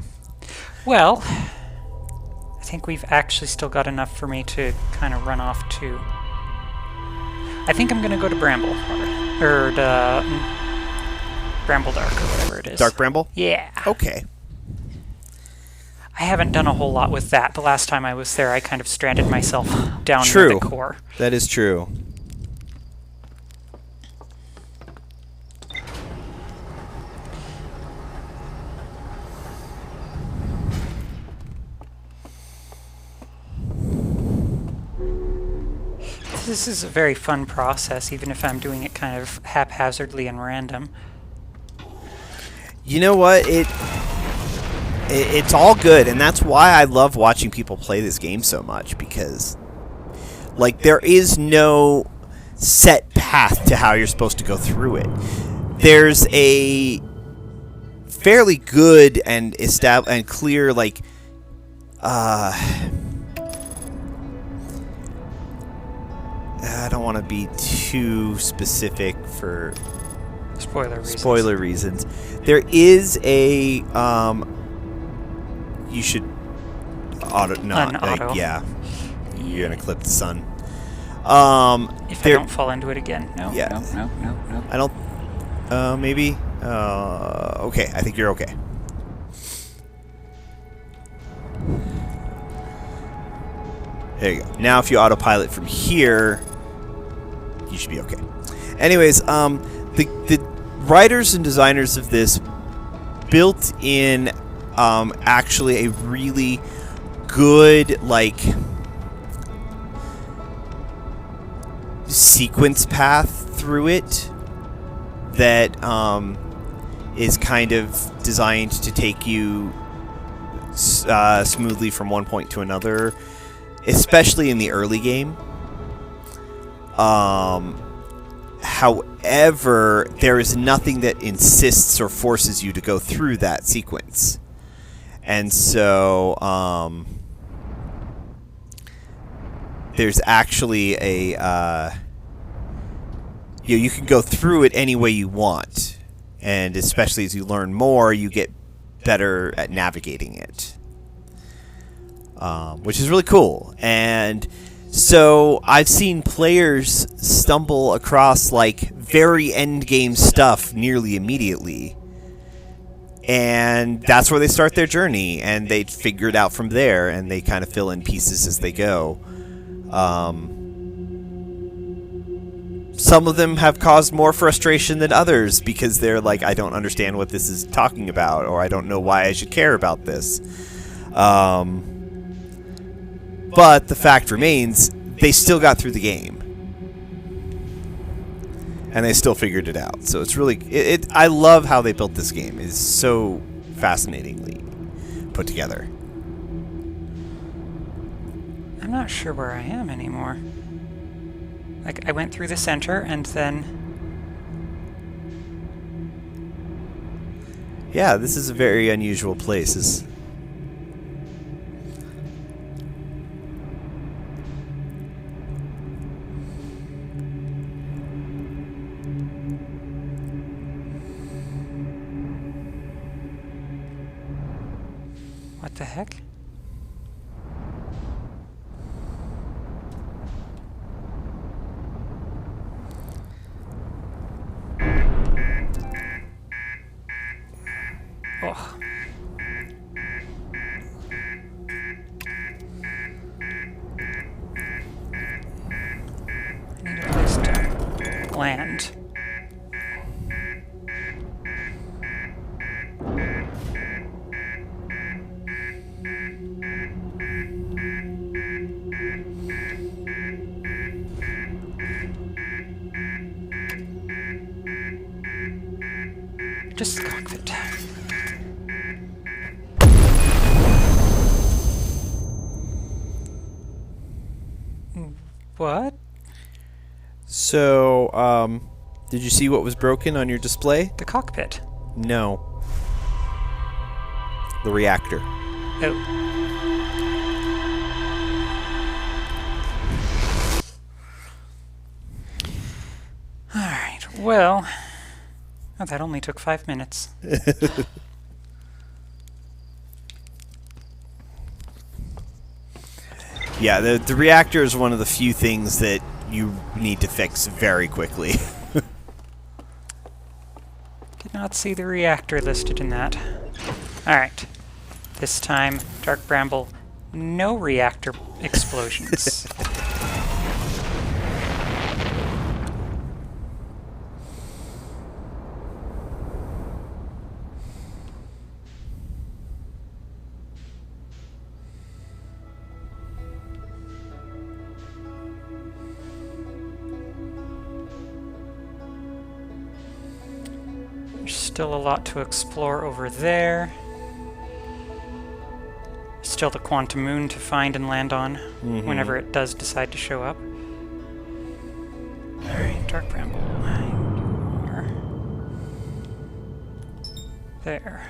Well, I think we've actually still got enough for me to kind of run off to... I think I'm going to go to Bramble, or Bramble Dark, or whatever it is. Dark Bramble? Yeah. Okay. I haven't done a whole lot with that. The last time I was there, I kind of stranded myself down True. near the core. That is true. This is a very fun process, even if I'm doing it kind of haphazardly and random. You know what? It's all good, and that's why I love watching people play this game so much, because like there is no set path to how you're supposed to go through it. There's a fairly good and clear like I don't want to be too specific for spoiler reasons. There is a you should auto yeah. You're gonna clip the sun. If I don't fall into it again. No. Yeah. No. I don't. Maybe. Okay. I think you're okay. There you go. Now, if you autopilot from here, you should be okay. Anyways, the writers and designers of this built in actually a really good like sequence path through it that is kind of designed to take you smoothly from one point to another, especially in the early game. However, there is nothing that insists or forces you to go through that sequence. And so, there's actually a, you can go through it any way you want. And especially as you learn more, you get better at navigating it. Which is really cool. And so I've seen players stumble across like very end game stuff nearly immediately. And that's where they start their journey, and they figure it out from there, and they kind of fill in pieces as they go. Some of them have caused more frustration than others because they're like, I don't understand what this is talking about, or I don't know why I should care about this. But the fact remains, they still got through the game. And they still figured it out. So it's really... I love how they built this game. It's so fascinatingly put together. I'm not sure where I am anymore. Like, I went through the center, and then... Yeah, this is a very unusual place. What the heck? Oh. I need a place to land. Just the cockpit. What? So, did you see what was broken on your display? The cockpit. No. The reactor. Oh. Alright, well... Oh, that only took 5 minutes. Yeah, the reactor is one of the few things that you need to fix very quickly. Did not see the reactor listed in that. Alright. This time, Dark Bramble, no reactor explosions. There's still a lot to explore over there. Still the Quantum Moon to find and land on whenever it does decide to show up. Alright, Dark Bramble. You are there.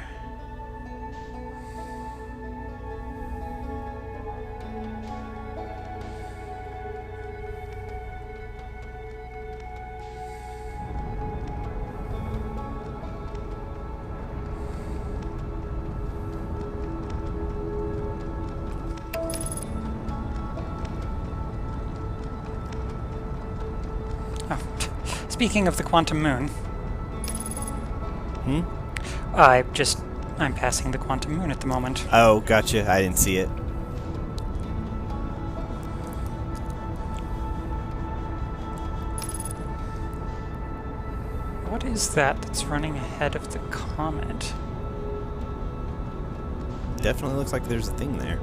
Speaking of the Quantum Moon... I'm passing the Quantum Moon at the moment. Oh, gotcha. I didn't see it. what is that that's running ahead of the comet? Definitely looks like there's a thing there.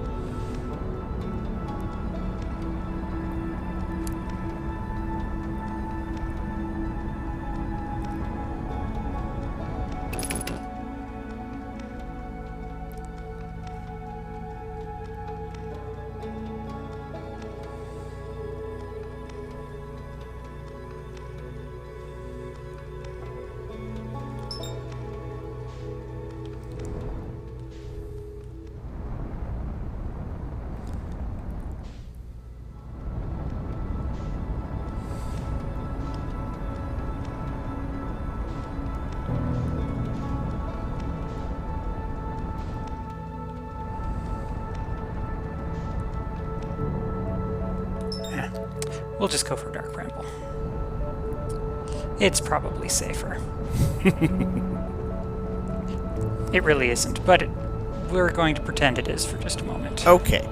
We'll just go for Dark Bramble. It's probably safer. It really isn't, but we're going to pretend it is for just a moment. Okay.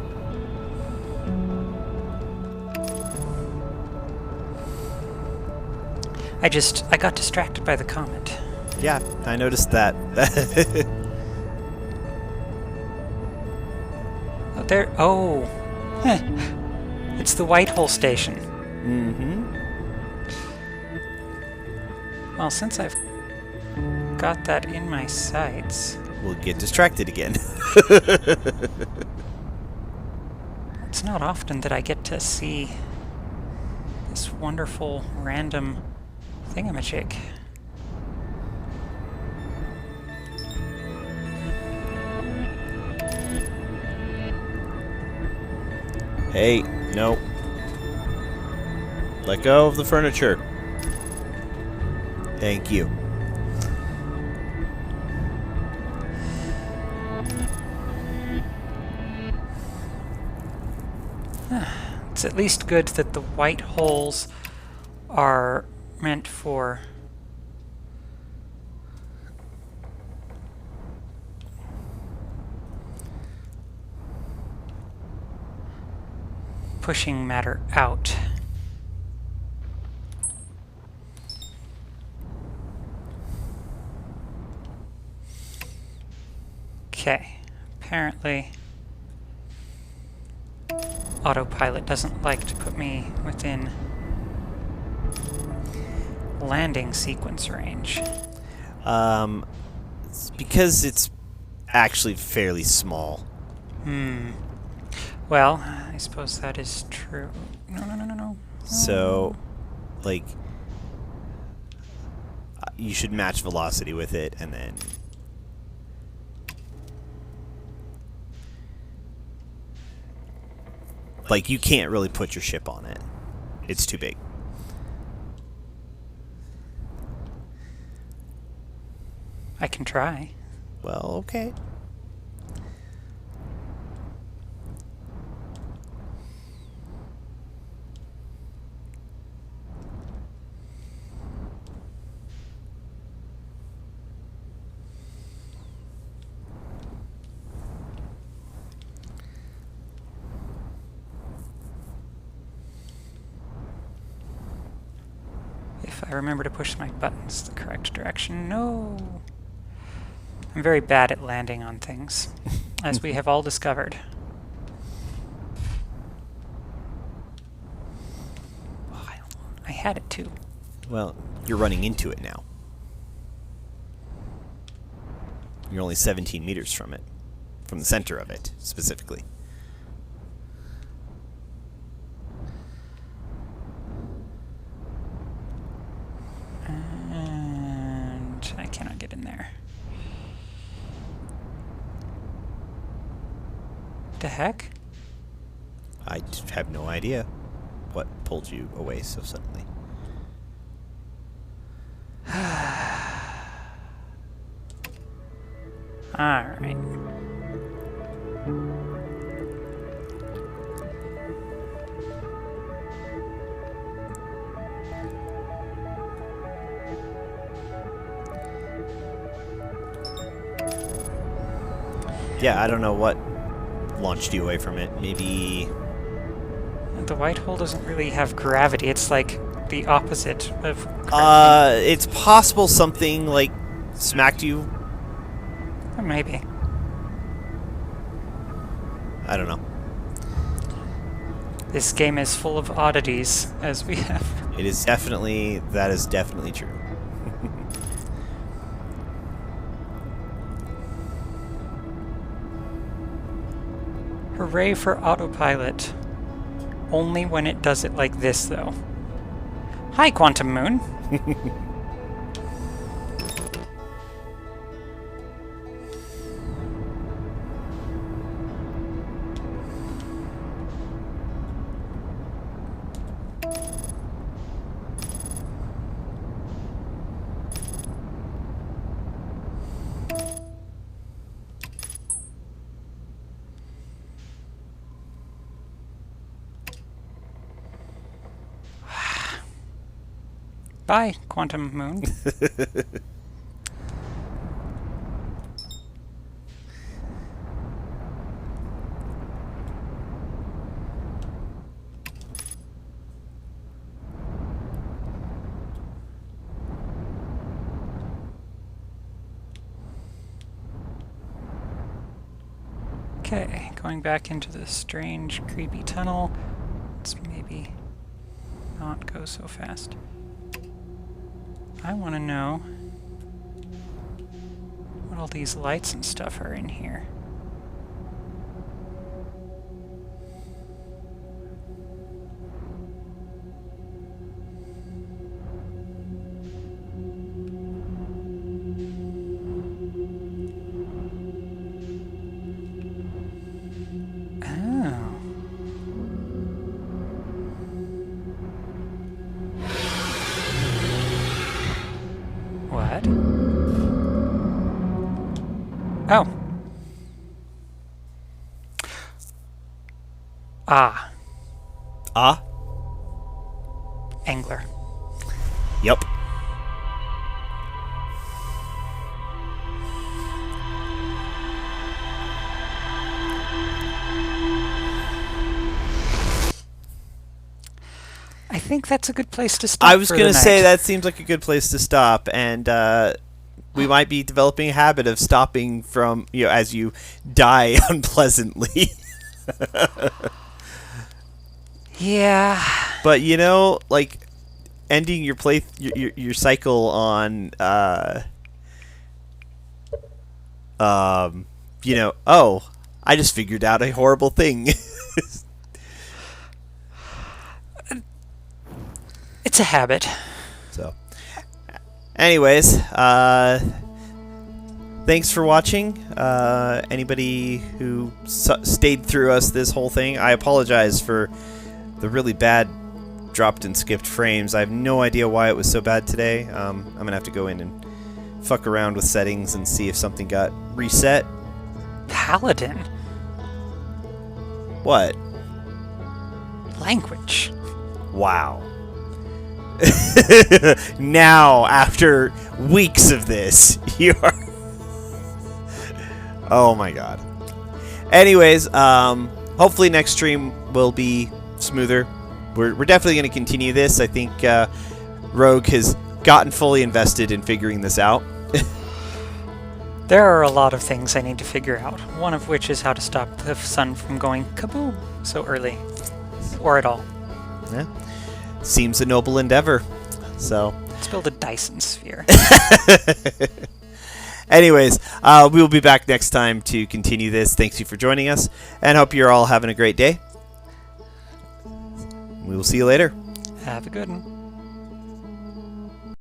I got distracted by the comet. Yeah, I noticed that. Oh, there. Oh. Heh. It's the Whitehole Station. Mm-hmm. Well, since I've got that in my sights... We'll get distracted again. It's not often that I get to see this wonderful, random thingamajig. Hey, no. Let go of the furniture. Thank you. It's at least good that the white holes are meant for pushing matter out. Okay, apparently autopilot doesn't like to put me within landing sequence range. It's because it's actually fairly small. Well, I suppose that is true. No. So, like, you should match velocity with it, and then... Like, you can't really put your ship on it. It's too big. I can try. Well, okay. If I remember to push my buttons the correct direction. No! I'm very bad at landing on things, as we have all discovered. Oh, I had it too. Well, you're running into it now. You're only 17 meters from it. From the center of it, specifically. And I cannot get in there. The heck? I have no idea what pulled you away so suddenly. Alright. Yeah, I don't know what launched you away from it. Maybe... The white hole doesn't really have gravity. It's like the opposite of crouching? It's possible something, like, smacked you. Maybe. I don't know. This game is full of oddities, as we have. That is definitely true. Hooray for autopilot. Only when it does it like this, though. Hi, Quantum Moon. Bye, Quantum Moon. Okay, going back into the strange, creepy tunnel. Let's maybe not go so fast. I want to know what all these lights and stuff are in here. Oh. What? Oh. Ah. Ah? Angler. Yep. I think that's a good place to stop. I was going to say that seems like a good place to stop, and we might be developing a habit of stopping from, as you die unpleasantly. Yeah. But like ending your your cycle on oh, I just figured out a horrible thing. It's a habit. So, anyways, thanks for watching. Anybody who stayed through us this whole thing, I apologize for the really bad dropped and skipped frames. I have no idea why it was so bad today. I'm gonna have to go in and fuck around with settings and see if something got reset. Paladin. What? Language. Wow. Now, after weeks of this, you are... Oh my god. Anyways, hopefully next stream will be smoother. We're definitely going to continue this. I think Rogue has gotten fully invested in figuring this out. There are a lot of things I need to figure out, one of which is how to stop the sun from going kaboom so early. Or at all. Yeah. Seems a noble endeavor. So let's build a Dyson sphere. Anyways, we will be back next time to continue this. Thanks you for joining us, and hope you're all having a great day. We will see you later. Have a good one.